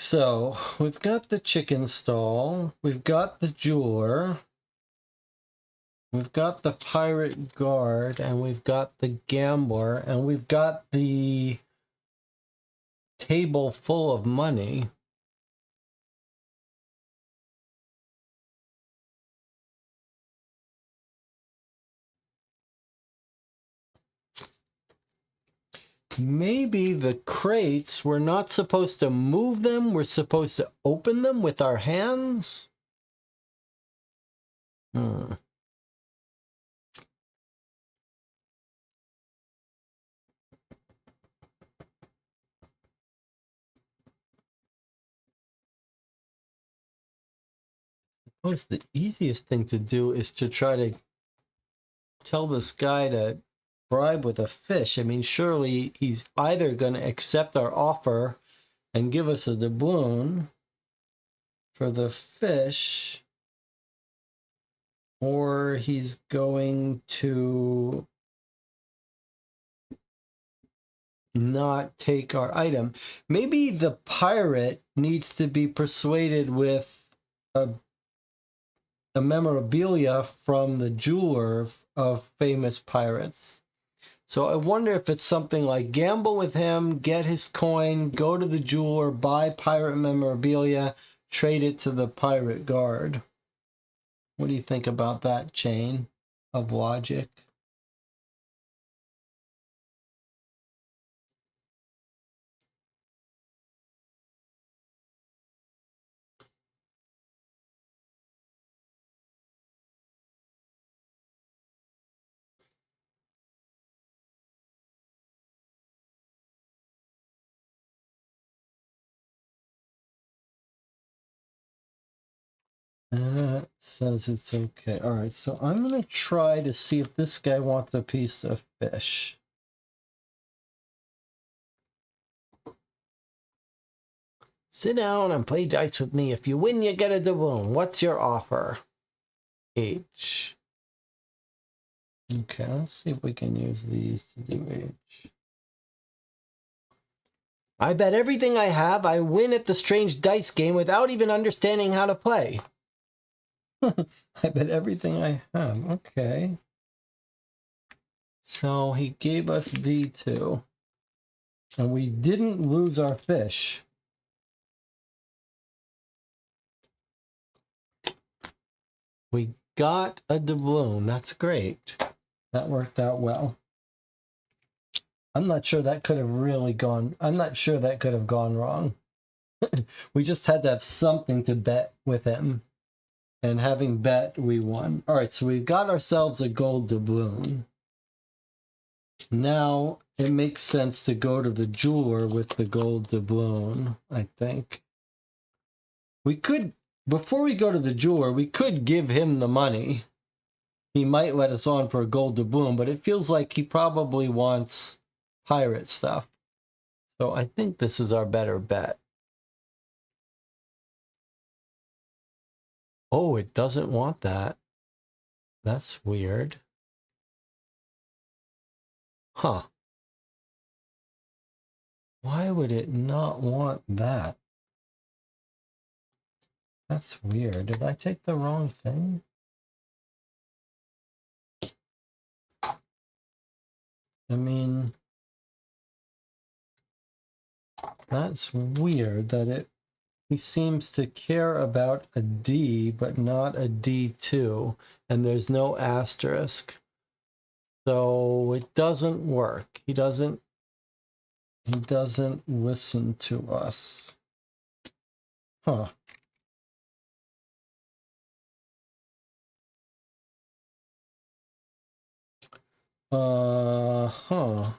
so we've got the chicken stall, we've got the jeweler, we've got the pirate guard, and we've got the gambler, and we've got the table full of money. Maybe the crates, we're not supposed to move them, we're supposed to open them with our hands? Suppose the easiest thing to do is to try to tell this guy to bribe with a fish. I mean, surely he's either going to accept our offer and give us a doubloon for the fish, or he's going to not take our item. Maybe the pirate needs to be persuaded with a memorabilia from the jeweler of famous pirates. So I wonder if it's something like gamble with him, get his coin, go to the jeweler, buy pirate memorabilia, trade it to the pirate guard. What do you think about that chain of logic? It says it's okay. All right, so I'm going to try to see if this guy wants a piece of fish. Sit down and play dice with me. If you win, you get a doubloon. What's your offer? H. Okay, let's see if we can use these to do H. I bet everything I have I win at the strange dice game without even understanding how to play. I bet everything I have. Okay. So he gave us D2. And we didn't lose our fish. We got a doubloon. That's great. That worked out well. I'm not sure that could have really gone. I'm not sure that could have gone wrong. We just had to have something to bet with him. And having bet, we won. All right, so we've got ourselves a gold doubloon. Now it makes sense to go to the jeweler with the gold doubloon, I think. We could, before we go to the jeweler, we could give him the money. He might let us on for a gold doubloon, but it feels like he probably wants pirate stuff. So I think this is our better bet. Oh, it doesn't want that. That's weird. Huh. Why would it not want that? That's weird. Did I take the wrong thing? I mean, that's weird that he seems to care about a D, but not a D2, and there's no asterisk. So it doesn't work. He doesn't listen to us. Huh. Huh.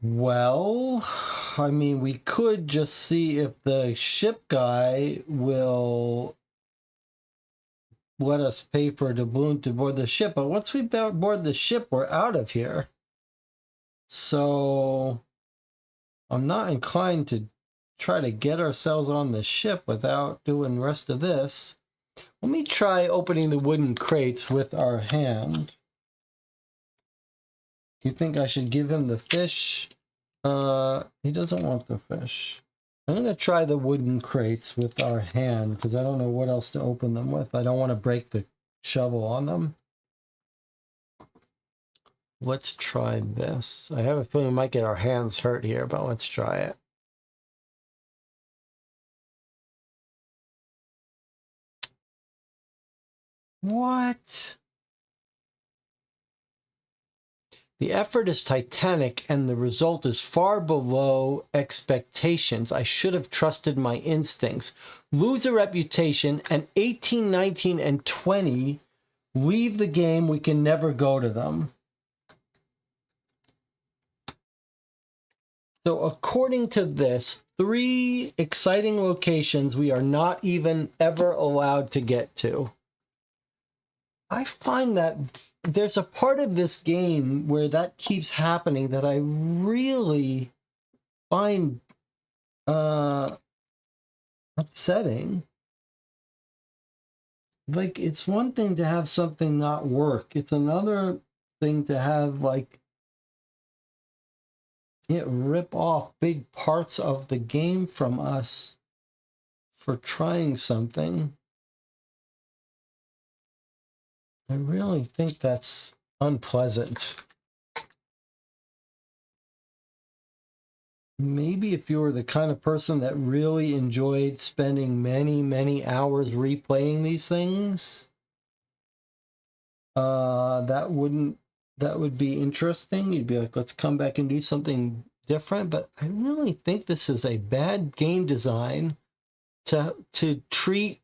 Well, I mean, we could just see if the ship guy will let us pay for a doubloon to board the ship, but once we board the ship, we're out of here. So I'm not inclined to try to get ourselves on the ship without doing the rest of this. Let me try opening the wooden crates with our hand. Do you think I should give him the fish? He doesn't want the fish. I'm going to try the wooden crates with our hand because I don't know what else to open them with. I don't want to break the shovel on them. Let's try this. I have a feeling we might get our hands hurt here, but let's try it. What? The effort is titanic and the result is far below expectations. I should have trusted my instincts. Lose a reputation, and 18, 19, and 20 leave the game. We can never go to them. So according to this, 3 exciting locations we are not even ever allowed to get to. I find that there's a part of this game where that keeps happening that I really find upsetting. Like, it's one thing to have something not work. It's another thing to have, like, it rip off big parts of the game from us for trying something. I really think that's unpleasant. Maybe if you were the kind of person that really enjoyed spending many, many hours replaying these things, that would be interesting. You'd be like, let's come back and do something different. But I really think this is a bad game design to treat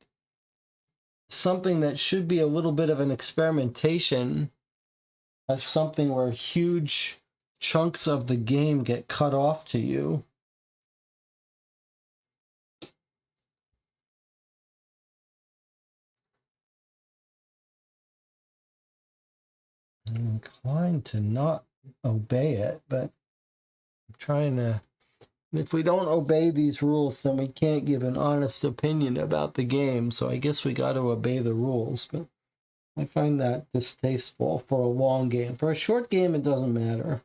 something that should be a little bit of an experimentation as something where huge chunks of the game get cut off to you. I'm inclined to not obey it, but I'm trying to... If we don't obey these rules, then we can't give an honest opinion about the game, so I guess we got to obey the rules. But I find that distasteful for a long game. For a short game, it doesn't matter.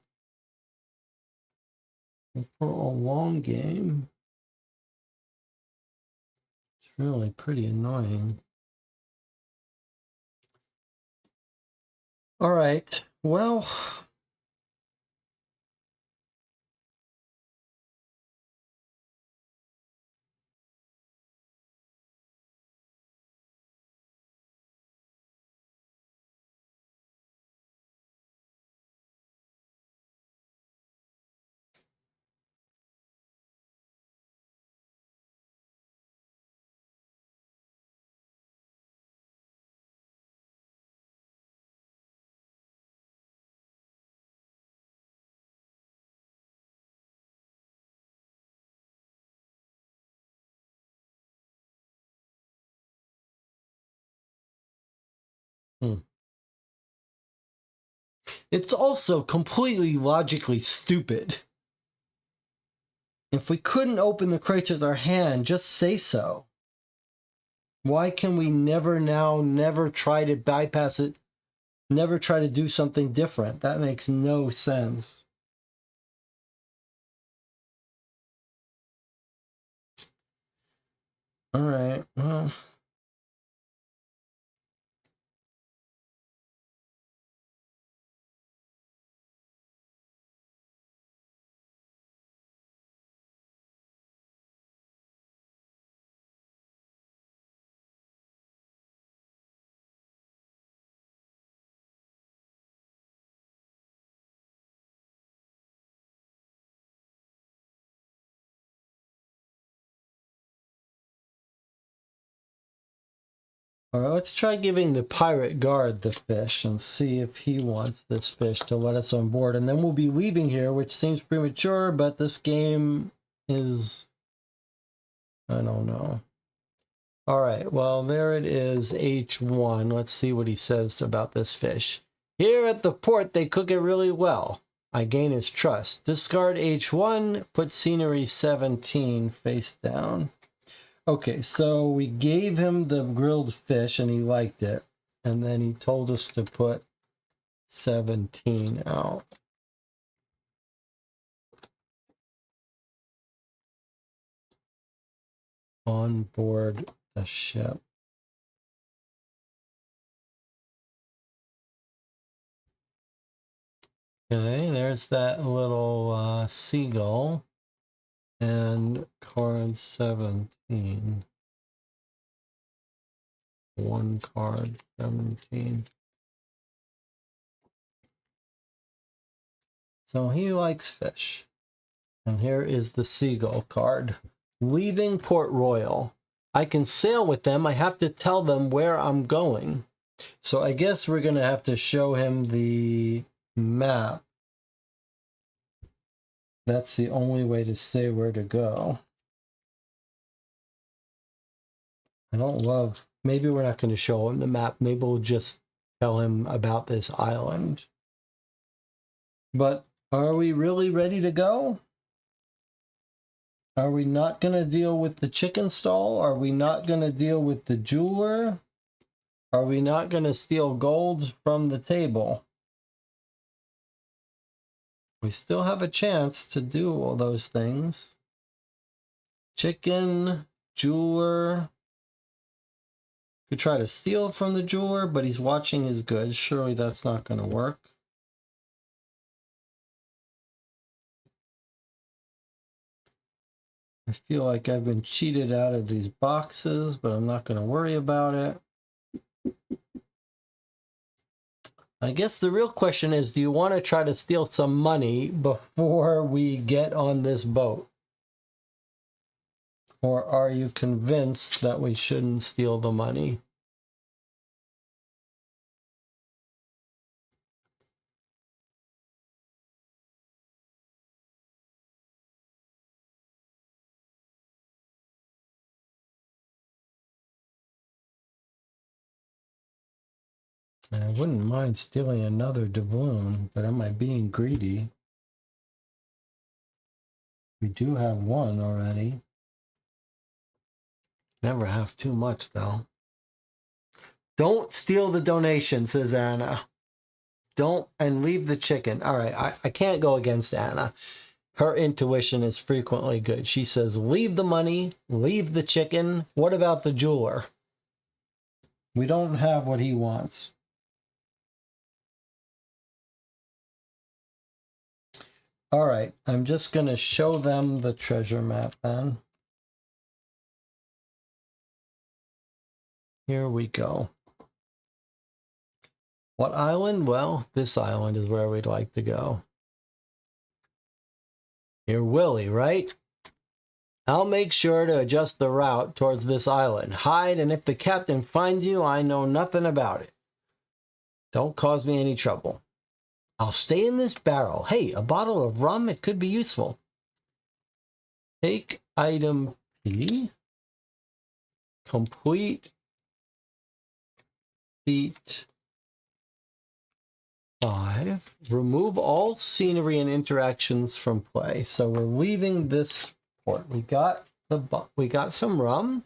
But for a long game, it's really pretty annoying. All right, well... It's also completely logically stupid. If we couldn't open the crates with our hand, just say so. Why can we never try to bypass it, never try to do something different? That makes no sense. All right, well... All right, let's try giving the pirate guard the fish and see if he wants this fish to let us on board. And then we'll be leaving here, which seems premature, but this game is... I don't know. All right, well, there it is, H1. Let's see what he says about this fish. Here at the port, they cook it really well. I gain his trust. Discard H1, put scenery 17 face down. Okay, so we gave him the grilled fish and he liked it. And then he told us to put 17 out. On board the ship. Okay, there's that little seagull. And card 17. One card, 17. So he likes fish. And here is the seagull card. Leaving Port Royal. I can sail with them. I have to tell them where I'm going. So I guess we're going to have to show him the map. That's the only way to say where to go. I don't love... Maybe we're not going to show him the map. Maybe we'll just tell him about this island. But are we really ready to go? Are we not going to deal with the chicken stall? Are we not going to deal with the jeweler? Are we not going to steal gold from the table? We still have a chance to do all those things. Chicken, jeweler. Could try to steal from the jeweler, but he's watching his goods. Surely that's not going to work. I feel like I've been cheated out of these boxes, but I'm not going to worry about it. I guess the real question is, do you want to try to steal some money before we get on this boat? Or are you convinced that we shouldn't steal the money? I wouldn't mind stealing another doubloon, but am I being greedy? We do have one already. Never have too much, though. Don't steal the donation, says Anna. Don't, and leave the chicken. All right, I can't go against Anna. Her intuition is frequently good. She says, leave the money, leave the chicken. What about the jeweler? We don't have what he wants. All right, I'm just going to show them the treasure map then. Here we go. What island? Well, this island is where we'd like to go. You're Willie, right? I'll make sure to adjust the route towards this island. Hide, and if the captain finds you, I know nothing about it. Don't cause me any trouble. I'll stay in this barrel. Hey, a bottle of rum, it could be useful. Take item P. Complete feat 5. Remove all scenery and interactions from play. So we're leaving this port. We got some rum.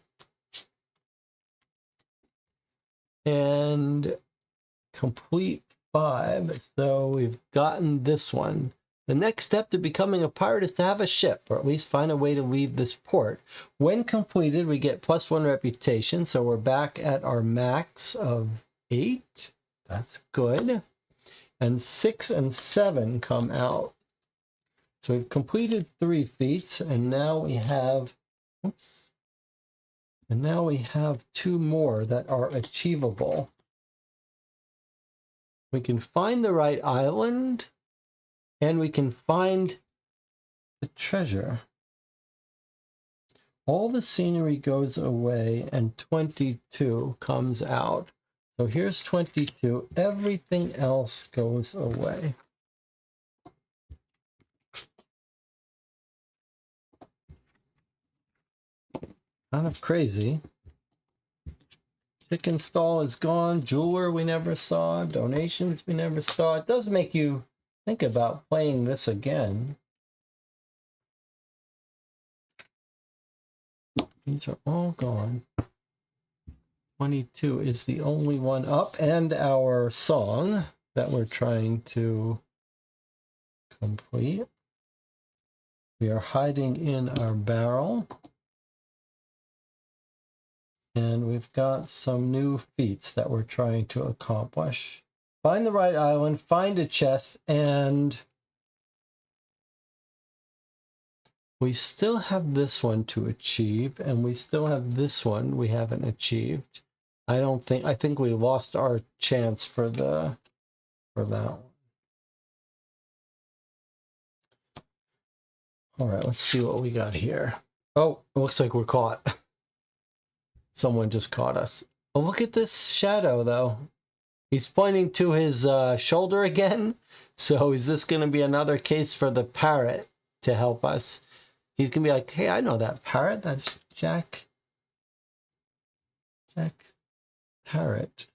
And complete 5. So we've gotten this one. The next step to becoming a pirate is to have a ship, or at least find a way to leave this port. When completed, we get +1 reputation, so we're back at our max of 8. That's good. And 6 and 7 come out. So we've completed 3 feats, and now we have, oops, and now we have 2 more that are achievable. We can find the right island, and we can find the treasure. All the scenery goes away, and 22 comes out. So here's 22. Everything else goes away. Kind of crazy. Chicken stall is gone. Jeweler we never saw. Donations we never saw. It does make you think about playing this again. These are all gone. 22 is the only one up, and our song that we're trying to complete. We are hiding in our barrel. And we've got some new feats that we're trying to accomplish. Find the right island, find a chest, and we still have this one to achieve, and we still have this one we haven't achieved. I think we lost our chance for that one. All right, let's see what we got here. Oh, it looks like we're caught. Someone just caught us. Oh, look at this shadow, though. He's pointing to his shoulder again. So is this going to be another case for the parrot to help us? He's going to be like, hey, I know that parrot. That's Jack Parrot.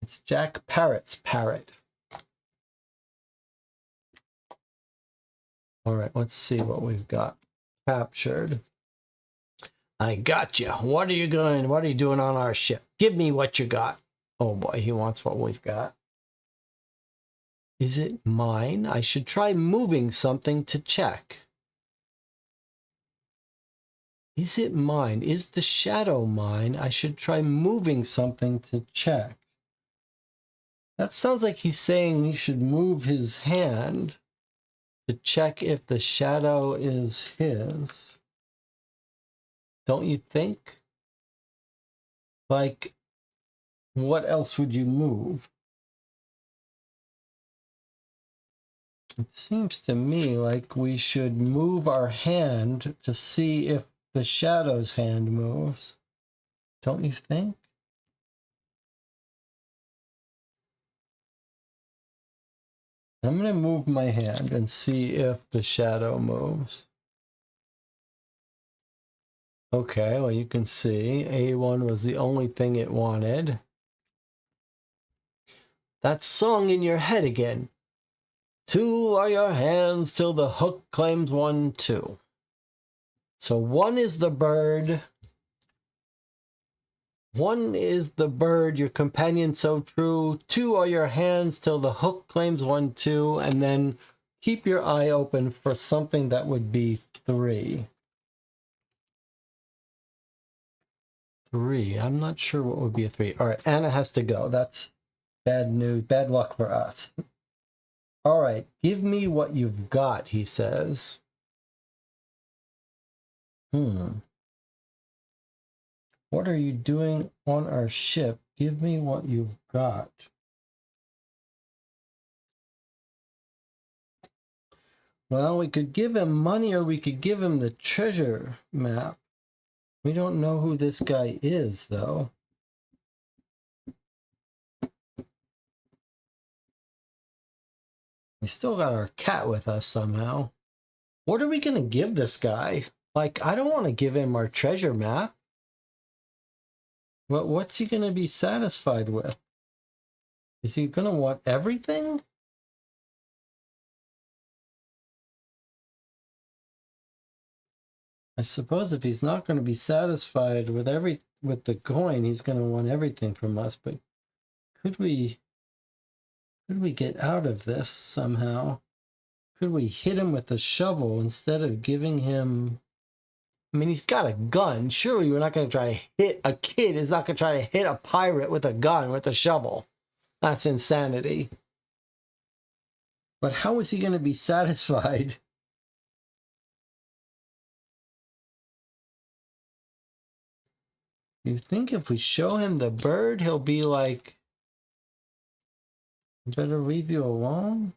It's Jack Parrot's parrot. All right, let's see what we've got captured. I got you. What are you doing on our ship? Give me what you got. Oh boy, he wants what we've got. Is it mine? I should try moving something to check. Is it mine? Is the shadow mine? I should try moving something to check. That sounds like he's saying he should move his hand to check if the shadow is his. Don't you think? Like, what else would you move? It seems to me like we should move our hand to see if the shadow's hand moves. Don't you think? I'm going to move my hand and see if the shadow moves. Okay, well, you can see A1 was the only thing it wanted. That song in your head again. 2 are your hands till the hook claims 1, 2. So 1 is the bird. 1 is the bird, your companion so true. 2 are your hands till the hook claims 1, 2. And then keep your eye open for something that would be 3. 3. I'm not sure what would be a 3. All right, Anna has to go. That's bad news, bad luck for us. All right, give me what you've got, he says. What are you doing on our ship? Give me what you've got. Well, we could give him money or we could give him the treasure map. We don't know who this guy is, though. We still got our cat with us somehow. What are we going to give this guy? Like, I don't want to give him our treasure map. What's he going to be satisfied with? Is he going to want everything? I suppose if he's not going to be satisfied with the coin, he's going to want everything from us. But could we get out of this somehow? Could we hit him with a shovel instead of giving him? I mean, he's got a gun. Surely we're not going to try to hit a kid. Is not going to try to hit a pirate with a gun, with a shovel. That's insanity. But how is he going to be satisfied? You think if we show him the bird, he'll be like, better leave you alone?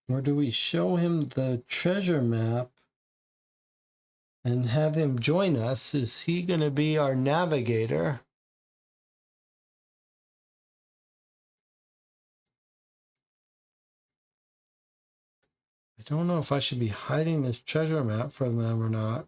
Or do we show him the treasure map and have him join us? Is he going to be our navigator? I don't know if I should be hiding this treasure map from them or not.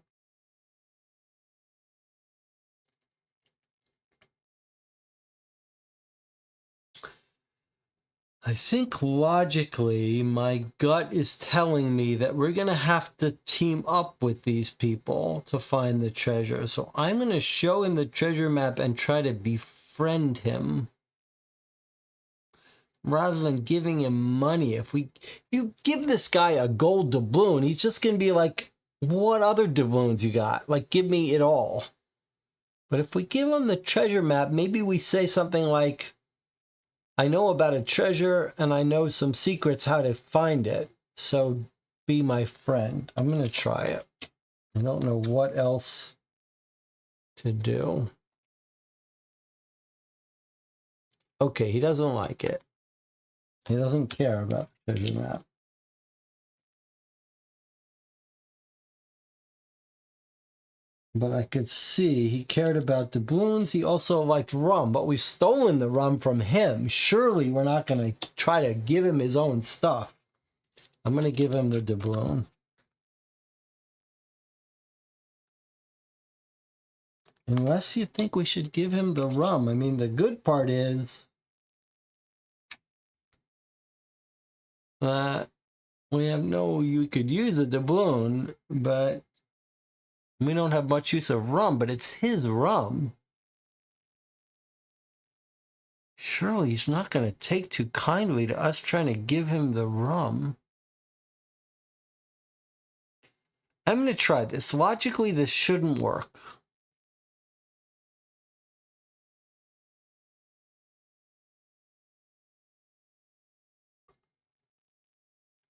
I think logically, my gut is telling me that we're going to have to team up with these people to find the treasure. So I'm going to show him the treasure map and try to befriend him rather than giving him money. If you give this guy a gold doubloon, he's just going to be like, what other doubloons you got? Like, give me it all. But if we give him the treasure map, maybe we say something like, I know about a treasure and I know some secrets how to find it. So be my friend. I'm going to try it. I don't know what else to do. Okay, he doesn't like it. He doesn't care about the treasure map. But I could see he cared about doubloons. He also liked rum, but we've stolen the rum from him. Surely we're not going to try to give him his own stuff. I'm going to give him the doubloon. Unless you think we should give him the rum. I mean, the good part is we have you could use a doubloon, but we don't have much use of rum, but it's his rum. Surely he's not going to take too kindly to us trying to give him the rum. I'm going to try this. Logically, this shouldn't work.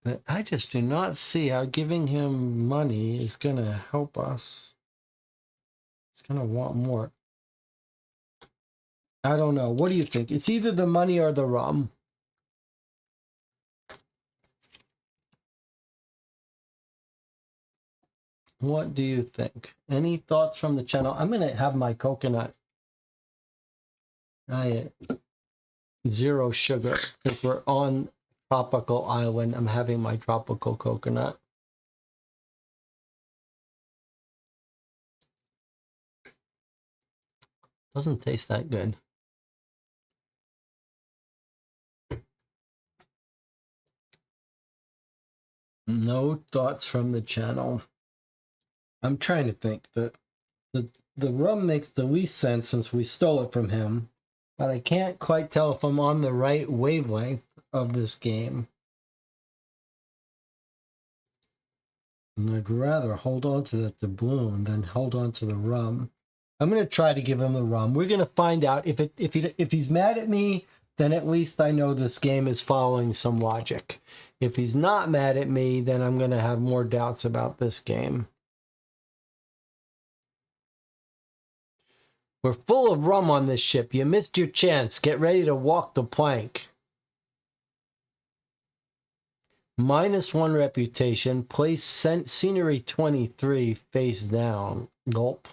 But I just do not see how giving him money is going to help us. He's going to want more. I don't know. What do you think? It's either the money or the rum. What do you think? Any thoughts from the channel? I'm going to have my coconut. Zero sugar. If we're on tropical island, I'm having my tropical coconut. Doesn't taste that good. No thoughts from the channel. I'm trying to think. The rum makes the least sense since we stole it from him, but I can't quite tell if I'm on the right wavelength of this game. And I'd rather hold on to the doubloon than hold on to the rum. I'm going to try to give him the rum. We're going to find out if he's mad at me, then at least I know this game is following some logic. If he's not mad at me, then I'm going to have more doubts about this game. We're full of rum on this ship. You missed your chance. Get ready to walk the plank. -1 reputation. Place scenery 23 face down. Gulp.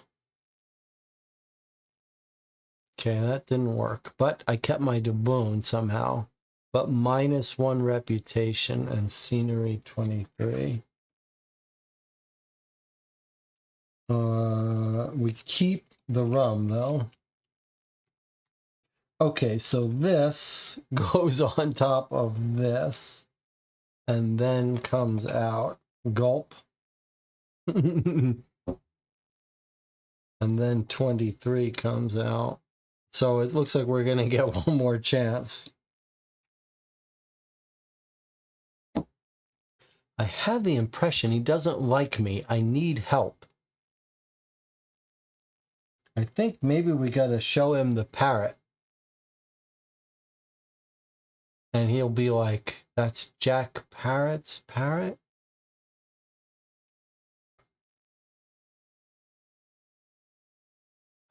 Okay, that didn't work. But I kept my doubloon somehow. But -1 reputation and scenery 23. We keep the rum though. Okay, so this goes on top of this and then comes out. Gulp. And then 23 comes out. So it looks like we're going to get one more chance. I have the impression he doesn't like me. I need help. I think maybe we got to show him the parrot. And he'll be like, that's Jack Parrot's parrot?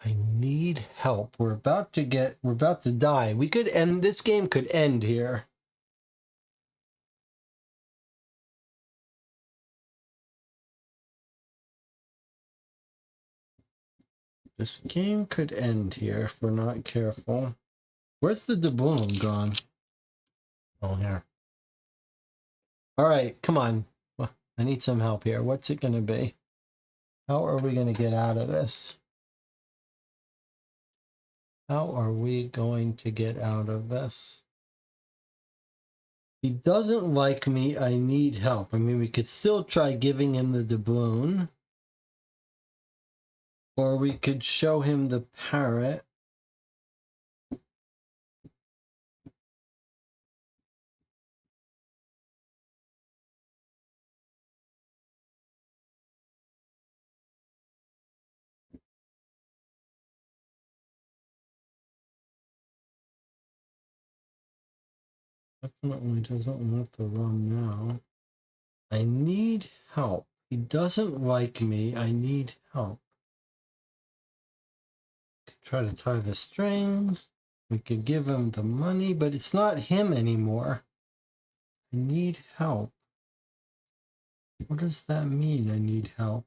I need help. We're about to die. We could end, this game could end here. This game could end here if we're not careful. Where's the doubloon gone? Oh, here. All right, come on. I need some help here. What's it going to be? How are we going to get out of this? How are we going to get out of this? He doesn't like me. I need help. I mean, we could still try giving him the doubloon. Or we could show him the parrot. Definitely doesn't want to run now. I need help. He doesn't like me. I need help. Try to tie the strings. We could give him the money, but it's not him anymore. I need help. What does that mean, I need help?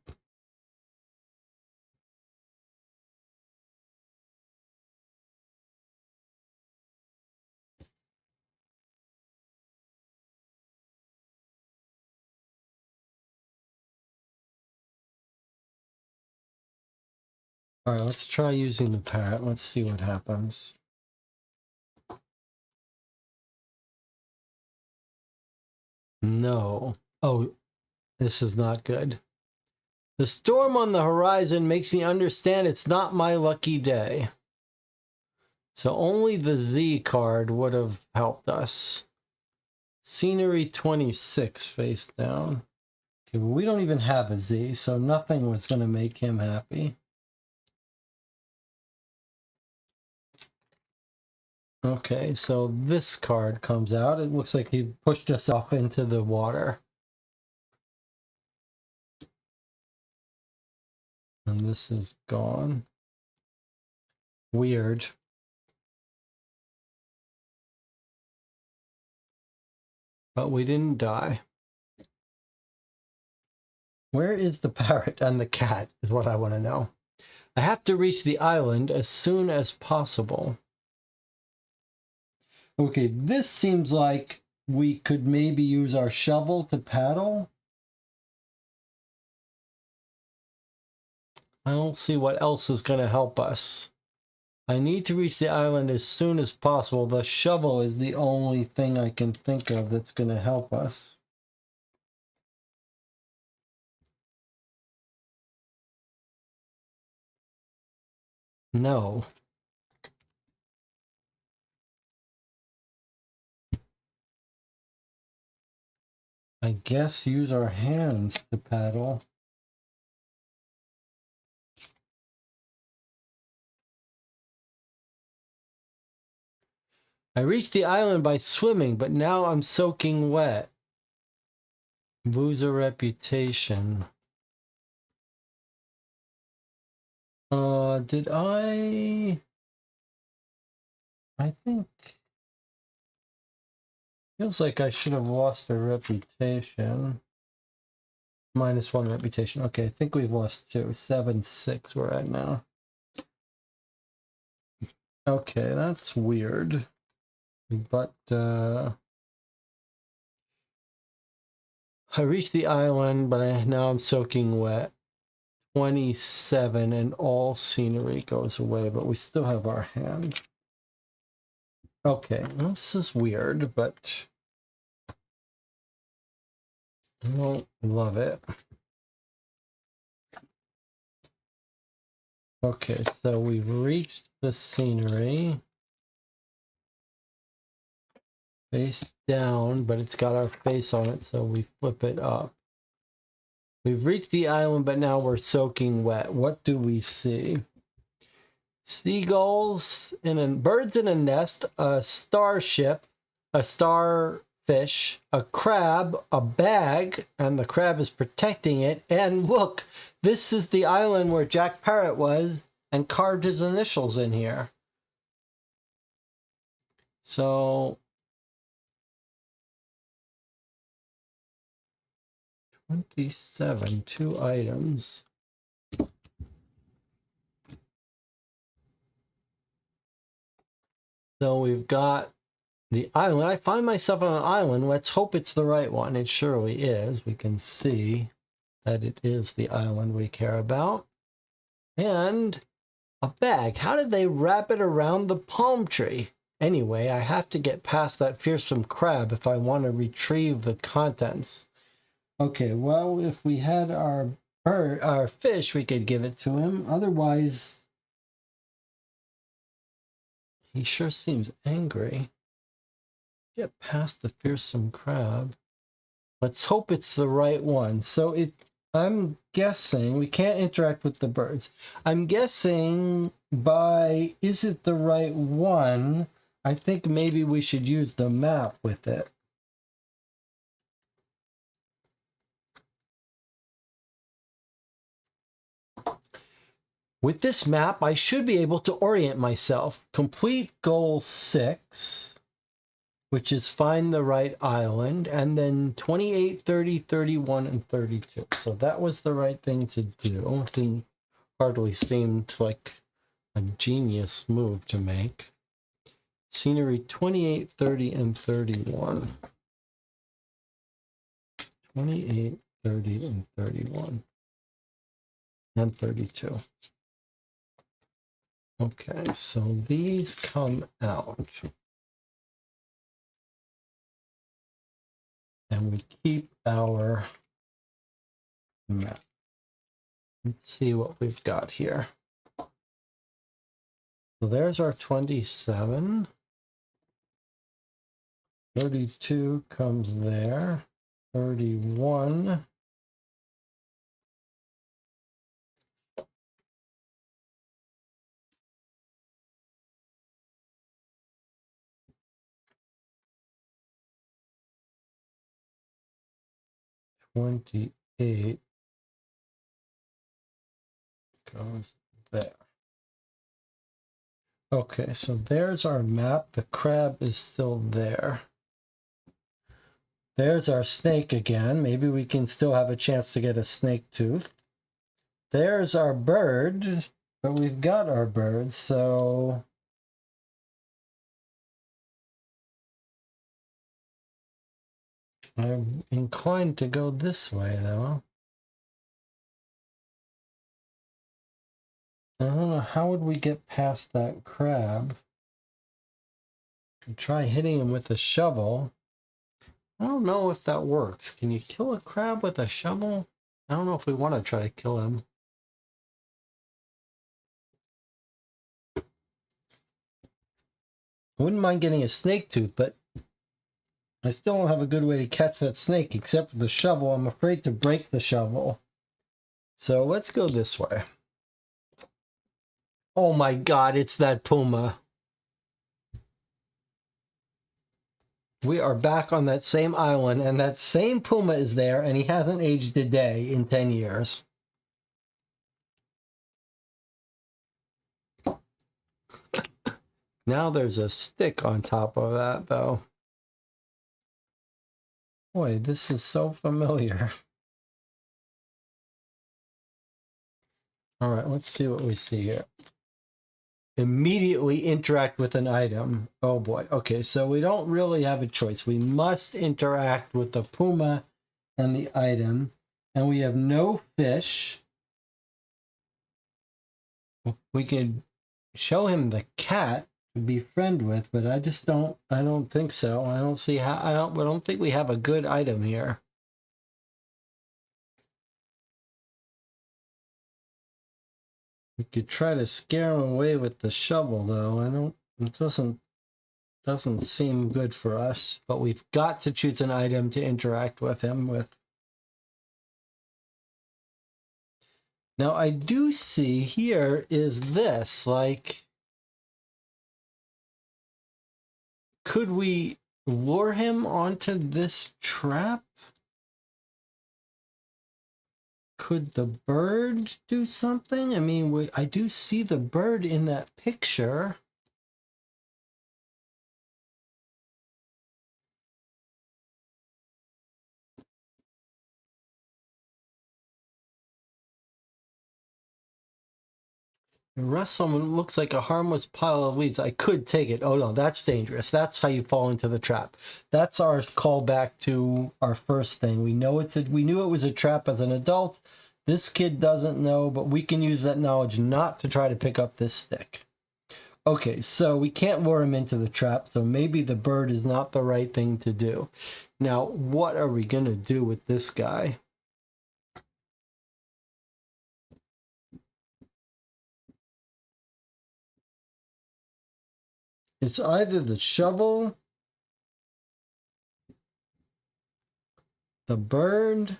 All right, let's try using the parrot. Let's see what happens. No. Oh, this is not good. The storm on the horizon makes me understand it's not my lucky day. So only the Z card would have helped us. Scenery 26 face down. Okay, well, we don't even have a Z, so nothing was going to make him happy. Okay, so this card comes out. It looks like he pushed us off into the water. And this is gone. Weird. But we didn't die. Where is the parrot and the cat is what I want to know. I have to reach the island as soon as possible. Okay, this seems like we could maybe use our shovel to paddle. I don't see what else is going to help us. I need to reach the island as soon as possible. The shovel is the only thing I can think of that's going to help us. No. I guess use our hands to paddle. I reached the island by swimming, but now I'm soaking wet. Lose a reputation. Did I think... Feels like I should have lost a reputation. -1 reputation. Okay, I think we've lost 2. 7-6 we're at now. Okay, that's weird. But, I reached the island, but now I'm soaking wet. 27 and all scenery goes away, but we still have our hand. Okay, this is weird, but I don't love it. Okay, so we've reached the scenery. Face down, but it's got our face on it, so we flip it up. We've reached the island, but now we're soaking wet. What do we see? Seagulls, birds in a nest, a starship, a starfish, a crab, a bag, and the crab is protecting it. And look, this is the island where Jack Parrot was and carved his initials in here. So 27, 2 items. So we've got the island. I find myself on an island. Let's hope it's the right one. It surely is. We can see that it is the island we care about. And a bag. How did they wrap it around the palm tree? Anyway, I have to get past that fearsome crab if I want to retrieve the contents. Okay, well, if we had our fish, we could give it to him. Otherwise, he sure seems angry. Get past the fearsome crab. Let's hope it's the right one. So I'm guessing we can't interact with the birds. I'm guessing by is it the right one? I think maybe we should use the map with it. With this map, I should be able to orient myself. Complete goal 6, which is find the right island, and then 28, 30, 31, and 32. So that was the right thing to do. It didn't hardly seem like a genius move to make. Scenery 28, 30, and 31. 28, 30, and 31. And 32. Okay, so these come out. And we keep our map. Let's see what we've got here. So there's our 27. 32 comes there. 31. $28 goes there. Okay, so there's our map. The crab is still there. There's our snake again. Maybe we can still have a chance to get a snake tooth. There's our bird, but we've got our bird, so I'm inclined to go this way, though. I don't know, how would we get past that crab? Could try hitting him with a shovel. I don't know if that works. Can you kill a crab with a shovel? I don't know if we want to try to kill him. I wouldn't mind getting a snake tooth, but I still don't have a good way to catch that snake except for the shovel. I'm afraid to break the shovel. So let's go this way. Oh my God, it's that puma. We are back on that same island, and that same puma is there, and he hasn't aged a day in 10 years. Now there's a stick on top of that, though. Boy, this is so familiar. All right, let's see what we see here. Immediately interact with an item. Oh boy. Okay, so we don't really have a choice. We must interact with the puma and the item, and we have no fish. We can show him the cat to be friend with, but I don't think so. I don't see how. I don't think we have a good item here. We could try to scare him away with the shovel, though. It doesn't seem good for us, but we've got to choose an item to interact with him with. Now, I do see here is this, like, could we lure him onto this trap? Could the bird do something? I mean, I do see the bird in that picture. Rustleman looks like a harmless pile of leaves. I could take it. Oh no, that's dangerous. That's how you fall into the trap. That's our callback to our first thing. We knew it was a trap as an adult. This kid doesn't know, but we can use that knowledge not to try to pick up this stick. Okay, so we can't lure him into the trap, so maybe the bird is not the right thing to do. Now, what are we going to do with this guy? It's either the shovel, the bird,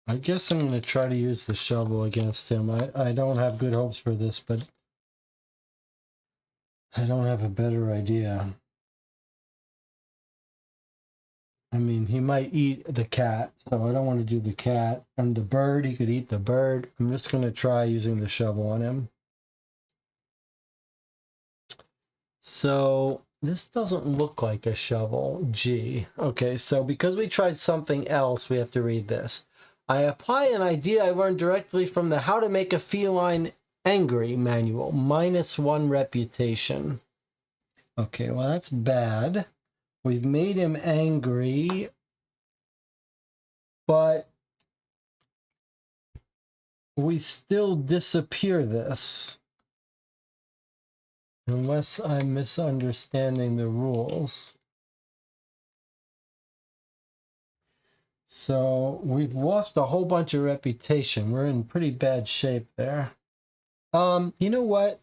I guess I'm going to try to use the shovel against him. I don't have good hopes for this, but I don't have a better idea. I mean, he might eat the cat, so I don't want to do the cat. And the bird, he could eat the bird. I'm just going to try using the shovel on him. So this doesn't look like a shovel. Gee. Okay, so because we tried something else, we have to read this. I apply an idea I learned directly from the How to Make a Feline Angry manual. -1 reputation. Okay, well, that's bad. We've made him angry, but we still disappear this. Unless I'm misunderstanding the rules. So we've lost a whole bunch of reputation. We're in pretty bad shape there. You know what?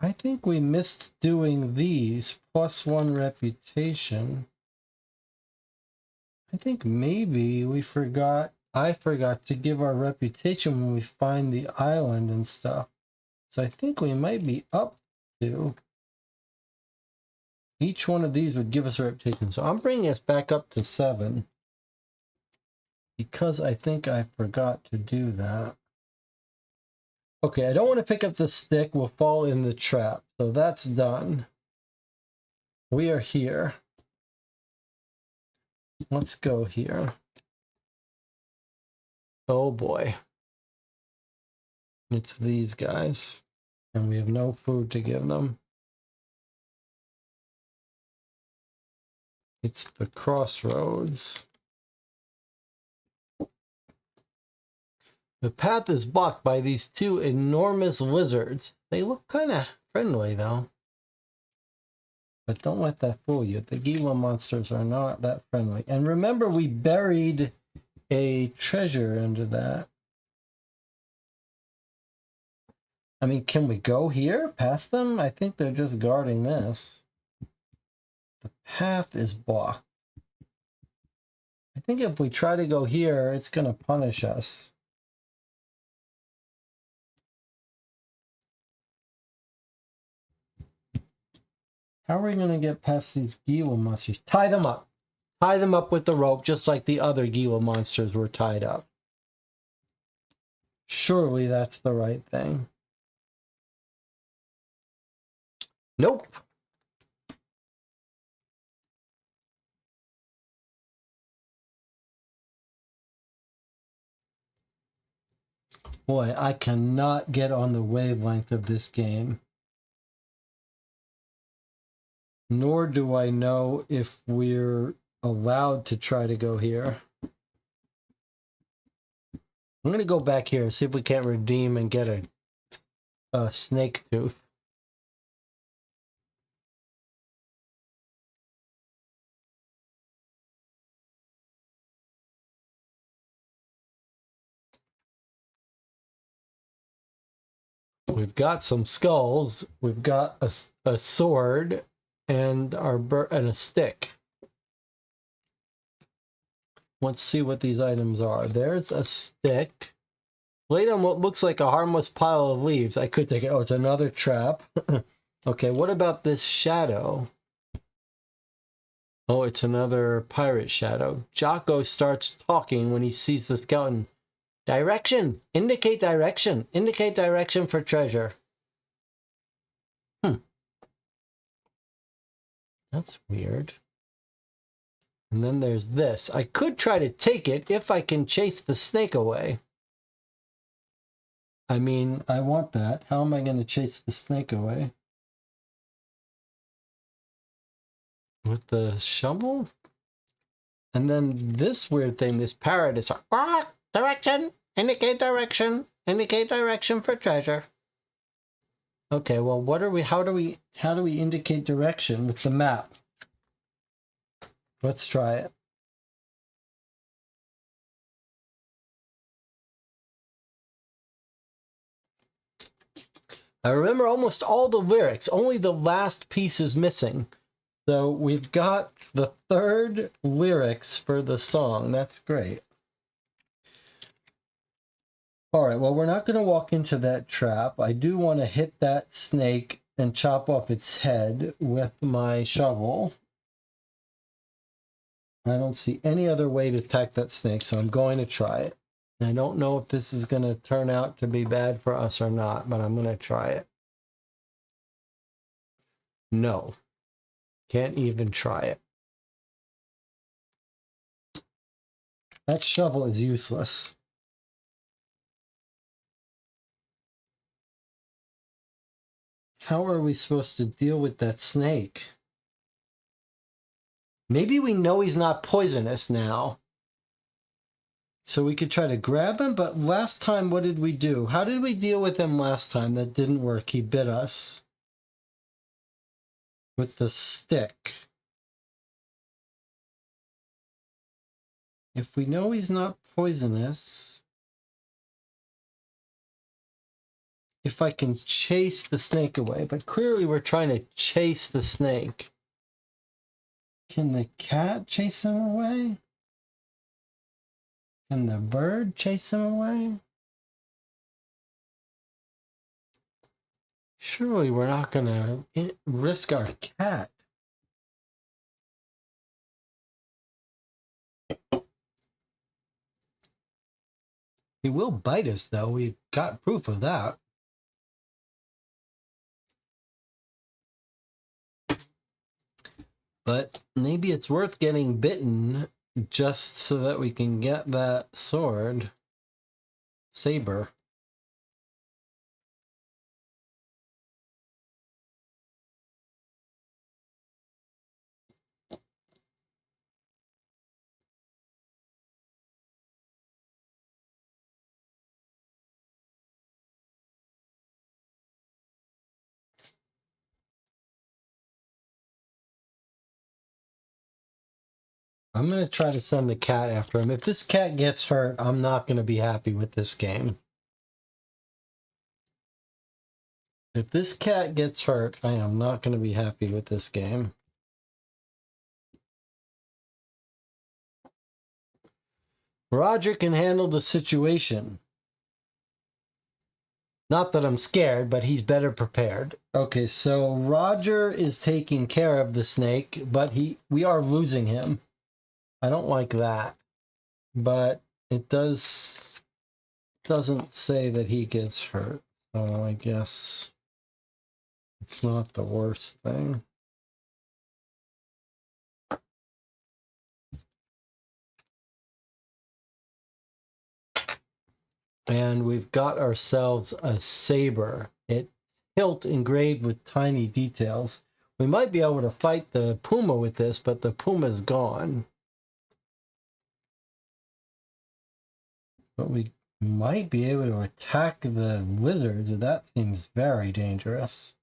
I think we missed doing these +1 reputation. I think maybe I forgot to give our reputation when we find the island and stuff. So I think we might be up to. Each one of these would give us a reputation. So I'm bringing us back up to 7. Because I think I forgot to do that. Okay, I don't want to pick up the stick. We'll fall in the trap. So that's done. We are here. Let's go here. Oh boy. It's these guys. And we have no food to give them. It's the crossroads. The path is blocked by these 2 enormous lizards. They look kind of friendly though. But don't let that fool you. The Gila monsters are not that friendly. And remember, we buried a treasure under that. I mean, can we go here past them? I think they're just guarding this. The path is blocked. I think if we try to go here, it's going to punish us. How are we going to get past these Gila monsters? Tie them up. Tie them up with the rope, just like the other Gila monsters were tied up. Surely that's the right thing. Nope. Boy, I cannot get on the wavelength of this game. Nor do I know if we're allowed to try to go here. I'm going to go back here and see if we can't redeem and get a snake tooth. We've got some skulls. We've got a sword and and a stick. Let's see what these items are. There's a stick. Laid on what looks like a harmless pile of leaves. I could take it. Oh, it's another trap. Okay, what about this shadow? Oh, it's another pirate shadow. Jocko starts talking when he sees the skeleton. Direction! Indicate direction! Indicate direction for treasure. That's weird. And then there's this. I could try to take it if I can chase the snake away. I mean, I want that. How am I going to chase the snake away? With the shovel? And then this weird thing, this parrot is like, ah, direction, indicate direction for treasure. Okay, well, how do we indicate direction with the map? Let's try it. I remember almost all the lyrics, only the last piece is missing. So we've got the third lyrics for the song. That's great. All right, well, we're not going to walk into that trap. I do want to hit that snake and chop off its head with my shovel. I don't see any other way to attack that snake, so I'm going to try it. I don't know if this is going to turn out to be bad for us or not, but I'm going to try it. No. Can't even try it. That shovel is useless. How are we supposed to deal with that snake? Maybe we know he's not poisonous now. So we could try to grab him, but last time, what did we do? How did we deal with him last time? That didn't work. He bit us with the stick. If we know he's not poisonous, if I can chase the snake away, but clearly we're trying to chase the snake. Can the cat chase him away? Can the bird chase him away? Surely we're not going to risk our cat. He will bite us, though. We've got proof of that. But maybe it's worth getting bitten just so that we can get that sword. Saber. I'm going to try to send the cat after him. If this cat gets hurt, I'm not going to be happy with this game. If this cat gets hurt, I am not going to be happy with this game. Roger can handle the situation. Not that I'm scared, but he's better prepared. Okay, so Roger is taking care of the snake, but we are losing him. I don't like that. But it doesn't say that he gets hurt. So I guess it's not the worst thing. And we've got ourselves a saber. It's hilt engraved with tiny details. We might be able to fight the puma with this, but the puma's gone. But we might be able to attack the lizards, but that seems very dangerous.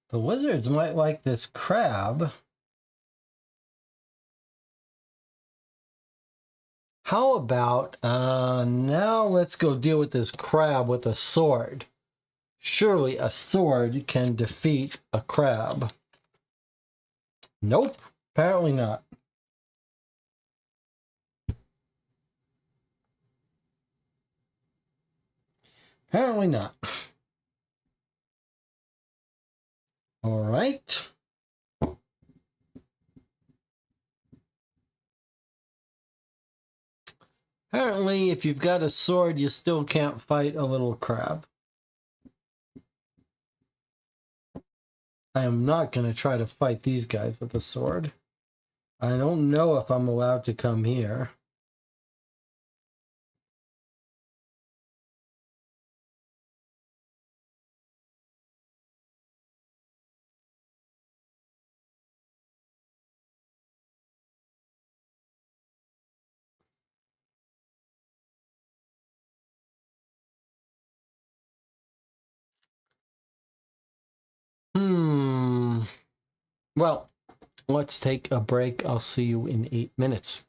The lizards might like this crab. How about, now let's go deal with this crab with a sword. Surely a sword can defeat a crab. Nope, apparently not. Apparently not. All right. Apparently, if you've got a sword, you still can't fight a little crab. I am not going to try to fight these guys with a sword. I don't know if I'm allowed to come here. Well, let's take a break. I'll see you in 8 minutes.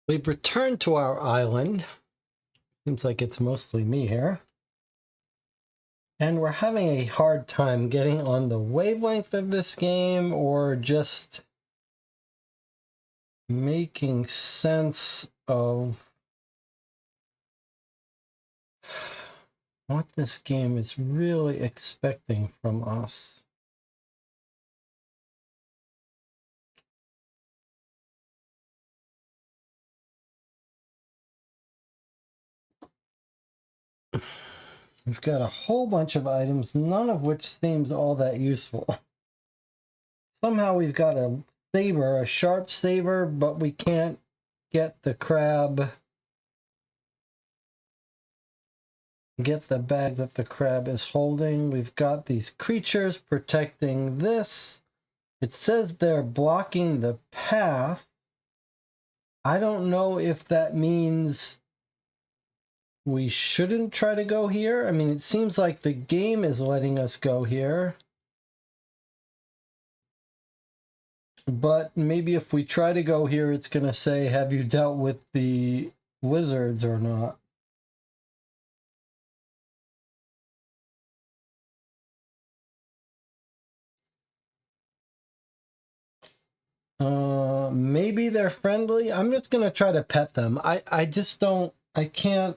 We've returned to our island. Seems like it's mostly me here. And we're having a hard time getting on the wavelength of this game or just making sense of what this game is really expecting from us. We've got a whole bunch of items, none of which seems all that useful. Somehow we've got a saber, a sharp saber, but we can't get the crab, get the bag that the crab is holding. We've got these creatures protecting this. It says they're blocking the path. I don't know if that means we shouldn't try to go here. I mean, it seems like the game is letting us go here. But maybe if we try to go here, it's going to say, have you dealt with the lizards or not? Maybe they're friendly. I'm just going to try to pet them. I just don't, I can't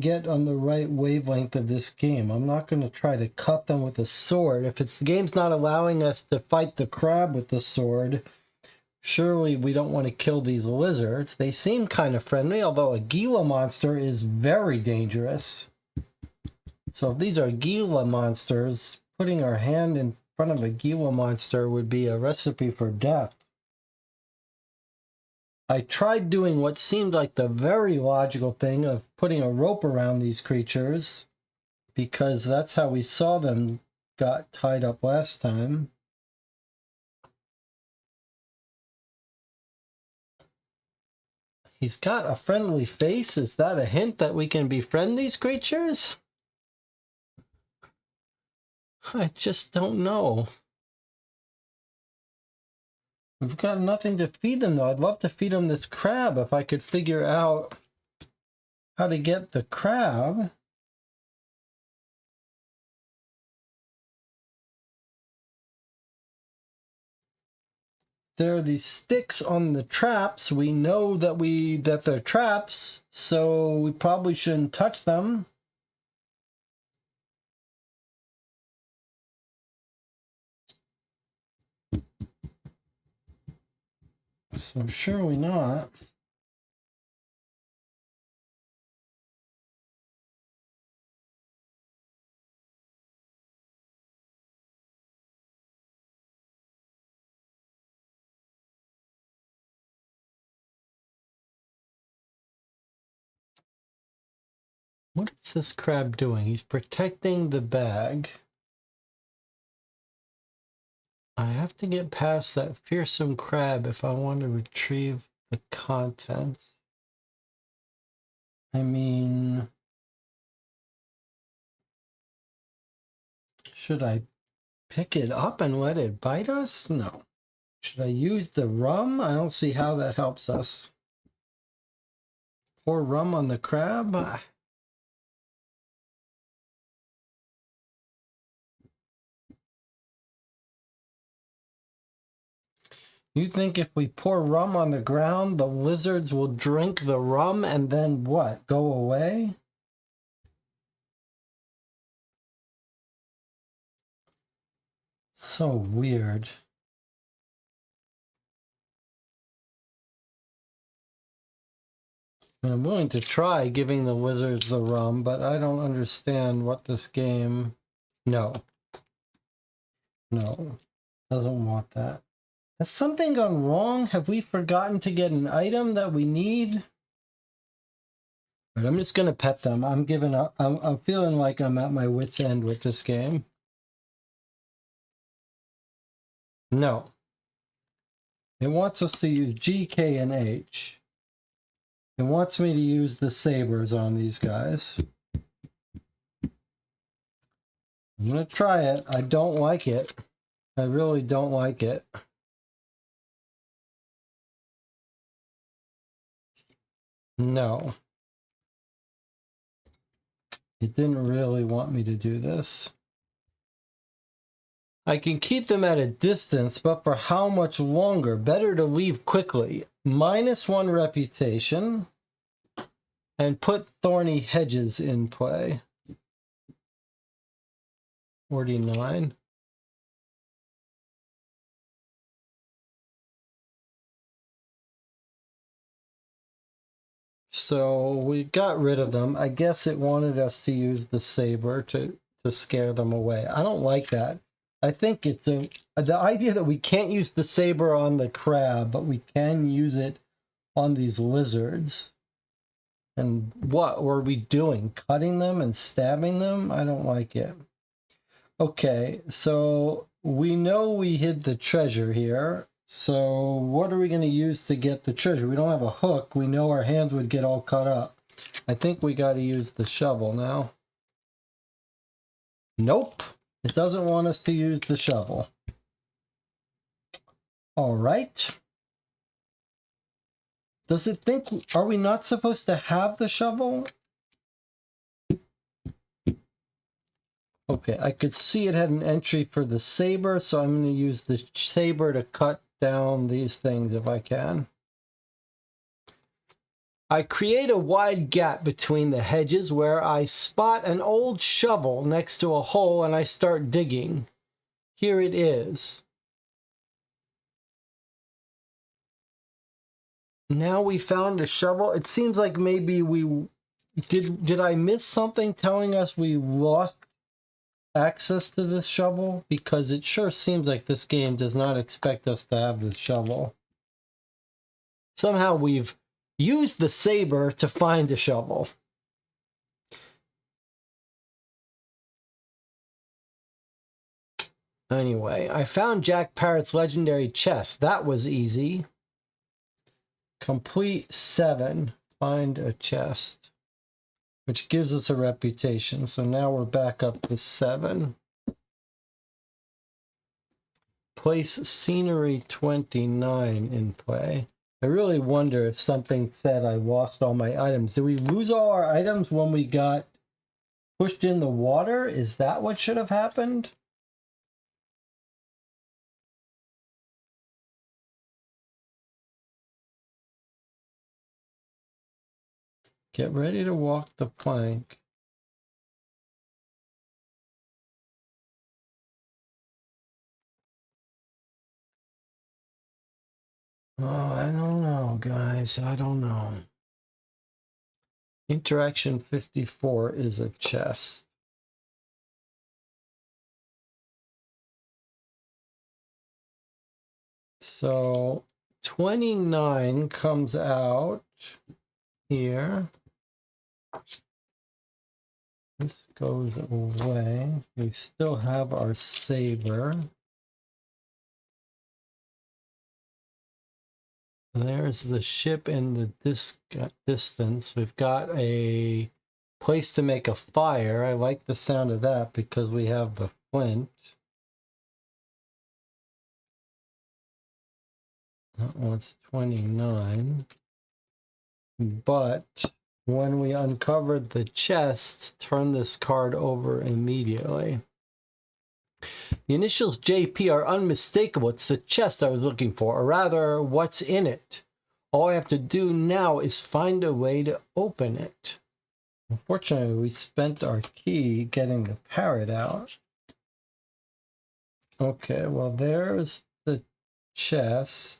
get on the right wavelength of this game. I'm not going to try to cut them with a sword. If the game's not allowing us to fight the crab with the sword, surely we don't want to kill these lizards. They seem kind of friendly, although a Gila monster is very dangerous. So if these are Gila monsters, putting our hand in front of a Gila monster would be a recipe for death. I tried doing what seemed like the very logical thing of putting a rope around these creatures, because that's how we saw them got tied up last time. He's got a friendly face. Is that a hint that we can befriend these creatures? I just don't know. We've got nothing to feed them, though. I'd love to feed them this crab if I could figure out how to get the crab. There are these sticks on the traps. We know that they're traps, so we probably shouldn't touch them. So surely not. What is this crab doing? He's protecting the bag. I have to get past that fearsome crab if I want to retrieve the contents. I mean, should I pick it up and let it bite us? No. Should I use the rum? I don't see how that helps us. Pour rum on the crab? You think if we pour rum on the ground, the lizards will drink the rum and then what? Go away? So weird. I'm willing to try giving the lizards the rum, but I don't understand what this game... No. No. Doesn't want that. Has something gone wrong? Have we forgotten to get an item that we need? But I'm just gonna pet them. I'm giving up. I'm feeling like I'm at my wit's end with this game. No. It wants us to use G, K, and H. It wants me to use the sabers on these guys. I'm gonna try it. I don't like it. I really don't like it. No. It didn't really want me to do this. I can keep them at a distance, but for how much longer? Better to leave quickly. -1 reputation. And put thorny hedges in play. 49. So we got rid of them. I guess it wanted us to use the saber to scare them away. I don't like that. I think it's the idea that we can't use the saber on the crab, but we can use it on these lizards. And what were we doing? Cutting them and stabbing them? I don't like it. Okay, so we know we hid the treasure here. So what are we going to use to get the treasure? We don't have a hook. We know our hands would get all cut up. I think we got to use the shovel now. Nope. It doesn't want us to use the shovel. All right. Does it think, are we not supposed to have the shovel? Okay, I could see it had an entry for the saber, so I'm going to use the saber to cut down these things if I can. I create a wide gap between the hedges where I spot an old shovel next to a hole and I start digging. Here it is. Now we found a shovel. It seems like maybe we did I miss something telling us we lost access to this shovel? Because it sure seems like this game does not expect us to have the shovel. Somehow we've used the saber to find the shovel. Anyway, I found Jack Parrot's legendary chest. That was easy. Complete 7. Find a chest. Which gives us a reputation. So now we're back up to 7. Place scenery 29 in play. I really wonder if something said I lost all my items. Did we lose all our items when we got pushed in the water? Is that what should have happened? Get ready to walk the plank. Oh, I don't know, guys. I don't know. Interaction 54 is a chest. So 29 comes out here. This goes away. We still have our saber. There's the ship in the distance. We've got a place to make a fire. I like the sound of that because we have the flint. That one's 29. But when we uncovered the chest, turn this card over immediately. The initials JP are unmistakable. It's the chest I was looking for, or rather, what's in it. All I have to do now is find a way to open it. Unfortunately, we spent our key getting the parrot out. Okay, well, there's the chest.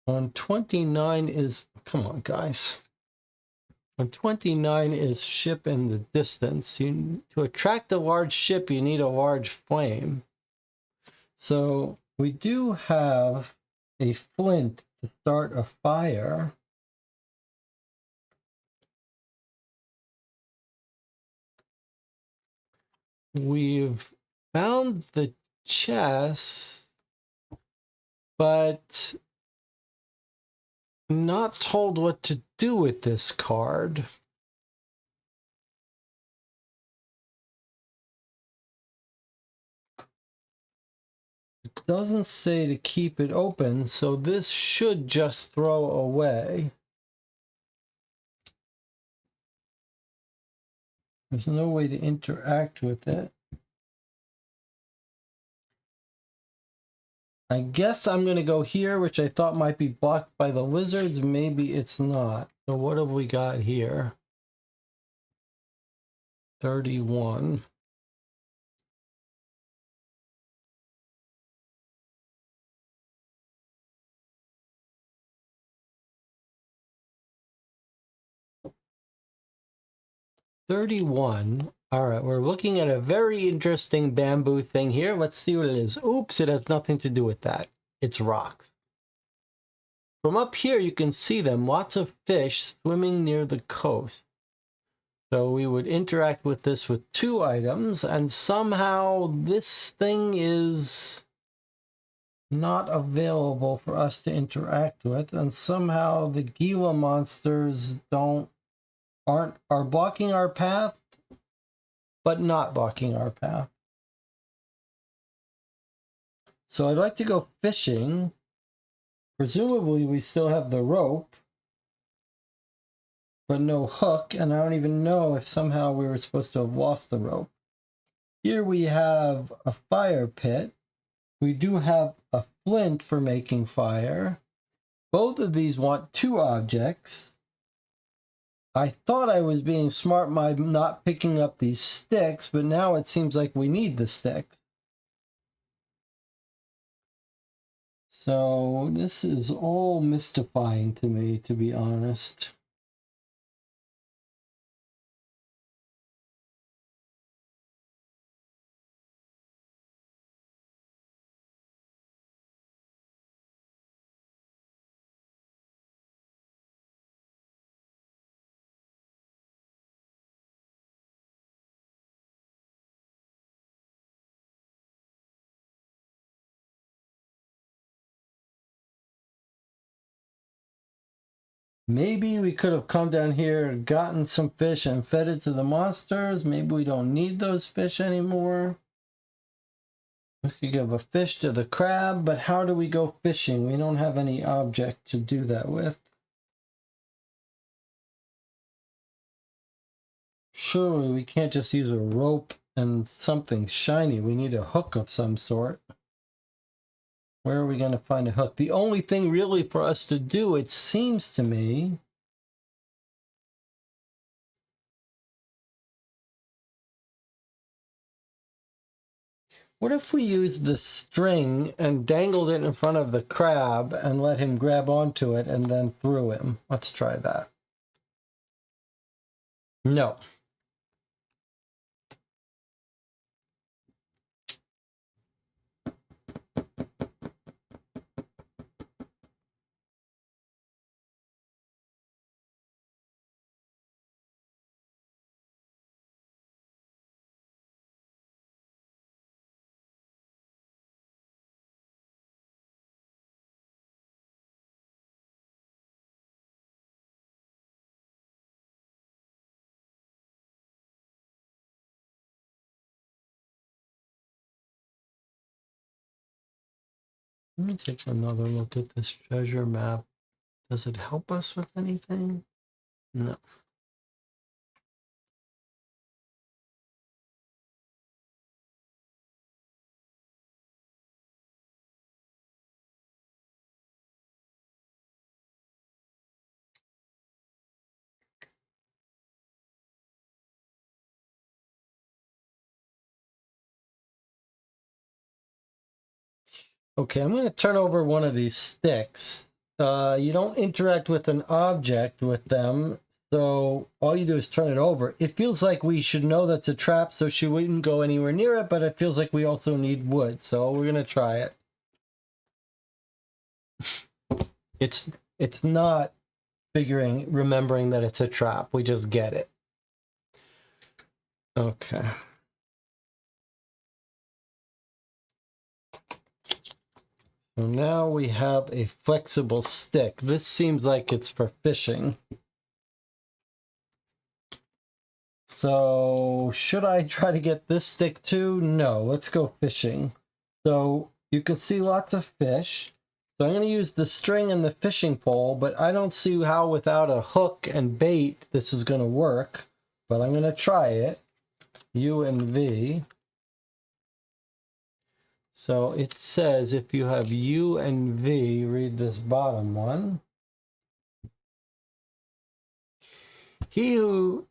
On 29 is, come on, guys. On 29 is ship in the distance. To attract a large ship, you need a large flame. So we do have a flint to start a fire. We've found the chest, but I'm not told what to do with this card. It doesn't say to keep it open, so this should just throw away. There's no way to interact with it. I guess I'm going to go here, which I thought might be blocked by the lizards. Maybe it's not. So what have we got here? 31. All right, we're looking at a very interesting bamboo thing here. Let's see what it is. Oops, it has nothing to do with that. It's rocks. From up here, you can see them. Lots of fish swimming near the coast. So we would interact with this with 2 items, and somehow this thing is not available for us to interact with, and somehow the Gila monsters are blocking our path, but not blocking our path. So I'd like to go fishing. Presumably we still have the rope, but no hook, and I don't even know if somehow we were supposed to have lost the rope. Here we have a fire pit. We do have a flint for making fire. Both of these want 2 objects. I thought I was being smart by not picking up these sticks, but now it seems like we need the sticks. So this is all mystifying to me, to be honest. Maybe we could have come down here and gotten some fish and fed it to the monsters. Maybe we don't need those fish anymore. We could give a fish to the crab, but how do we go fishing? We don't have any object to do that with. Surely we can't just use a rope and something shiny. We need a hook of some sort. Where are we going to find a hook? The only thing really for us to do, it seems to me, what if we used the string and dangled it in front of the crab and let him grab onto it and then threw him? Let's try that. No. Let me take another look at this treasure map. Does it help us with anything? No. Okay, I'm going to turn over one of these sticks. You don't interact with an object with them, so all you do is turn it over. It feels like we should know that's a trap, so she wouldn't go anywhere near it, but it feels like we also need wood, so we're going to try it. It's not remembering that it's a trap. We just get it. Okay. So now we have a flexible stick. This seems like it's for fishing. So should I try to get this stick too? No, let's go fishing. So you can see lots of fish. So I'm going to use the string and the fishing pole, but I don't see how without a hook and bait this is going to work. But I'm going to try it. U and V. So it says if you have U and V, read this bottom one. He who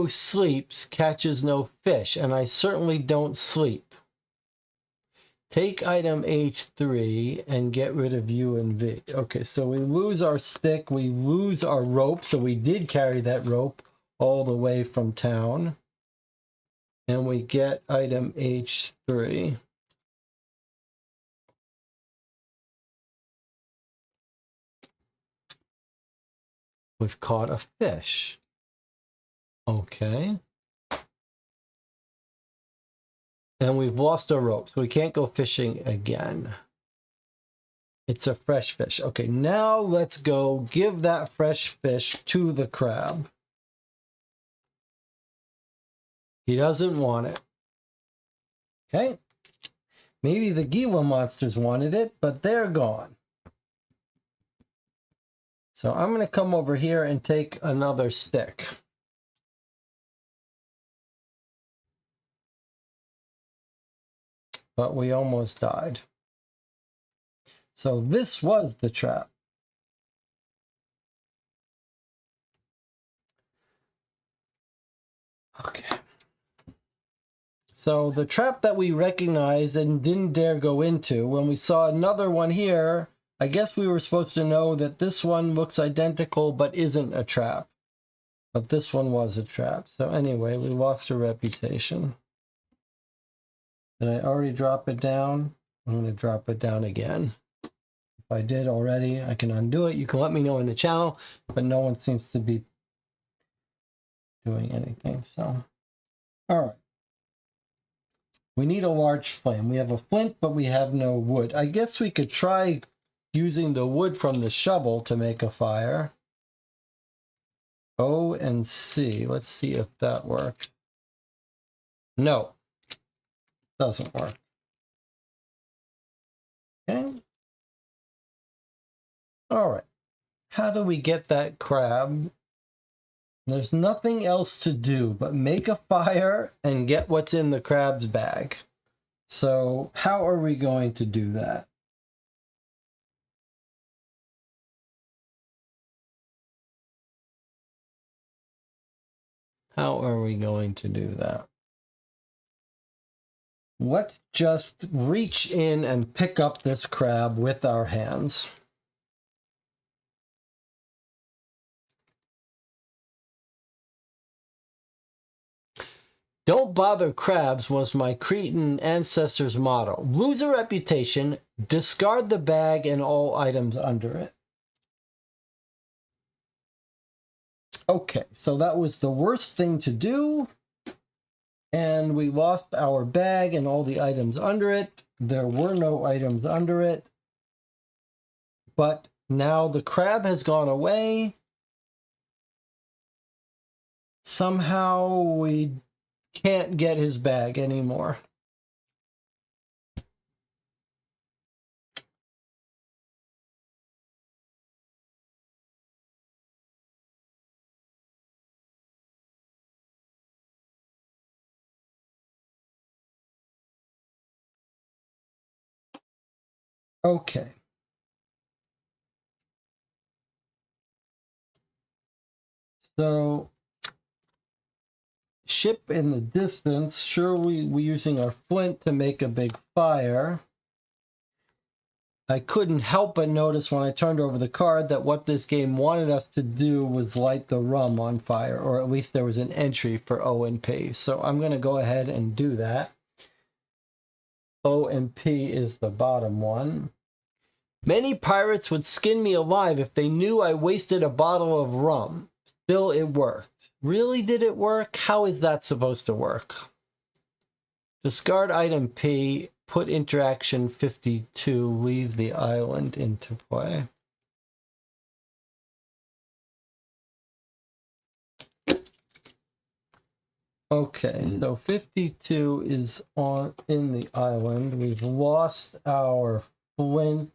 sleeps catches no fish, and I certainly don't sleep. Take item H3 and get rid of U and V. Okay, so we lose our stick, we lose our rope, so we did carry that rope all the way from town. And we get item H3. We've caught a fish. Okay. And we've lost our rope, so we can't go fishing again. It's a fresh fish. Okay, now let's go give that fresh fish to the crab. He doesn't want it. Okay. Maybe the Gila monsters wanted it, but they're gone. So I'm going to come over here and take another stick. But we almost died. So this was the trap. Okay. So the trap that we recognized and didn't dare go into, when we saw another one here, I guess we were supposed to know that this one looks identical but isn't a trap. But this one was a trap. So anyway, we lost our reputation. Did I already drop it down? I'm going to drop it down again. If I did already, I can undo it. You can let me know in the channel, but no one seems to be doing anything. So, all right. We need a large flame. We have a flint, but we have no wood. I guess we could try using the wood from the shovel to make a fire. O and C. Let's see if that works. No. Doesn't work. Okay. All right. How do we get that crab? There's nothing else to do but make a fire and get what's in the crab's bag. So how are we going to do that? How are we going to do that? Let's just reach in and pick up this crab with our hands. Don't bother crabs was my Cretan ancestors' motto. Lose a reputation, discard the bag and all items under it. Okay, so that was the worst thing to do. And we lost our bag and all the items under it. There were no items under it. But now the crab has gone away. Somehow we can't get his bag anymore. Okay. So ship in the distance. Sure, we're using our flint to make a big fire. I couldn't help but notice when I turned over the card that what this game wanted us to do was light the rum on fire, or at least there was an entry for O and P. So I'm going to go ahead and do that. O and P is the bottom one. Many pirates would skin me alive if they knew I wasted a bottle of rum. Still, it worked. Really, did it work? How is that supposed to work? Discard item P, put interaction 52, leave the island into play. Okay, so 52 is in the island. We've lost our flint.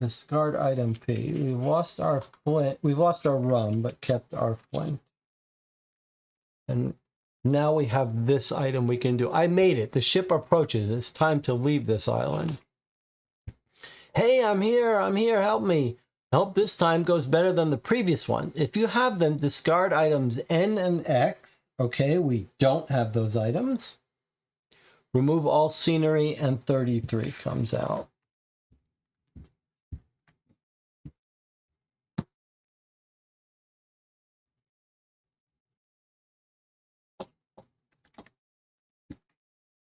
Discard item P. We lost our flint. We lost our rum, but kept our flint. And now we have this item we can do. I made it. The ship approaches. It's time to leave this island. Hey, I'm here. I'm here. Help me. Help this time goes better than the previous one. If you have them, discard items N and X. Okay, we don't have those items. Remove all scenery, and 33 comes out.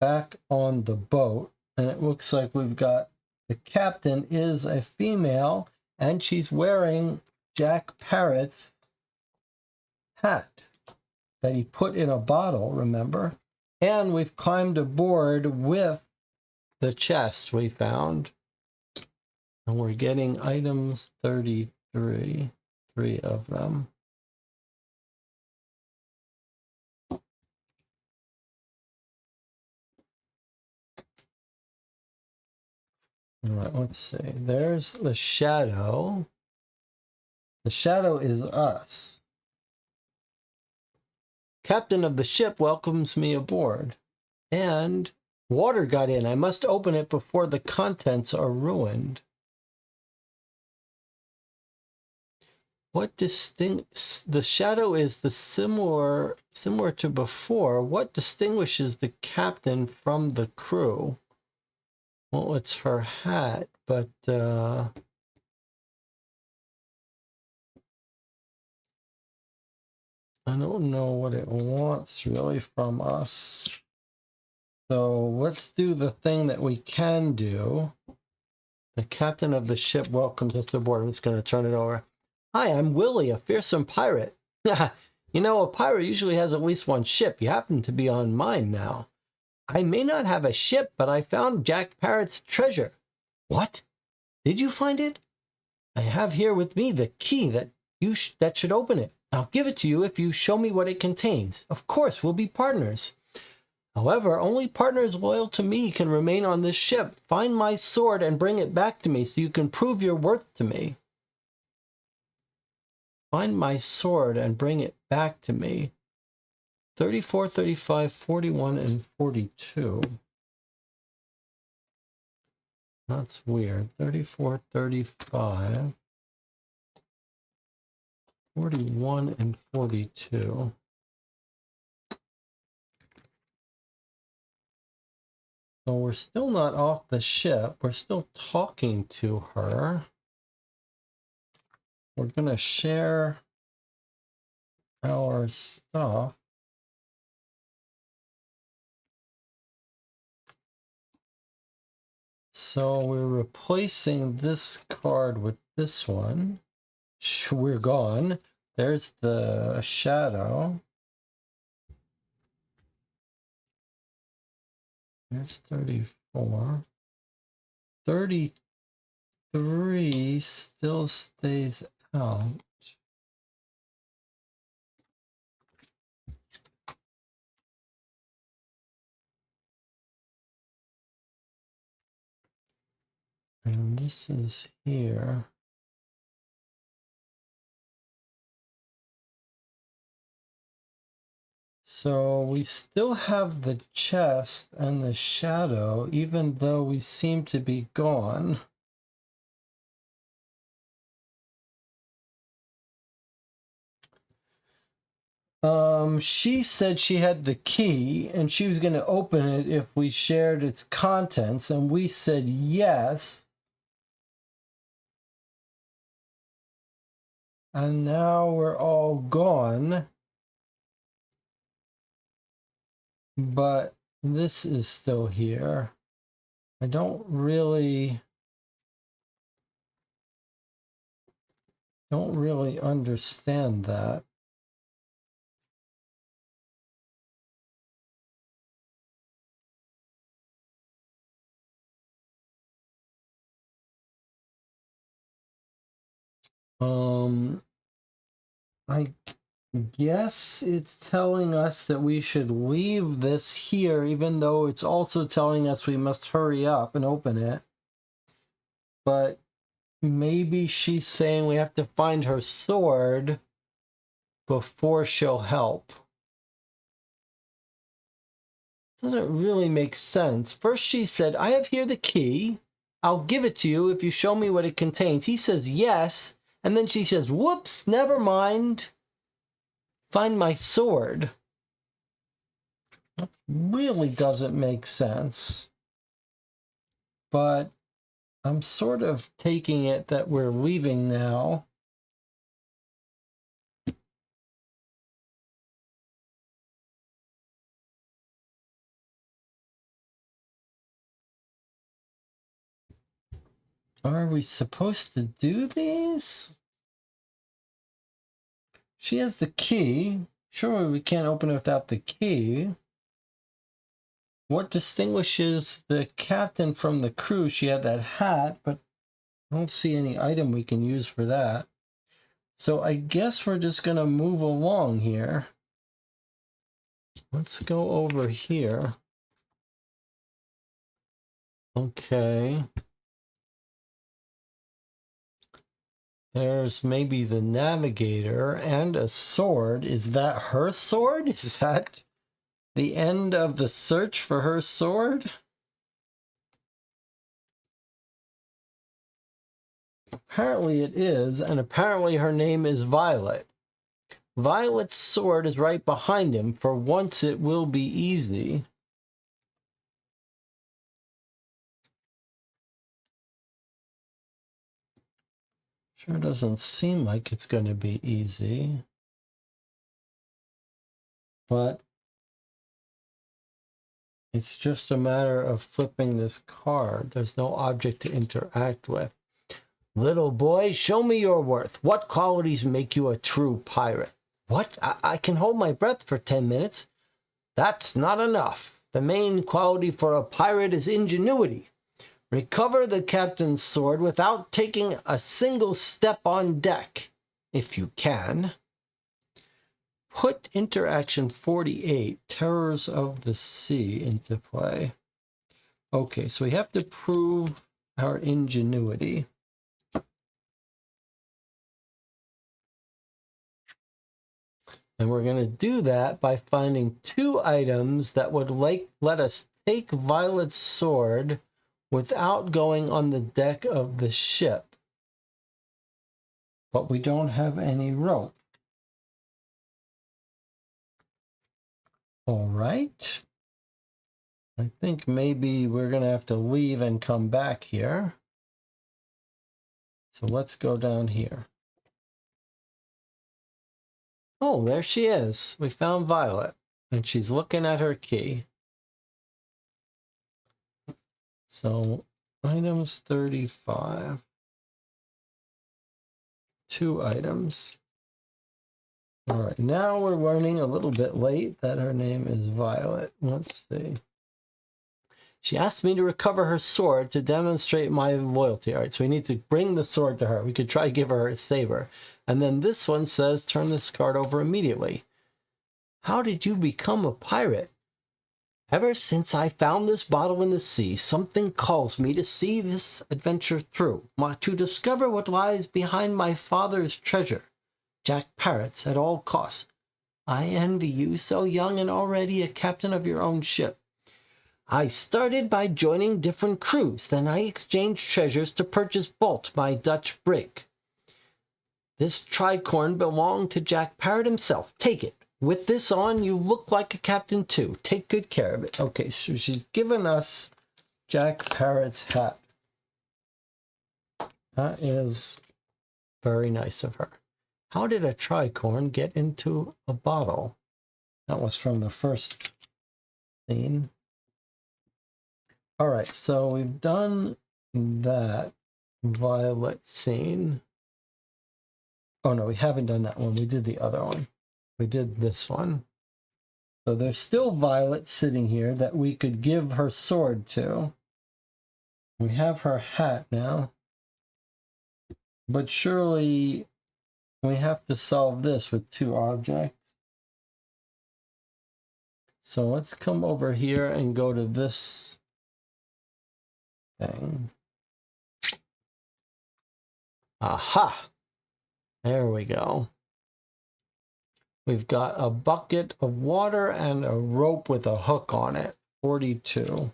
Back on the boat, and it looks like we've got the captain is a female, and she's wearing Jack Parrot's hat that he put in a bottle, remember? And we've climbed aboard with the chest we found. And we're getting items 33, 3 of them. All right, let's see. There's the shadow. The shadow is us. Captain of the ship welcomes me aboard. And water got in. I must open it before the contents are ruined. What the shadow is the similar to before. What distinguishes the captain from the crew? Well, it's her hat, but I don't know what it wants really from us. So let's do the thing that we can do. The captain of the ship welcomes us aboard. I'm just going to turn it over. Hi, I'm Willie, a fearsome pirate. You know, a pirate usually has at least one ship. You happen to be on mine now. I may not have a ship, but I found Jack Parrot's treasure. What? Did you find it? I have here with me the key that should open it. I'll give it to you if you show me what it contains. Of course, we'll be partners. However, only partners loyal to me can remain on this ship. Find my sword and bring it back to me so you can prove your worth to me. Find my sword and bring it back to me. 34, 35, 41, and 42. That's weird. 34, 35, 41, and 42. So we're still not off the ship. We're still talking to her. We're going to share our stuff. So we're replacing this card with this one. We're gone. There's the shadow. There's 34. 33 still stays out. And this is here. So we still have the chest and the shadow, even though we seem to be gone. She said she had the key and she was going to open it if we shared its contents, and we said yes. And now we're all gone. But this is still here. I don't really understand that. I guess it's telling us that we should leave this here, even though it's also telling us we must hurry up and open it. But maybe she's saying we have to find her sword before she'll help. Doesn't really make sense. First she said, I have here the key. I'll give it to you if you show me what it contains. He says yes. And then she says, whoops, never mind. Find my sword. That really doesn't make sense. But I'm sort of taking it that we're leaving now. Are we supposed to do these? She has the key. Surely we can't open it without the key. What distinguishes the captain from the crew? She had that hat, but I don't see any item we can use for that. So I guess we're just going to move along here. Let's go over here. Okay. There's maybe the navigator and a sword. Is that her sword? Is that the end of the search for her sword? Apparently it is, and apparently her name is Violet. Violet's sword is right behind him. For once it will be easy. Sure doesn't seem like it's going to be easy. But it's just a matter of flipping this card. There's no object to interact with. Little boy, show me your worth. What qualities make you a true pirate? What? I can hold my breath for 10 minutes. That's not enough. The main quality for a pirate is ingenuity. Recover the captain's sword without taking a single step on deck, if you can. Put interaction 48, Terrors of the Sea, into play. Okay, so we have to prove our ingenuity. And we're going to do that by finding 2 items that would let us take Violet's sword without going on the deck of the ship. But we don't have any rope. All right. I think maybe we're going to have to leave and come back here. So let's go down here. Oh, there she is. We found Violet, and she's looking at her key. So, items 35. 2 items. All right, now we're learning a little bit late that her name is Violet. Let's see. She asked me to recover her sword to demonstrate my loyalty. All right, so we need to bring the sword to her. We could try to give her a saber. And then this one says, turn this card over immediately. How did you become a pirate? Ever since I found this bottle in the sea, something calls me to see this adventure through, to discover what lies behind my father's treasure, Jack Parrot's, at all costs. I envy you, so young and already a captain of your own ship. I started by joining different crews, then I exchanged treasures to purchase Bolt, my Dutch brig. This tricorn belonged to Jack Parrot himself. Take it. With this on, you look like a captain too. Take good care of it. Okay, so she's given us Jack Parrot's hat. That is very nice of her. How did a tricorn get into a bottle? That was from the first scene. All right, so we've done that Violet scene. Oh, no, we haven't done that one. We did the other one. We did this one. So there's still Violet sitting here that we could give her sword to. We have her hat now. But surely we have to solve this with 2 objects. So let's come over here and go to this thing. Aha! There we go. We've got a bucket of water and a rope with a hook on it. 42.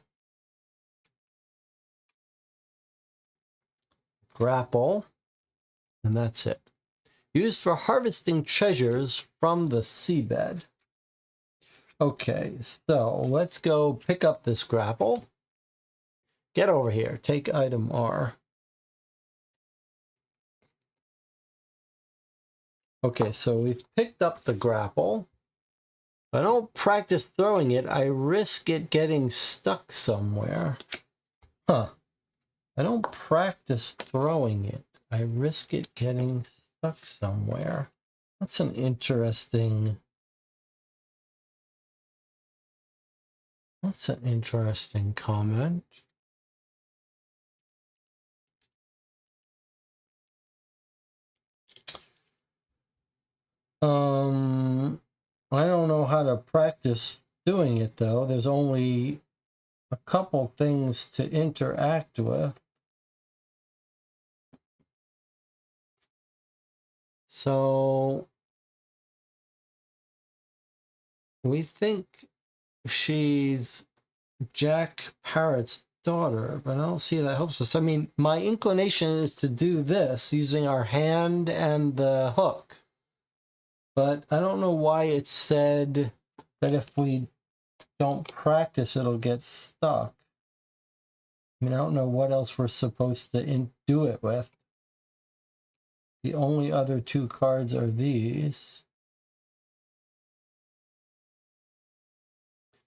Grapple. And that's it. Used for harvesting treasures from the seabed. Okay, so let's go pick up this grapple. Get over here. Take item R. Okay, so we've picked up the grapple. If I don't practice throwing it, I risk it getting stuck somewhere. Huh. I don't practice throwing it. I risk it getting stuck somewhere. That's an interesting... That's an interesting comment. I don't know how to practice doing it though. There's only a couple things to interact with. So we think she's Jack Parrot's daughter, but I don't see that helps us. I mean, my inclination is to do this using our hand and the hook, but I don't know why it said that if we don't practice, it'll get stuck. I mean, I don't know what else we're supposed to do it with. The only other two cards are these.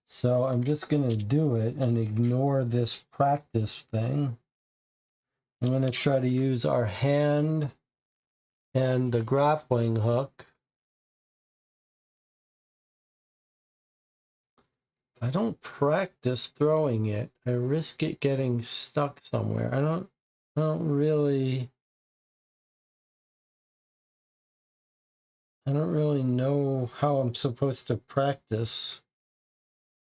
So I'm just going to do it and ignore this practice thing. I'm going to try to use our hand and the grappling hook. I don't practice throwing it. I risk it getting stuck somewhere. I don't really know how I'm supposed to practice.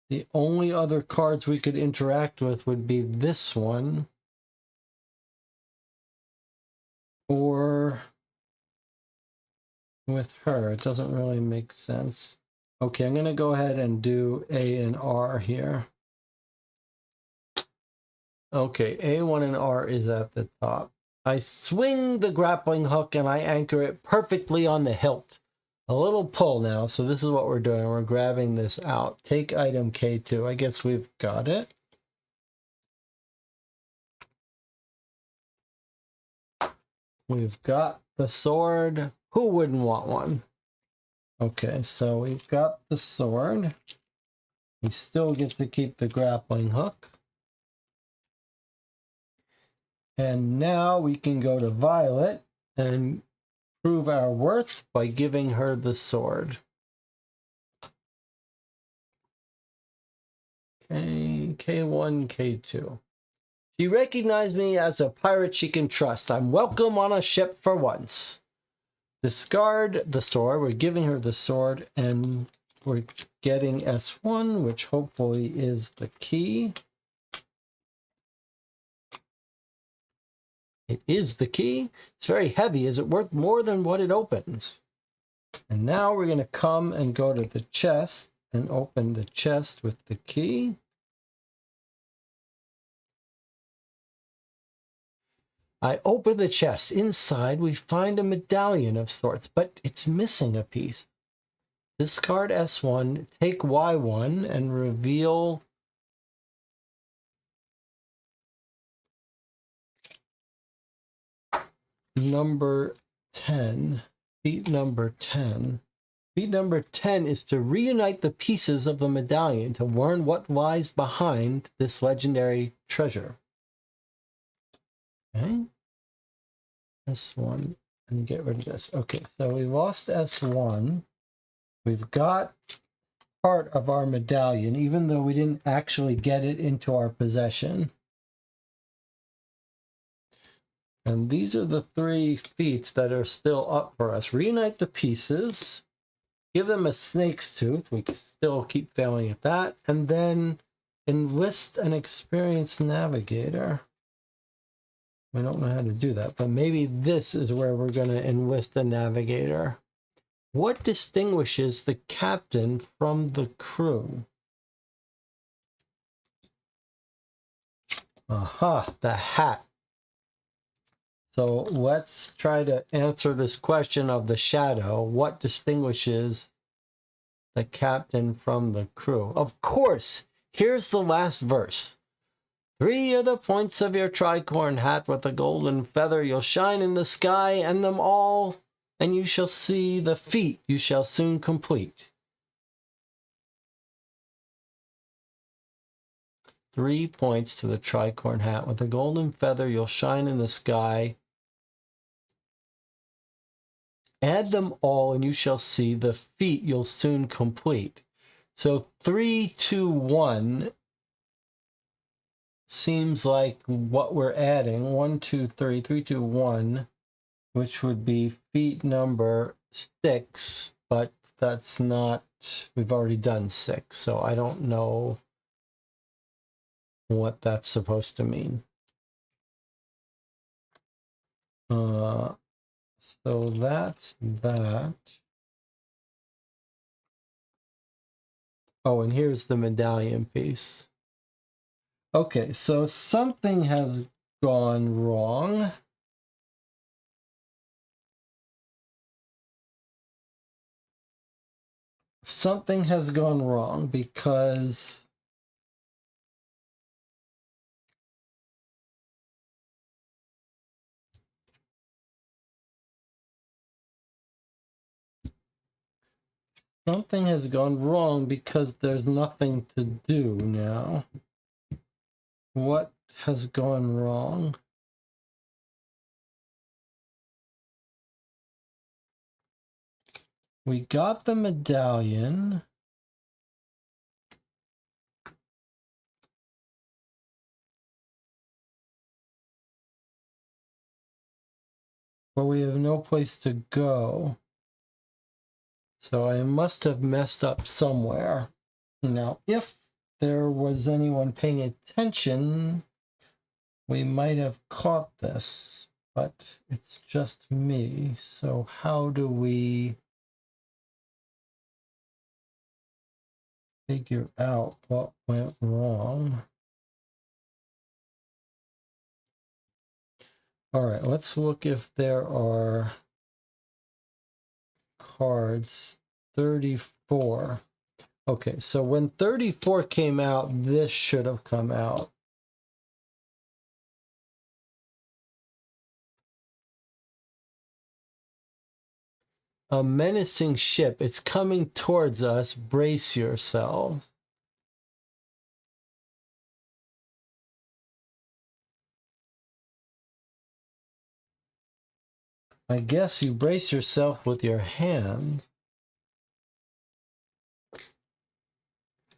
The only other cards we could interact with would be this one or with her. It doesn't really make sense. Okay, I'm going to go ahead and do A and R here. Okay, A1 and R is at the top. I swing the grappling hook and I anchor it perfectly on the hilt. A little pull now, so this is what we're doing. We're grabbing this out. Take item K2. I guess we've got it. We've got the sword. Who wouldn't want one? Okay, so we've got the sword. We still get to keep the grappling hook. And now we can go to Violet and prove our worth by giving her the sword. Okay, K1, K2. She recognized me as a pirate she can trust. I'm welcome on a ship for once. Discard the sword. We're giving her the sword and we're getting S1, which hopefully is the key. It is the key. It's very heavy. Is it worth more than what it opens? And now we're going to come and go to the chest and open the chest with the key. I open the chest. Inside, we find a medallion of sorts, but it's missing a piece. Discard S1, take Y1, and reveal number 10. Feat number 10. Feat number 10 is to reunite the pieces of the medallion to learn what lies behind this legendary treasure. Okay. S1, and get rid of this. Okay, so we lost S1. We've got part of our medallion, even though we didn't actually get it into our possession. And these are the three feats that are still up for us. Reunite the pieces. Give them a snake's tooth. We still keep failing at that. And then enlist an experienced navigator. We don't know how to do that, but maybe this is where we're going to enlist a navigator. What distinguishes the captain from the crew? Aha, the hat. So let's try to answer this question of the shadow. What distinguishes the captain from the crew? Of course, here's the last verse. 3 are the points of your tricorn hat with a golden feather. You'll shine in the sky and them all, and you shall see the feat you shall soon complete. 3 points to the tricorn hat with a golden feather. You'll shine in the sky. Add them all, and you shall see the feat you'll soon complete. So 3, 2, 1 seems like what we're adding. 1, 2, 3, 3, 2, 1, which would be feet number 6, but that's not, we've already done 6, so I don't know what that's supposed to mean. So that's that. Oh, and here's the medallion piece. Okay, so something has gone wrong. Something has gone wrong because something has gone wrong because there's nothing to do now. What has gone wrong? We got the medallion. But we have no place to go. So I must have messed up somewhere. Now, if there was anyone paying attention, we might have caught this, but it's just me. So how do we figure out what went wrong? All right, let's look if there are cards. 34. Okay, so when 34 came out, this should have come out. A menacing ship. It's coming towards us. Brace yourselves. I guess you brace yourself with your hand.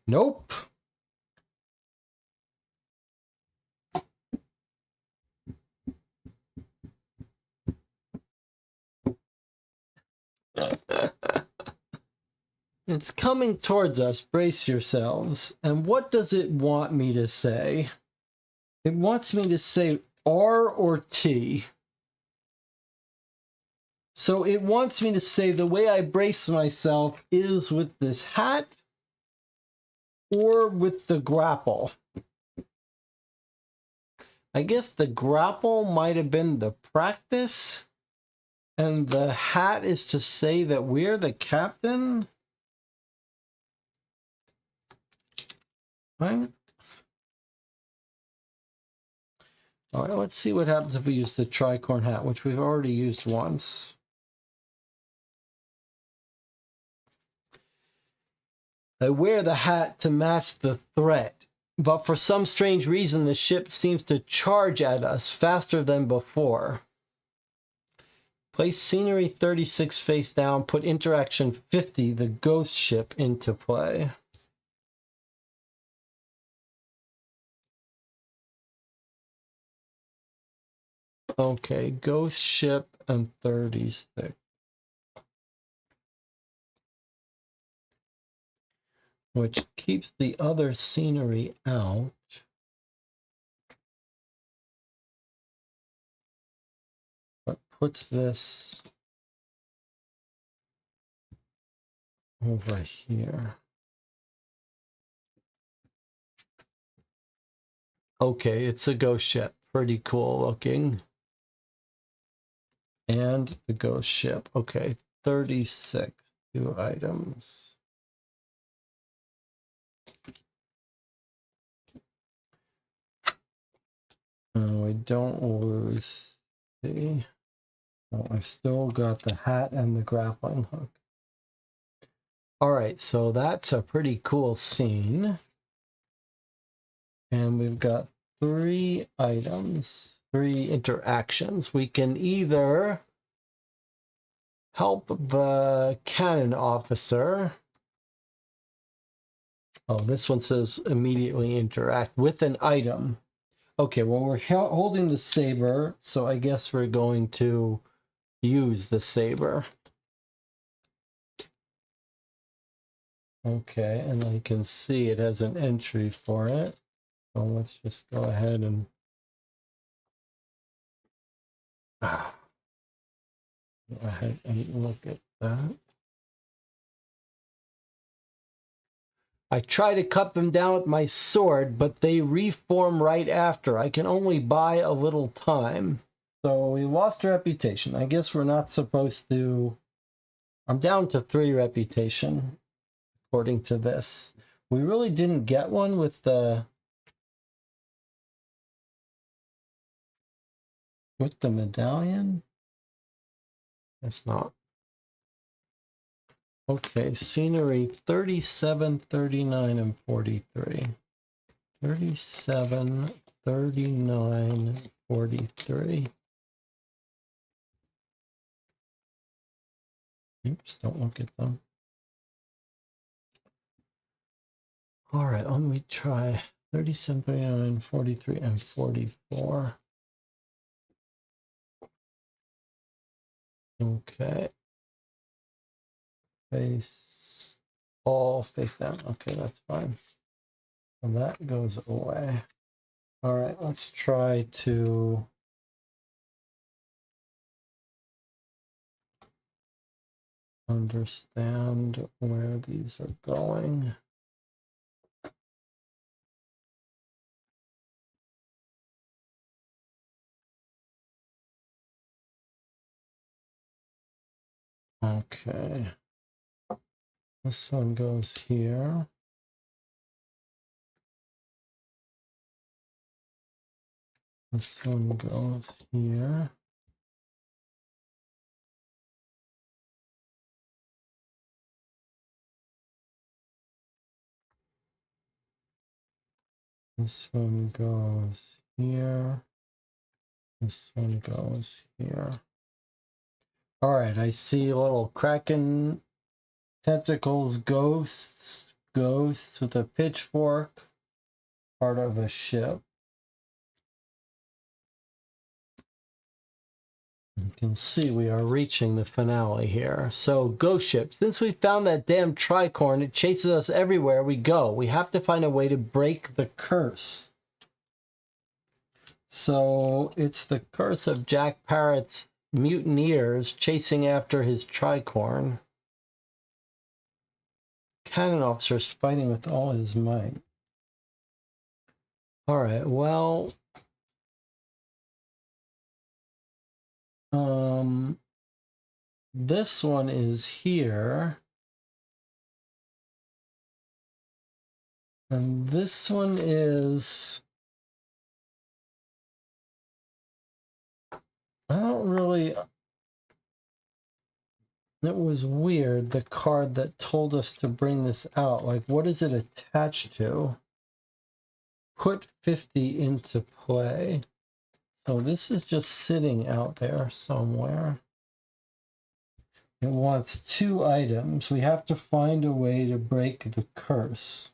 Nope. It's coming towards us. Brace yourselves. And what does it want me to say? It wants me to say R or T. So it wants me to say the way I brace myself is with this hat or with the grapple. I guess the grapple might have been the practice, and the hat is to say that we're the captain. Right? All right, let's see what happens if we use the tricorn hat, which we've already used once. I wear the hat to match the threat, but for some strange reason, the ship seems to charge at us faster than before. Place scenery 36 face down, put interaction 50, the ghost ship, into play. Okay, ghost ship and 36. Which keeps the other scenery out. But puts this over here. Okay, it's a ghost ship. Pretty cool looking. And the ghost ship. Okay, 36. 2 items. We don't lose. See? Oh, I still got the hat and the grappling hook. All right, so that's a pretty cool scene. And we've got 3 items, 3 interactions. We can either help the cannon officer Oh, this one says immediately interact with an item. Okay, well, we're holding the saber, so I guess we're going to use the saber. Okay, and I can see it has an entry for it. So let's just go ahead and go ahead and look at that. I try to cut them down with my sword, but they reform right after. I can only buy a little time. So we lost a reputation. I guess we're not supposed to... I'm down to 3 reputation, according to this. We really didn't get one with the medallion. It's not. Okay, scenery 37, 39, and 43. 37, 39, 43. Oops, don't look at them. All right, let me try 37, 39, 43, and 44. Okay. All face down. Okay, that's fine. And that goes away. All right, let's try to understand where these are going. Okay. This one goes here. This one goes here. This one goes here. This one goes here. All right, I see little kraken tentacles, ghosts with a pitchfork, part of a ship. You can see we are reaching the finale here. So, ghost ship. Since we found that damn tricorn, it chases us everywhere we go. We have to find a way to break the curse. So, it's the curse of Jack Parrot's mutineers chasing after his tricorn. Cannon officer's fighting with all his might. All right, well... this one is here. And this one is... I don't really... It was weird, the card that told us to bring this out. Like, what is it attached to? Put 50 into play. So this is just sitting out there somewhere. It wants 2 items. We have to find a way to break the curse.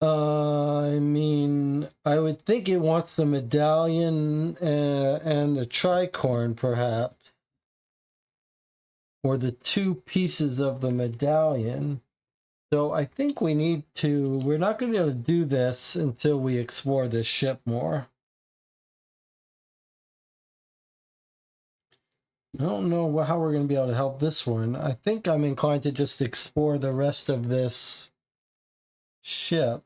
I mean, I would think it wants the medallion and the tricorn, perhaps. Or the 2 pieces of the medallion. So I think we need to... We're not going to be able to do this until we explore this ship more. I don't know how we're going to be able to help this one. I think I'm inclined to just explore the rest of this ship.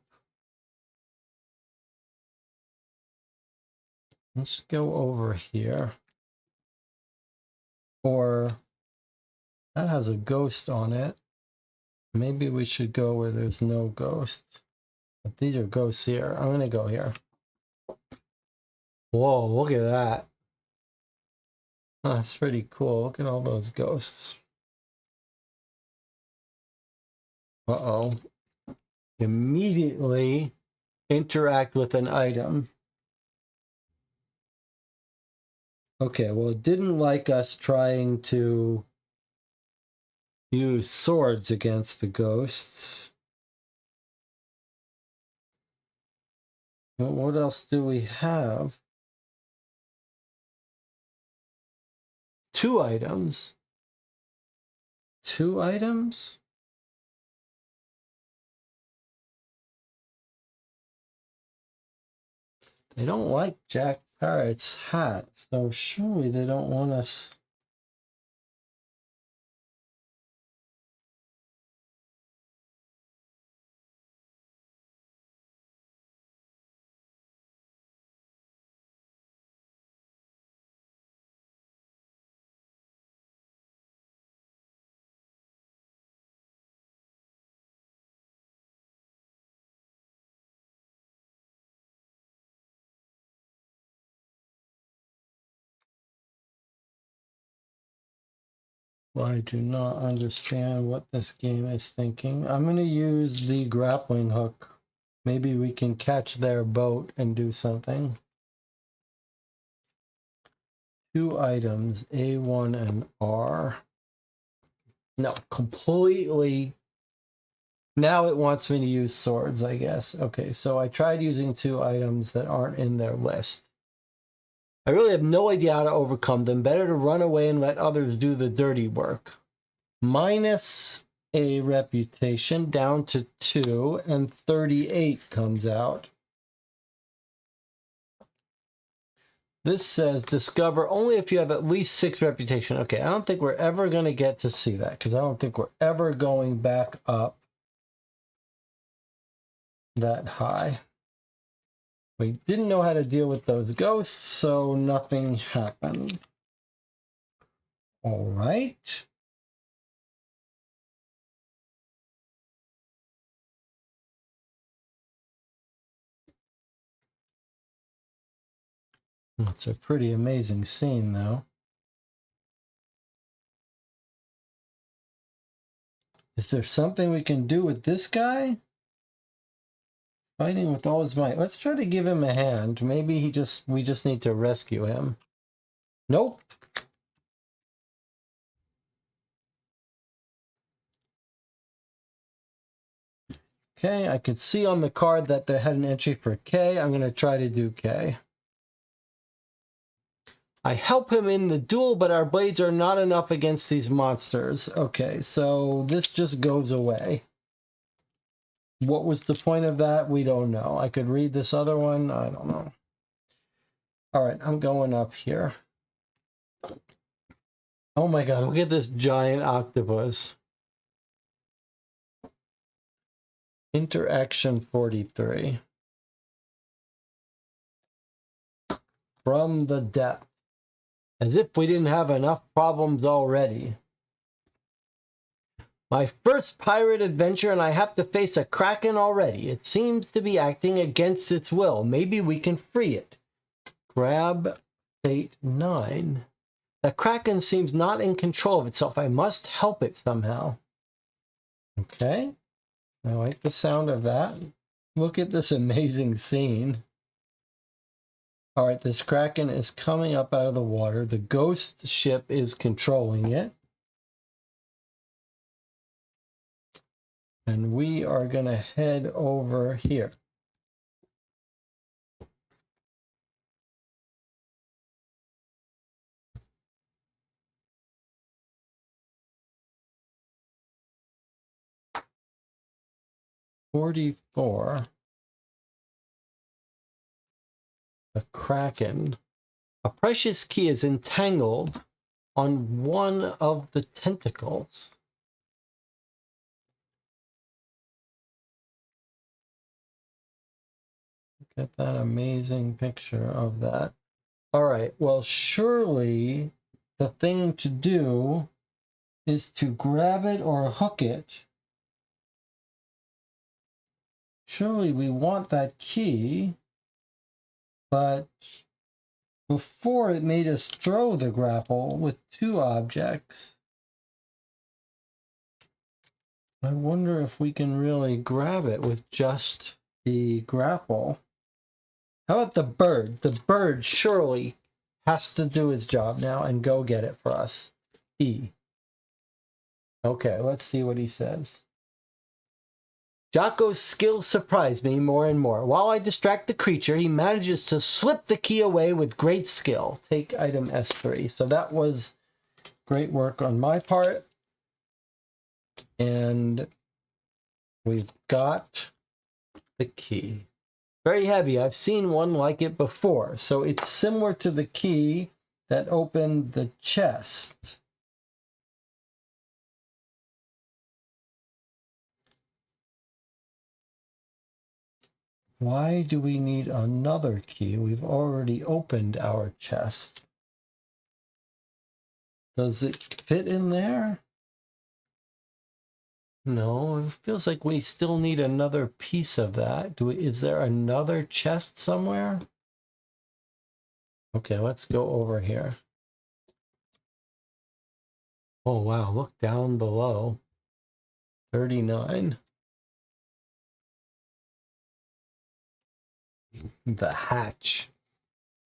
Let's go over here. Or that has a ghost on it. Maybe we should go where there's no ghost. But these are ghosts here. I'm going to go here. Whoa, look at that. Oh, that's pretty cool. Look at all those ghosts. Uh-oh. Immediately interact with an item. Okay, well, it didn't like us trying to use swords against the ghosts. Well, what else do we have? 2 items. 2 items? They don't like Jack Parrot's hat, so surely they don't want us. I do not understand what this game is thinking. I'm going to use the grappling hook. Maybe we can catch their boat and do something. 2 items, A1 and R. No, completely. Now it wants me to use swords, I guess. Okay, so I tried using 2 items that aren't in their list. I really have no idea how to overcome them. Better to run away and let others do the dirty work. Minus a reputation down to 2, and 38 comes out. This says discover only if you have at least 6 reputation. Okay, I don't think we're ever going to get to see that because I don't think we're ever going back up that high. We didn't know how to deal with those ghosts, so nothing happened. All right. It's a pretty amazing scene, though. Is there something we can do with this guy? Fighting with all his might. Let's try to give him a hand. Maybe we just need to rescue him. Nope. Okay, I could see on the card that they had an entry for K. I'm going to try to do K. I help him in the duel, but our blades are not enough against these monsters. Okay, so this just goes away. What was the point of that? We don't know. I could read this other one. I don't know. All right, I'm going up here. Oh my god, look at this giant octopus. Interaction 43. From the depth. As if we didn't have enough problems already. My first pirate adventure and I have to face a kraken already. It seems to be acting against its will. Maybe we can free it. Grab Fate 9. The kraken seems not in control of itself. I must help it somehow. Okay. I like the sound of that. Look at this amazing scene. All right, this kraken is coming up out of the water. The ghost ship is controlling it. And we are going to head over here. $44. The kraken. A precious key is entangled on one of the tentacles. Look at that amazing picture of that. All right, well, surely the thing to do is to grab it or hook it. Surely we want that key, but before it made us throw the grapple with 2 objects. I wonder if we can really grab it with just the grapple. How about the bird? The bird surely has to do his job now and go get it for us. E. Okay, let's see what he says. Jocko's skills surprise me more and more. While I distract the creature, he manages to slip the key away with great skill. Take item S3. So that was great work on my part. And we've got the key. Very heavy. I've seen one like it before. So it's similar to the key that opened the chest. Why do we need another key? We've already opened our chest. Does it fit in there? No, it feels like we still need another piece of that. Is there another chest somewhere? Okay, let's go over here. Oh, wow, look down below. 39. The hatch.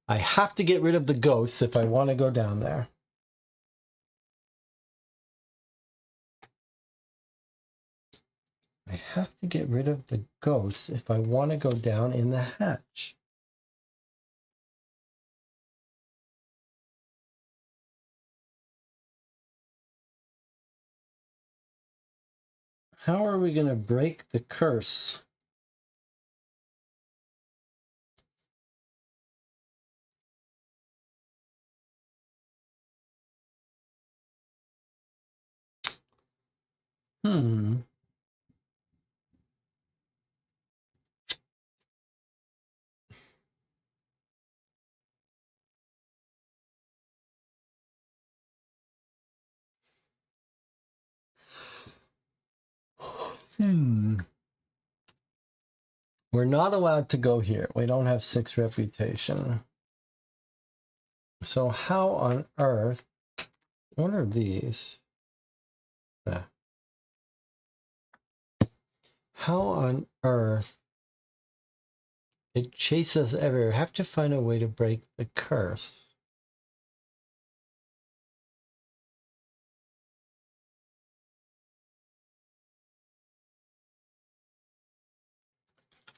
I have to get rid of the ghosts if I want to go down there. I have to get rid of the ghosts if I want to go down in the hatch. How are we going to break the curse? We're not allowed to go here. We don't have 6 reputation. So how on earth, what are these? How on earth, it chases us everywhere. We have to find a way to break the curse.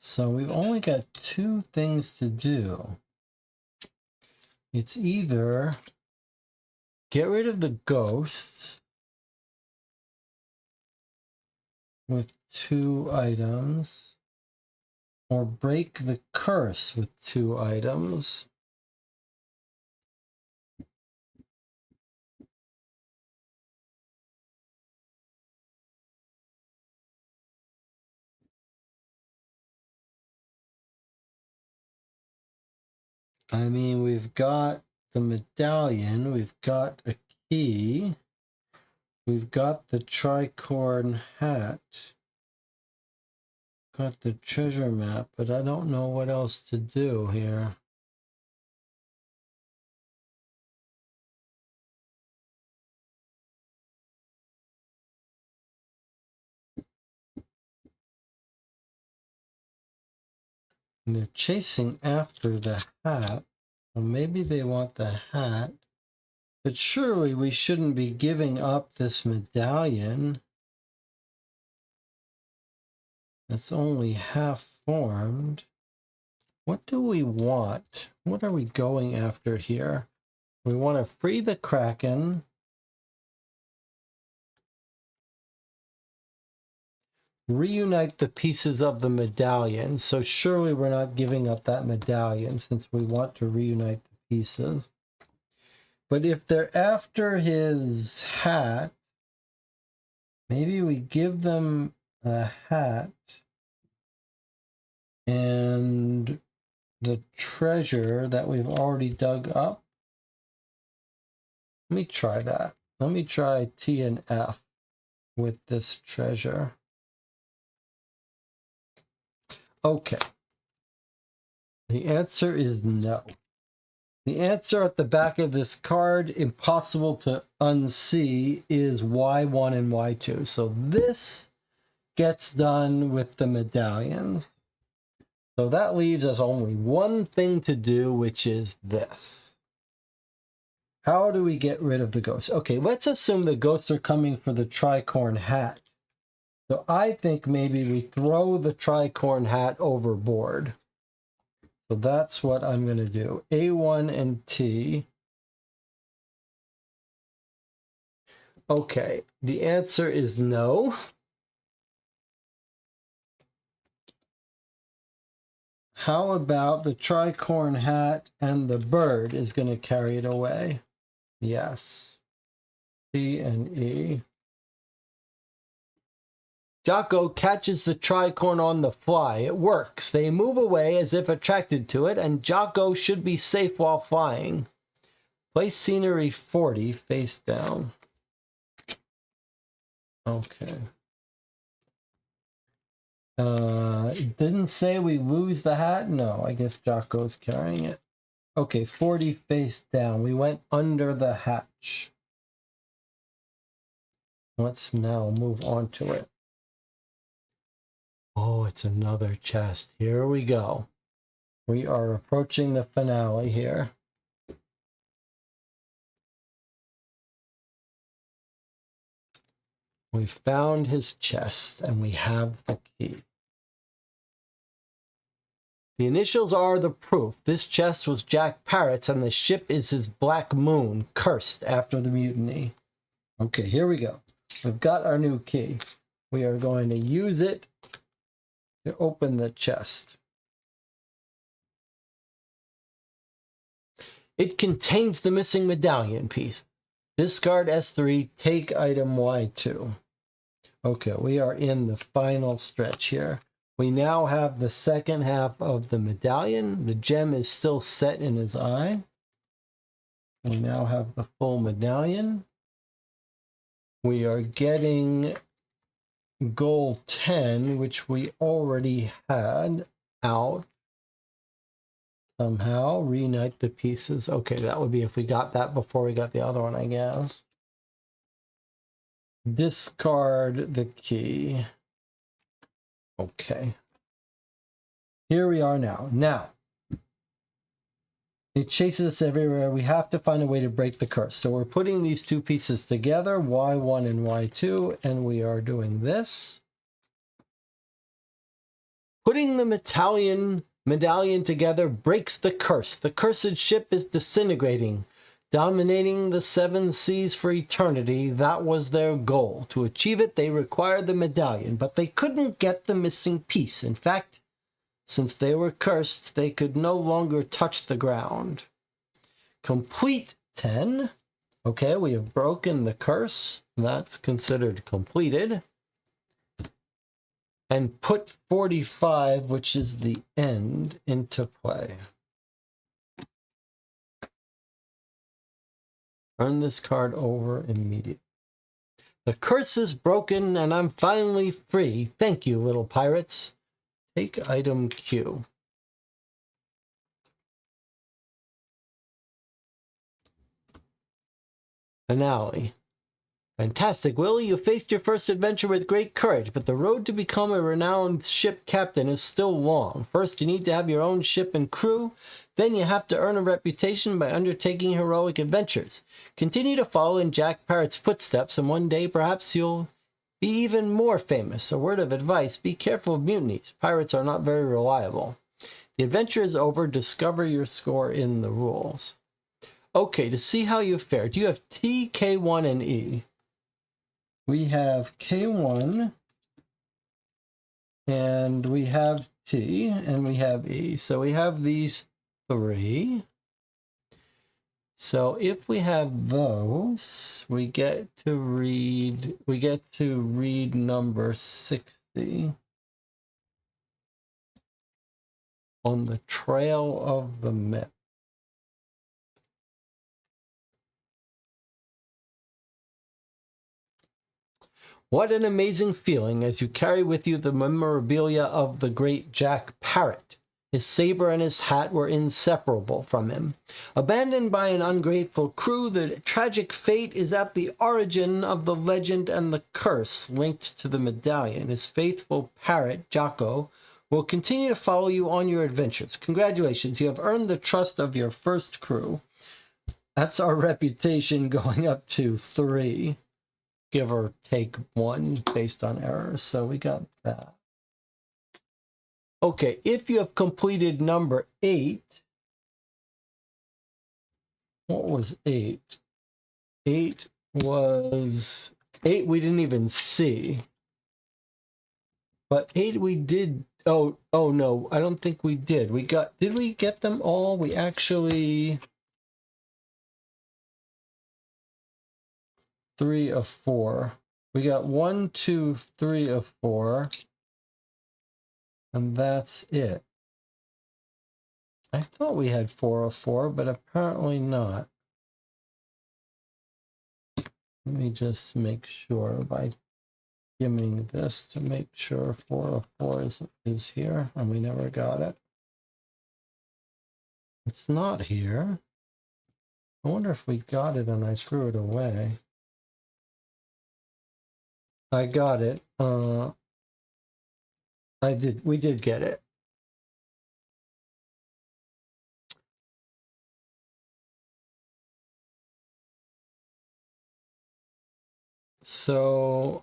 So we've only got 2 things to do. It's either get rid of the ghosts with 2 items, or break the curse with 2 items. I mean, we've got the medallion, we've got a key, we've got the tricorn hat, got the treasure map, but I don't know what else to do here. And they're chasing after the hat. Well, maybe they want the hat. But surely we shouldn't be giving up this medallion. That's only half formed. What do we want? What are we going after here? We want to free the Kraken. Reunite the pieces of the medallion. So surely we're not giving up that medallion since we want to reunite the pieces. But if they're after his hat, maybe we give them a hat and the treasure that we've already dug up. Let me try that. Let me try T and F with this treasure. Okay. The answer is no. The answer at the back of this card, impossible to unsee, is Y1 and Y2. So this gets done with the medallions. So that leaves us only one thing to do, which is this. How do we get rid of the ghosts? Okay, let's assume the ghosts are coming for the tricorn hat. So I think maybe we throw the tricorn hat overboard. So that's what I'm going to do. A1 and T. Okay, the answer is no. How about the tricorn hat and the bird is going to carry it away? Yes. C and E. Jocko catches the tricorn on the fly. It works. They move away as if attracted to it, and Jocko should be safe while flying. Place scenery 40 face down. Okay. It didn't say we lose the hat? No, I guess Jocko's carrying it. Okay, 40 face down. We went under the hatch. Let's now move on to it. Oh, it's another chest. Here we go. We are approaching the finale here. We found his chest and we have the key. The initials are the proof. This chest was Jack Parrot's and the ship is his Black Moon, cursed after the mutiny. Okay, here we go. We've got our new key. We are going to use it to open the chest. It contains the missing medallion piece. Discard S3, take item Y2. Okay, we are in the final stretch here. We now have the second half of the medallion. The gem is still set in his eye. We now have the full medallion. We are getting goal 10, which we already had out. Somehow reunite the pieces. Okay, that would be if we got that before we got the other one, I guess. Discard the key. Okay. Here we are now. Now, it chases us everywhere. We have to find a way to break the curse. So we're putting these two pieces together, Y1 and Y2, and we are doing this. Putting the medallion together breaks the curse. The cursed ship is disintegrating, dominating the seven seas for eternity. That was their goal. To achieve it, they required the medallion, but they couldn't get the missing piece. In fact, since they were cursed, they could no longer touch the ground. Complete 10. Okay, we have broken the curse. That's considered completed. And put 45, which is the end, into play. Turn this card over immediately. The curse is broken and I'm finally free. Thank you, little pirates. Take item Q. Finale. Fantastic, Willie. You faced your first adventure with great courage, but the road to become a renowned ship captain is still long. First, you need to have your own ship and crew. Then you have to earn a reputation by undertaking heroic adventures. Continue to follow in Jack Parrot's footsteps, and one day perhaps you'll be even more famous. A word of advice, be careful of mutinies. Pirates are not very reliable. The adventure is over. Discover your score in the rules. Okay, to see how you fared, you have T, K1, and E. We have K1, and we have T, and we have E. So we have these three. So if we have those, we get to read number 60 on the trail of the myth. What an amazing feeling as you carry with you the memorabilia of the great Jack Parrot. His saber and his hat were inseparable from him. Abandoned by an ungrateful crew, the tragic fate is at the origin of the legend and the curse linked to the medallion. His faithful parrot, Jocko, will continue to follow you on your adventures. Congratulations, you have earned the trust of your first crew. That's our reputation going up to 3, give or take 1 based on errors. So we got that. Okay, if you have completed number 8, what was 8? 8 was 8 we didn't even see. But 8 we did. Oh no, I don't think we did. Did we get them all? We actually 3 of 4. We got 1, 2, 3 of 4. And that's it. I thought we had 4 of 4, but apparently not. Let me just make sure by skimming this to make sure 4 of 4 is here, and we never got it. It's not here. I wonder if we got it and I threw it away. I got it. We did get it. So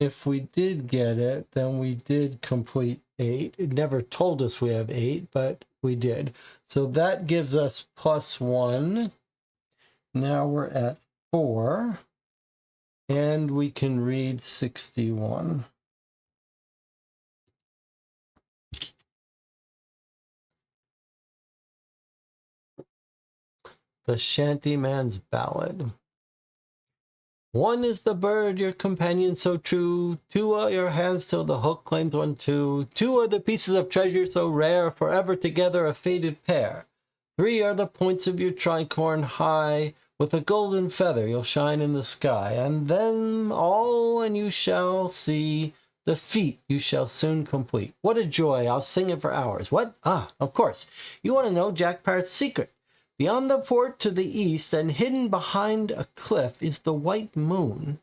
if we did get it, then we did complete 8. It never told us we have 8, but we did. So that gives us +1. Now we're at 4. And we can read 61. The Shantyman's Ballad. 1 is the bird, your companion so true. 2 are your hands till the hook claims 1 too. 2 are the pieces of treasure so rare, forever together a fated pair. 3 are the points of your tricorn high, with a golden feather you'll shine in the sky. And then all, and you shall see the feat you shall soon complete. What a joy, I'll sing it for hours. What? Ah, of course. You want to know Jack Parrot's secret. Beyond the port to the east and hidden behind a cliff is the white moon,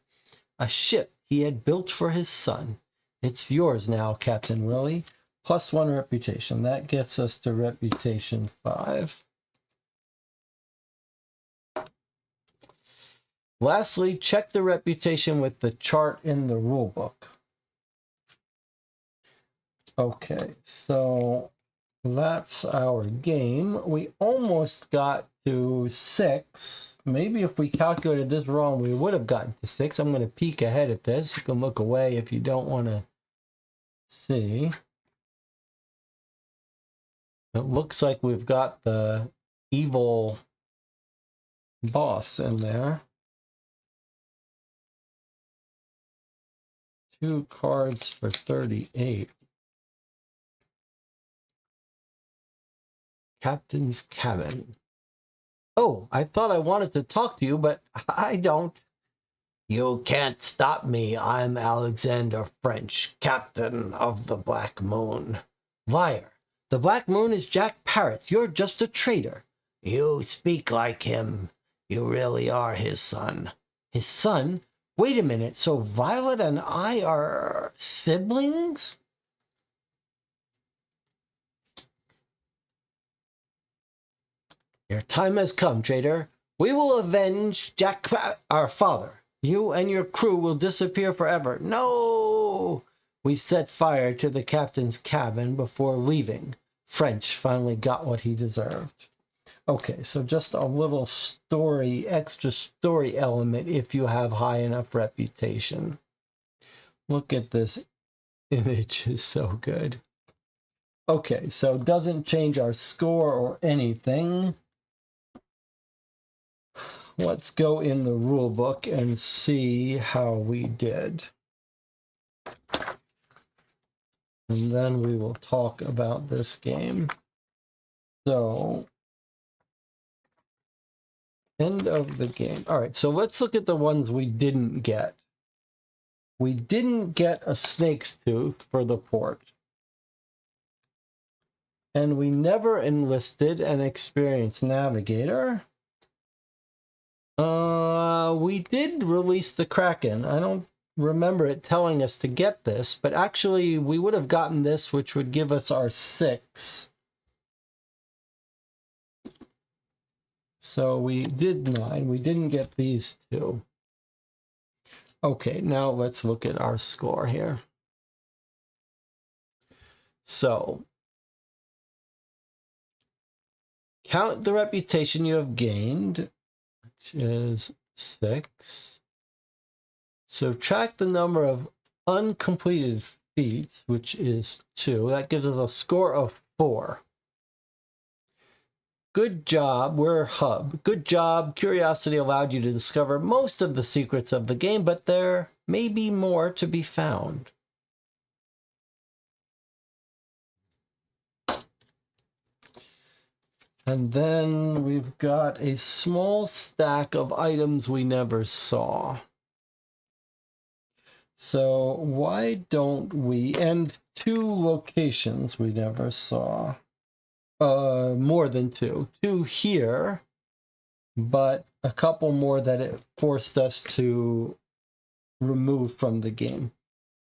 a ship he had built for his son. It's yours now, Captain Willie. +1 reputation. That gets us to reputation 5. Lastly, check the reputation with the chart in the rulebook. Okay, so that's our game. We almost got to 6. Maybe if we calculated this wrong, we would have gotten to 6. I'm going to peek ahead at this. You can look away if you don't want to see. It looks like we've got the evil boss in there. 2 cards for 38. Captain's cabin. Oh, I thought I wanted to talk to you, but I don't. You can't stop me. I'm Alexander French, captain of the Black Moon. Liar. The Black Moon is Jack Parrot. You're just a traitor. You speak like him. You really are his son. His son? Wait a minute. So Violet and I are siblings? Your time has come, traitor. We will avenge Jack, our father. You and your crew will disappear forever. No! We set fire to the captain's cabin before leaving. French finally got what he deserved. Okay, so just a little story, extra story element if you have high enough reputation. Look at this image, is so good. Okay, so doesn't change our score or anything. Let's go in the rule book and see how we did. And then we will talk about this game. So, end of the game. All right, so let's look at the ones we didn't get. We didn't get a snake's tooth for the port. And we never enlisted an experienced navigator. We did release the Kraken. I don't remember it telling us to get this, but actually we would have gotten this, which would give us our 6. So we did 9. We didn't get these 2. Okay, now let's look at our score here. So, count the reputation you have gained, which is 6. Subtract the number of uncompleted feats, which is 2. That gives us a score of 4. Good job, we're Hub. Good job. Curiosity allowed you to discover most of the secrets of the game, but there may be more to be found. And then we've got a small stack of items we never saw. So why don't we, and 2 locations we never saw. More than 2. 2 here, but a couple more that it forced us to remove from the game.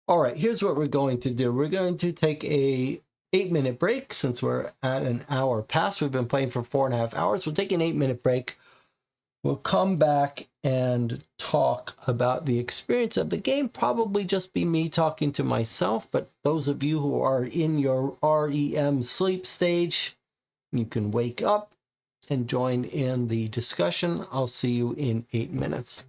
All right, here's what we're going to do. We're going to take a 8-minute break since we're at an hour past. We've been playing for 4.5 hours. We'll take an 8-minute break. We'll come back and talk about the experience of the game. Probably just be me talking to myself, but those of you who are in your REM sleep stage, you can wake up and join in the discussion. I'll see you in 8 minutes.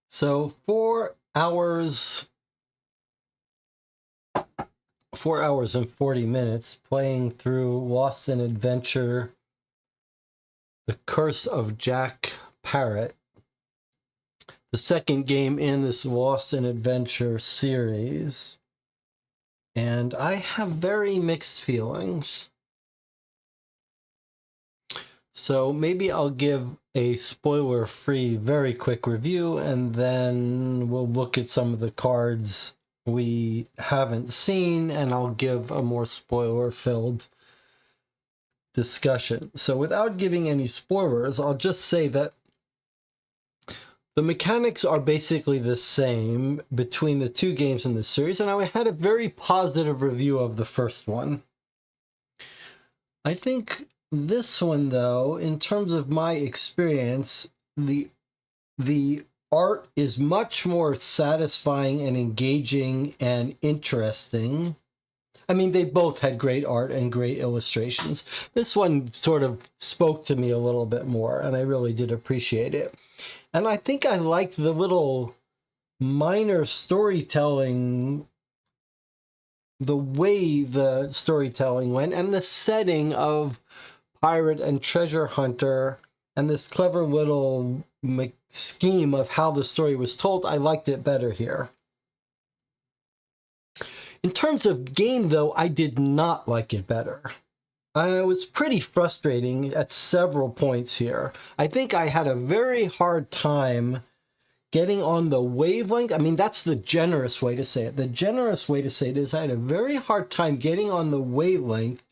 So 4 hours and 40 minutes playing through Lost in Adventure, The Curse of Jack Parrot, the second game in this Lost in Adventure series. And I have very mixed feelings. So maybe I'll give a spoiler-free, very quick review, and then we'll look at some of the cards we haven't seen, and I'll give a more spoiler-filled discussion. So without giving any spoilers, I'll just say that the mechanics are basically the same between the two games in this series, and I had a very positive review of the first one. I think this one, though, in terms of my experience, the art is much more satisfying and engaging and interesting. I mean, they both had great art and great illustrations. This one sort of spoke to me a little bit more, and I really did appreciate it. And I think I liked the little minor storytelling, the way the storytelling went, and the setting of pirate and treasure hunter, and this clever little scheme of how the story was told. I liked it better here. In terms of game, though, I did not like it better. It was pretty frustrating at several points here. I think I had a very hard time getting on the wavelength. I mean, that's the generous way to say it. The generous way to say it is I had a very hard time getting on the wavelength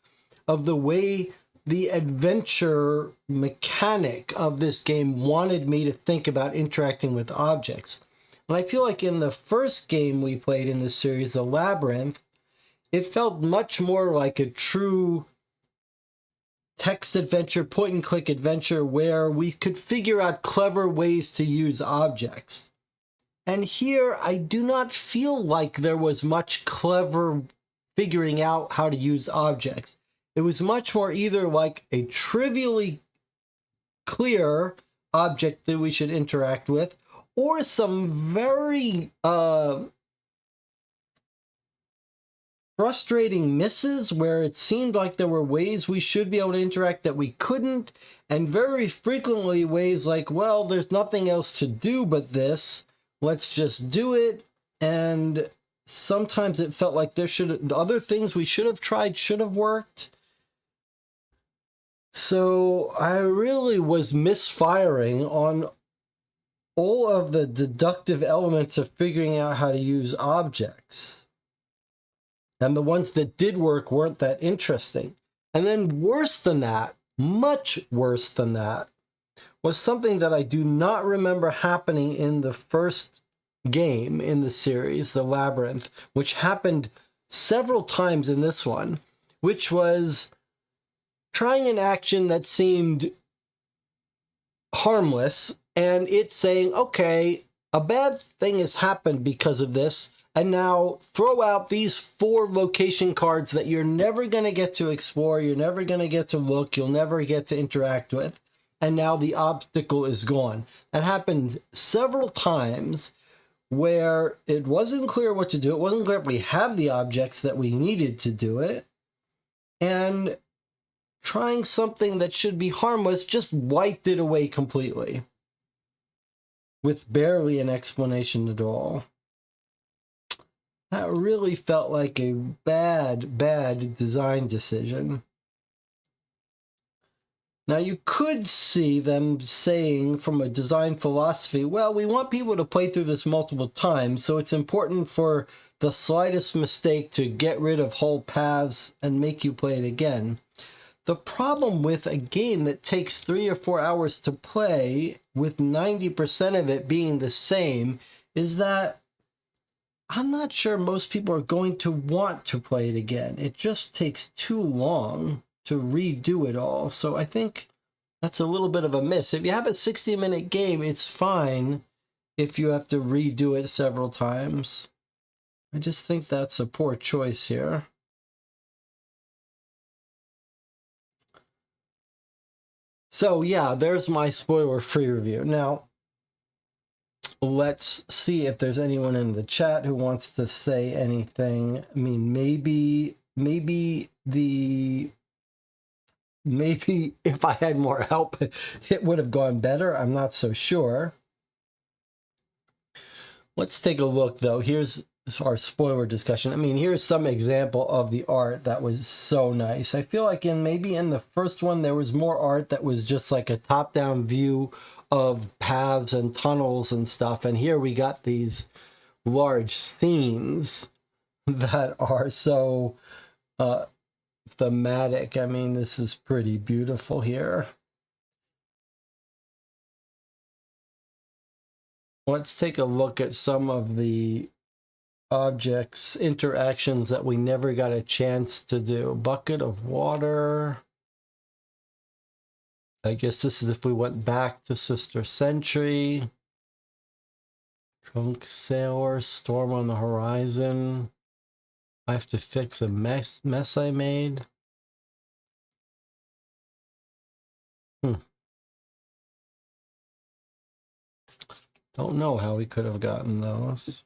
of the way the adventure mechanic of this game wanted me to think about interacting with objects. And I feel like in the first game we played in this series, The Labyrinth, it felt much more like a true text adventure, point-and-click adventure, where we could figure out clever ways to use objects. And here, I do not feel like there was much clever figuring out how to use objects. It was much more either like a trivially clear object that we should interact with, or some very frustrating misses where it seemed like there were ways we should be able to interact that we couldn't, and very frequently ways like, well, there's nothing else to do but this, let's just do it. And sometimes it felt like the other things we should have tried should have worked. So I really was misfiring on all of the deductive elements of figuring out how to use objects. And the ones that did work weren't that interesting. And then worse than that, much worse than that, was something that I do not remember happening in the first game in the series, The Labyrinth, which happened several times in this one, which was trying an action that seemed harmless, and it's saying, okay, a bad thing has happened because of this, and now throw out these 4 location cards that you're never going to get to explore, you're never going to get to look, you'll never get to interact with, and now the obstacle is gone. That happened several times where it wasn't clear what to do, it wasn't clear if we had the objects that we needed to do it, and trying something that should be harmless just wiped it away completely, with barely an explanation at all. That really felt like a bad design decision. Now, you could see them saying from a design philosophy, well, we want people to play through this multiple times, so it's important for the slightest mistake to get rid of whole paths and make you play it again. The problem with a game that takes 3 or 4 hours to play, with 90% of it being the same, is that I'm not sure most people are going to want to play it again. It just takes too long to redo it all. So I think that's a little bit of a miss. If you have a 60-minute game, it's fine if you have to redo it several times. I just think that's a poor choice here. So yeah, there's my spoiler-free review. Now, let's see if there's anyone in the chat who wants to say anything. I mean, maybe if I had more help, it would have gone better. I'm not so sure. Let's take a look, though. Here's our spoiler discussion. I mean, here's some example of the art that was so nice. I feel like maybe in the first one, there was more art that was just like a top-down view of paths and tunnels and stuff. And here we got these large scenes that are so thematic. I mean, this is pretty beautiful here. Let's take a look at some of the objects, interactions that we never got a chance to do. Bucket of water. I guess this is if we went back to Sister Century. Drunk sailor, storm on the horizon. I have to fix a mess I made. Don't know how we could have gotten those.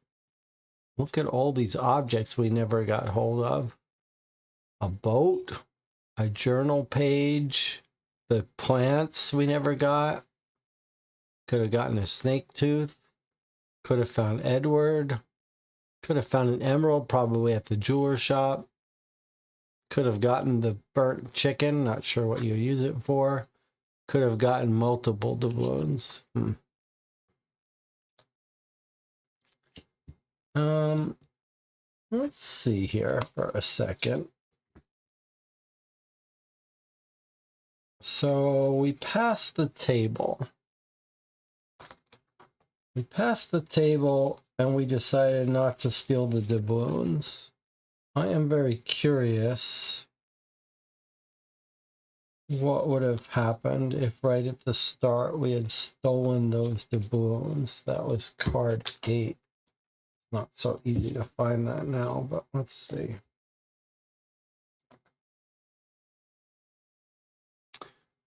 Look at all these objects we never got hold of. A boat, a journal page, the plants we never got. Could have gotten a snake tooth. Could have found Edward. Could have found an emerald, probably at the jeweler shop. Could have gotten the burnt chicken, not sure what you use it for. Could have gotten multiple doubloons. Let's see here for a second. So we passed the table. We passed the table and we decided not to steal the doubloons. I am very curious what would have happened if right at the start we had stolen those doubloons. That was card 8. Not so easy to find that now, but let's see.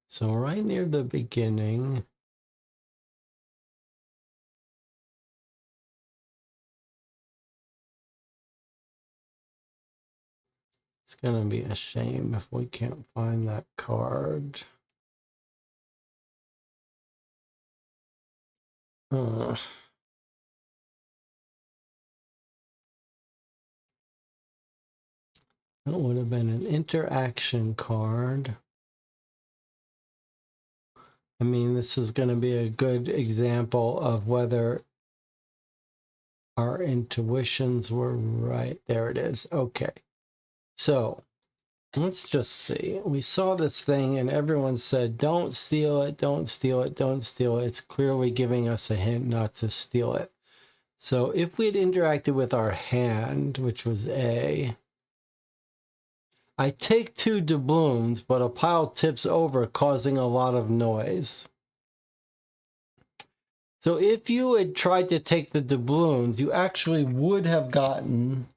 So right near the beginning, it's gonna be a shame if we can't find that card. That would have been an interaction card. I mean, this is going to be a good example of whether our intuitions were right. There it is. Okay. So let's just see. We saw this thing and everyone said, don't steal it, don't steal it, don't steal it. It's clearly giving us a hint not to steal it. So if we had interacted with our hand, which was A, I take 2 doubloons, but a pile tips over, causing a lot of noise. So if you had tried to take the doubloons, you actually would have gotten...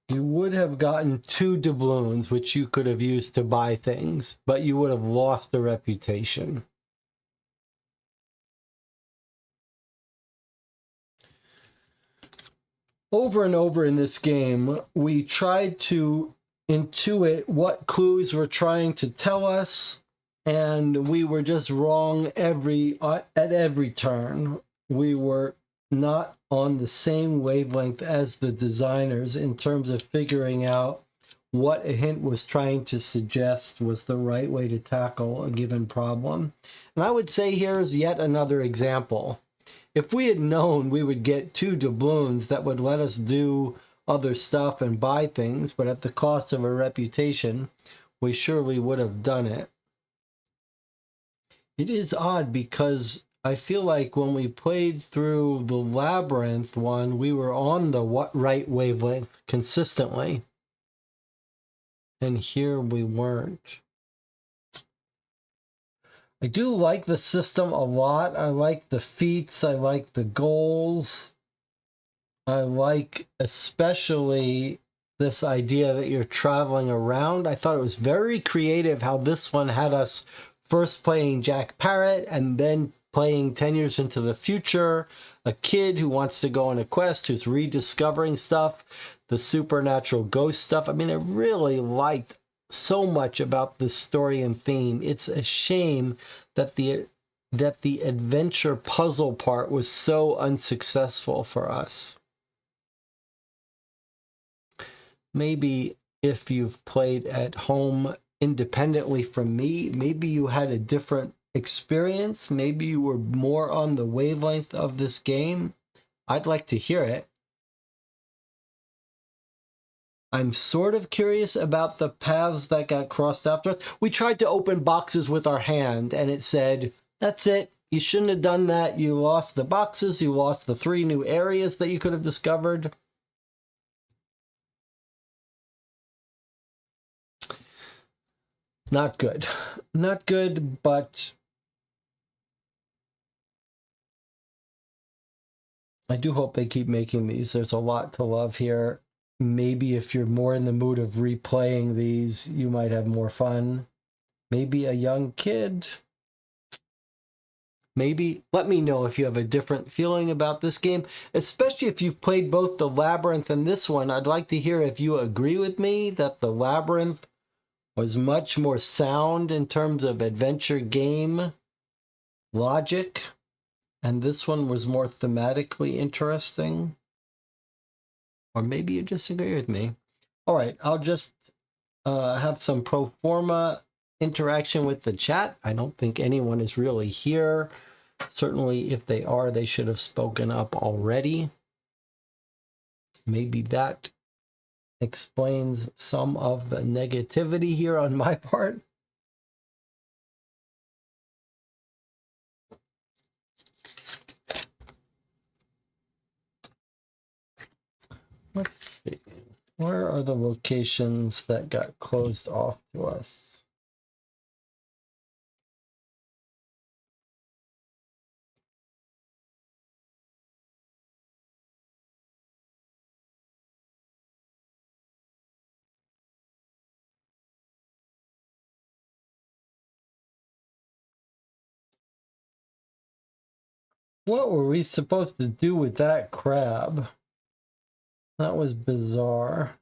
You would have gotten 2 doubloons, which you could have used to buy things, but you would have lost the reputation. Over and over in this game, we tried to intuit what clues were trying to tell us, and we were just wrong at every turn. We were not on the same wavelength as the designers in terms of figuring out what a hint was trying to suggest was the right way to tackle a given problem. And I would say here's yet another example. If we had known we would get 2 doubloons that would let us do other stuff and buy things, but at the cost of a reputation, we surely would have done it. It is odd because I feel like when we played through the Labyrinth one, we were on the right wavelength consistently. And here we weren't. I do like the system a lot. I like the feats. I like the goals. I like especially this idea that you're traveling around. I thought it was very creative how this one had us first playing Jack Parrot and then playing 10 years into the future, a kid who wants to go on a quest, who's rediscovering stuff, the supernatural ghost stuff. I mean, I really liked so much about the story and theme. It's a shame that the adventure puzzle part was so unsuccessful for us. Maybe if you've played at home independently from me, maybe you had a different experience. Maybe you were more on the wavelength of this game. I'd like to hear it. I'm sort of curious about the paths that got crossed after us. We tried to open boxes with our hand and it said, that's it. You shouldn't have done that. You lost the boxes. You lost the 3 new areas that you could have discovered. Not good. Not good, but I do hope they keep making these. There's a lot to love here. Maybe if you're more in the mood of replaying these, you might have more fun. Maybe a young kid. Maybe let me know if you have a different feeling about this game, especially if you've played both the Labyrinth and this one. I'd like to hear if you agree with me that the Labyrinth was much more sound in terms of adventure game logic, and this one was more thematically interesting. Or maybe you disagree with me. All right, I'll just have some pro forma interaction with the chat. I don't think anyone is really here. Certainly, if they are, they should have spoken up already. Maybe that explains some of the negativity here on my part. Let's see. Where are the locations that got closed off to us? What were we supposed to do with that crab? That was bizarre.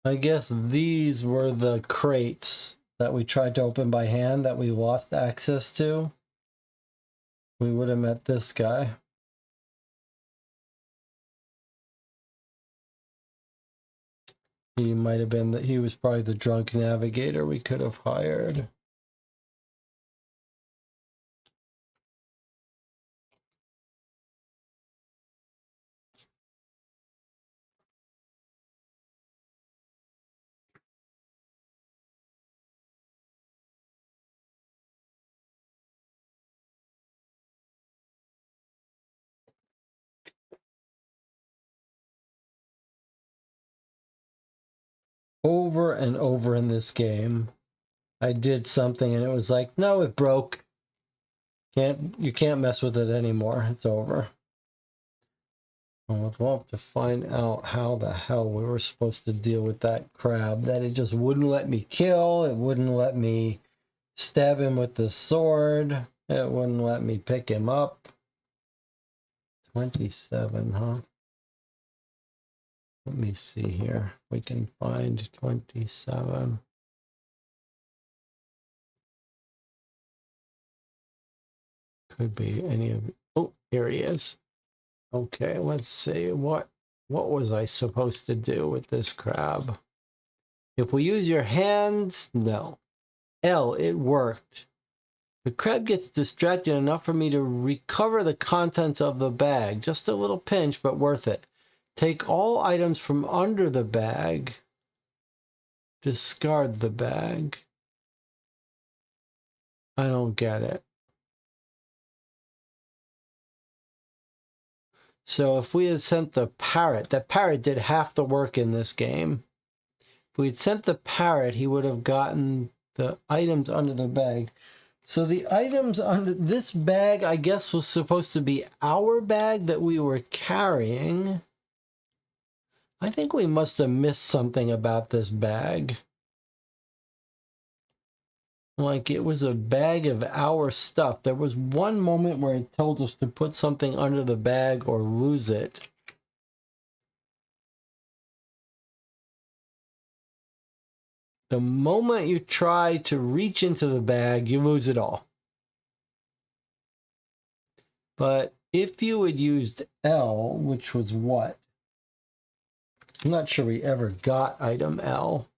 I guess these were the crates that we tried to open by hand that we lost access to. We would have met this guy. He might have been he was probably the drunk navigator we could have hired. Over and over in this game, I did something and it was like, no, it broke. You can't mess with it anymore. It's over. We'll have to find out how the hell we were supposed to deal with that crab. That it just wouldn't let me kill. It wouldn't let me stab him with the sword. It wouldn't let me pick him up. 27, huh? Let me see here. We can find 27. Could be any of... Oh, here he is. Okay, let's see. What was I supposed to do with this crab? If we use your hands, no. L, it worked. The crab gets distracted enough for me to recover the contents of the bag. Just a little pinch, but worth it. Take all items from under the bag. Discard the bag. I don't get it. So if we had sent the parrot did half the work in this game. If we had sent the parrot, he would have gotten the items under the bag. So the items under this bag, I guess, was supposed to be our bag that we were carrying. I think we must have missed something about this bag. Like it was a bag of our stuff. There was one moment where it told us to put something under the bag or lose it. The moment you try to reach into the bag, you lose it all. But if you had used L, which was what? I'm not sure we ever got item L.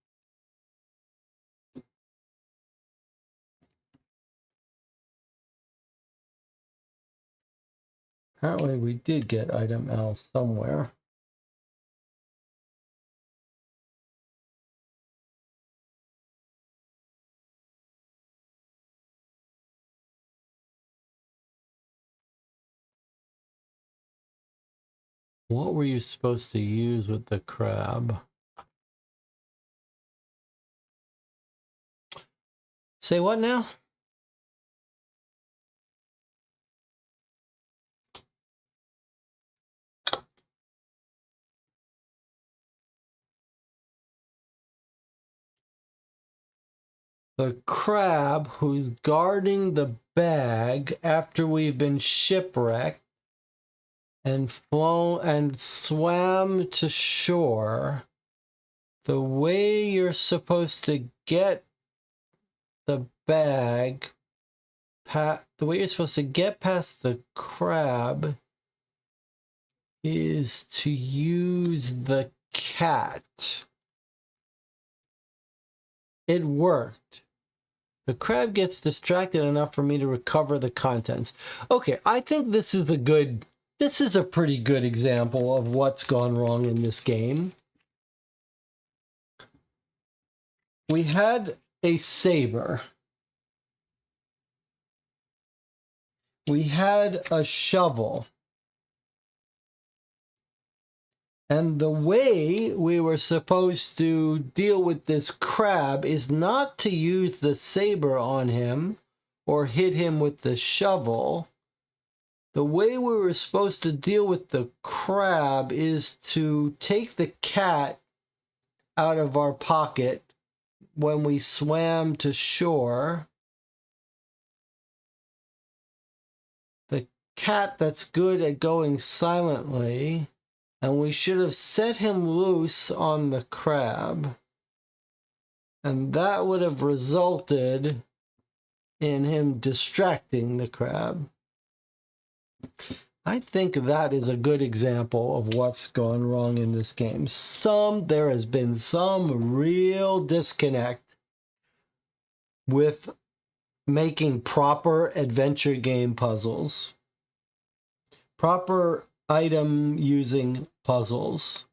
Apparently we did get item L somewhere. What were you supposed to use with the crab? Say what now? The crab who's guarding the bag after we've been shipwrecked and flown and swam to shore. The way you're supposed to get the bag, the way you're supposed to get past the crab is to use the cat. It worked. The crab gets distracted enough for me to recover the contents. Okay, I think this is a pretty good example of what's gone wrong in this game. We had a saber. We had a shovel. And the way we were supposed to deal with this crab is not to use the saber on him or hit him with the shovel. The way we were supposed to deal with the crab is to take the cat out of our pocket when we swam to shore. The cat that's good at going silently, and we should have set him loose on the crab. And that would have resulted in him distracting the crab. I think that is a good example of what's gone wrong in this game. There has been some real disconnect with making proper adventure game puzzles. Proper item using puzzles.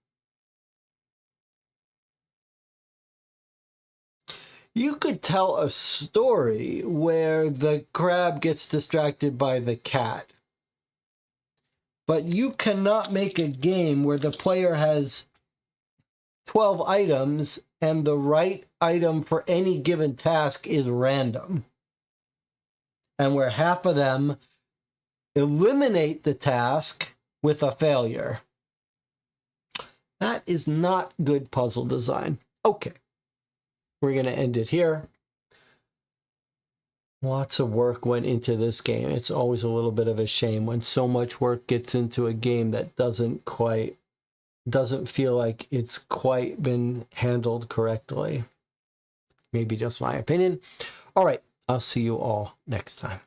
You could tell a story where the crab gets distracted by the cat. But you cannot make a game where the player has 12 items and the right item for any given task is random. And where half of them eliminate the task with a failure. That is not good puzzle design. Okay, we're going to end it here. Lots of work went into this game. It's always a little bit of a shame when so much work gets into a game that doesn't feel like it's quite been handled correctly. Maybe just my opinion. All right, I'll see you all next time.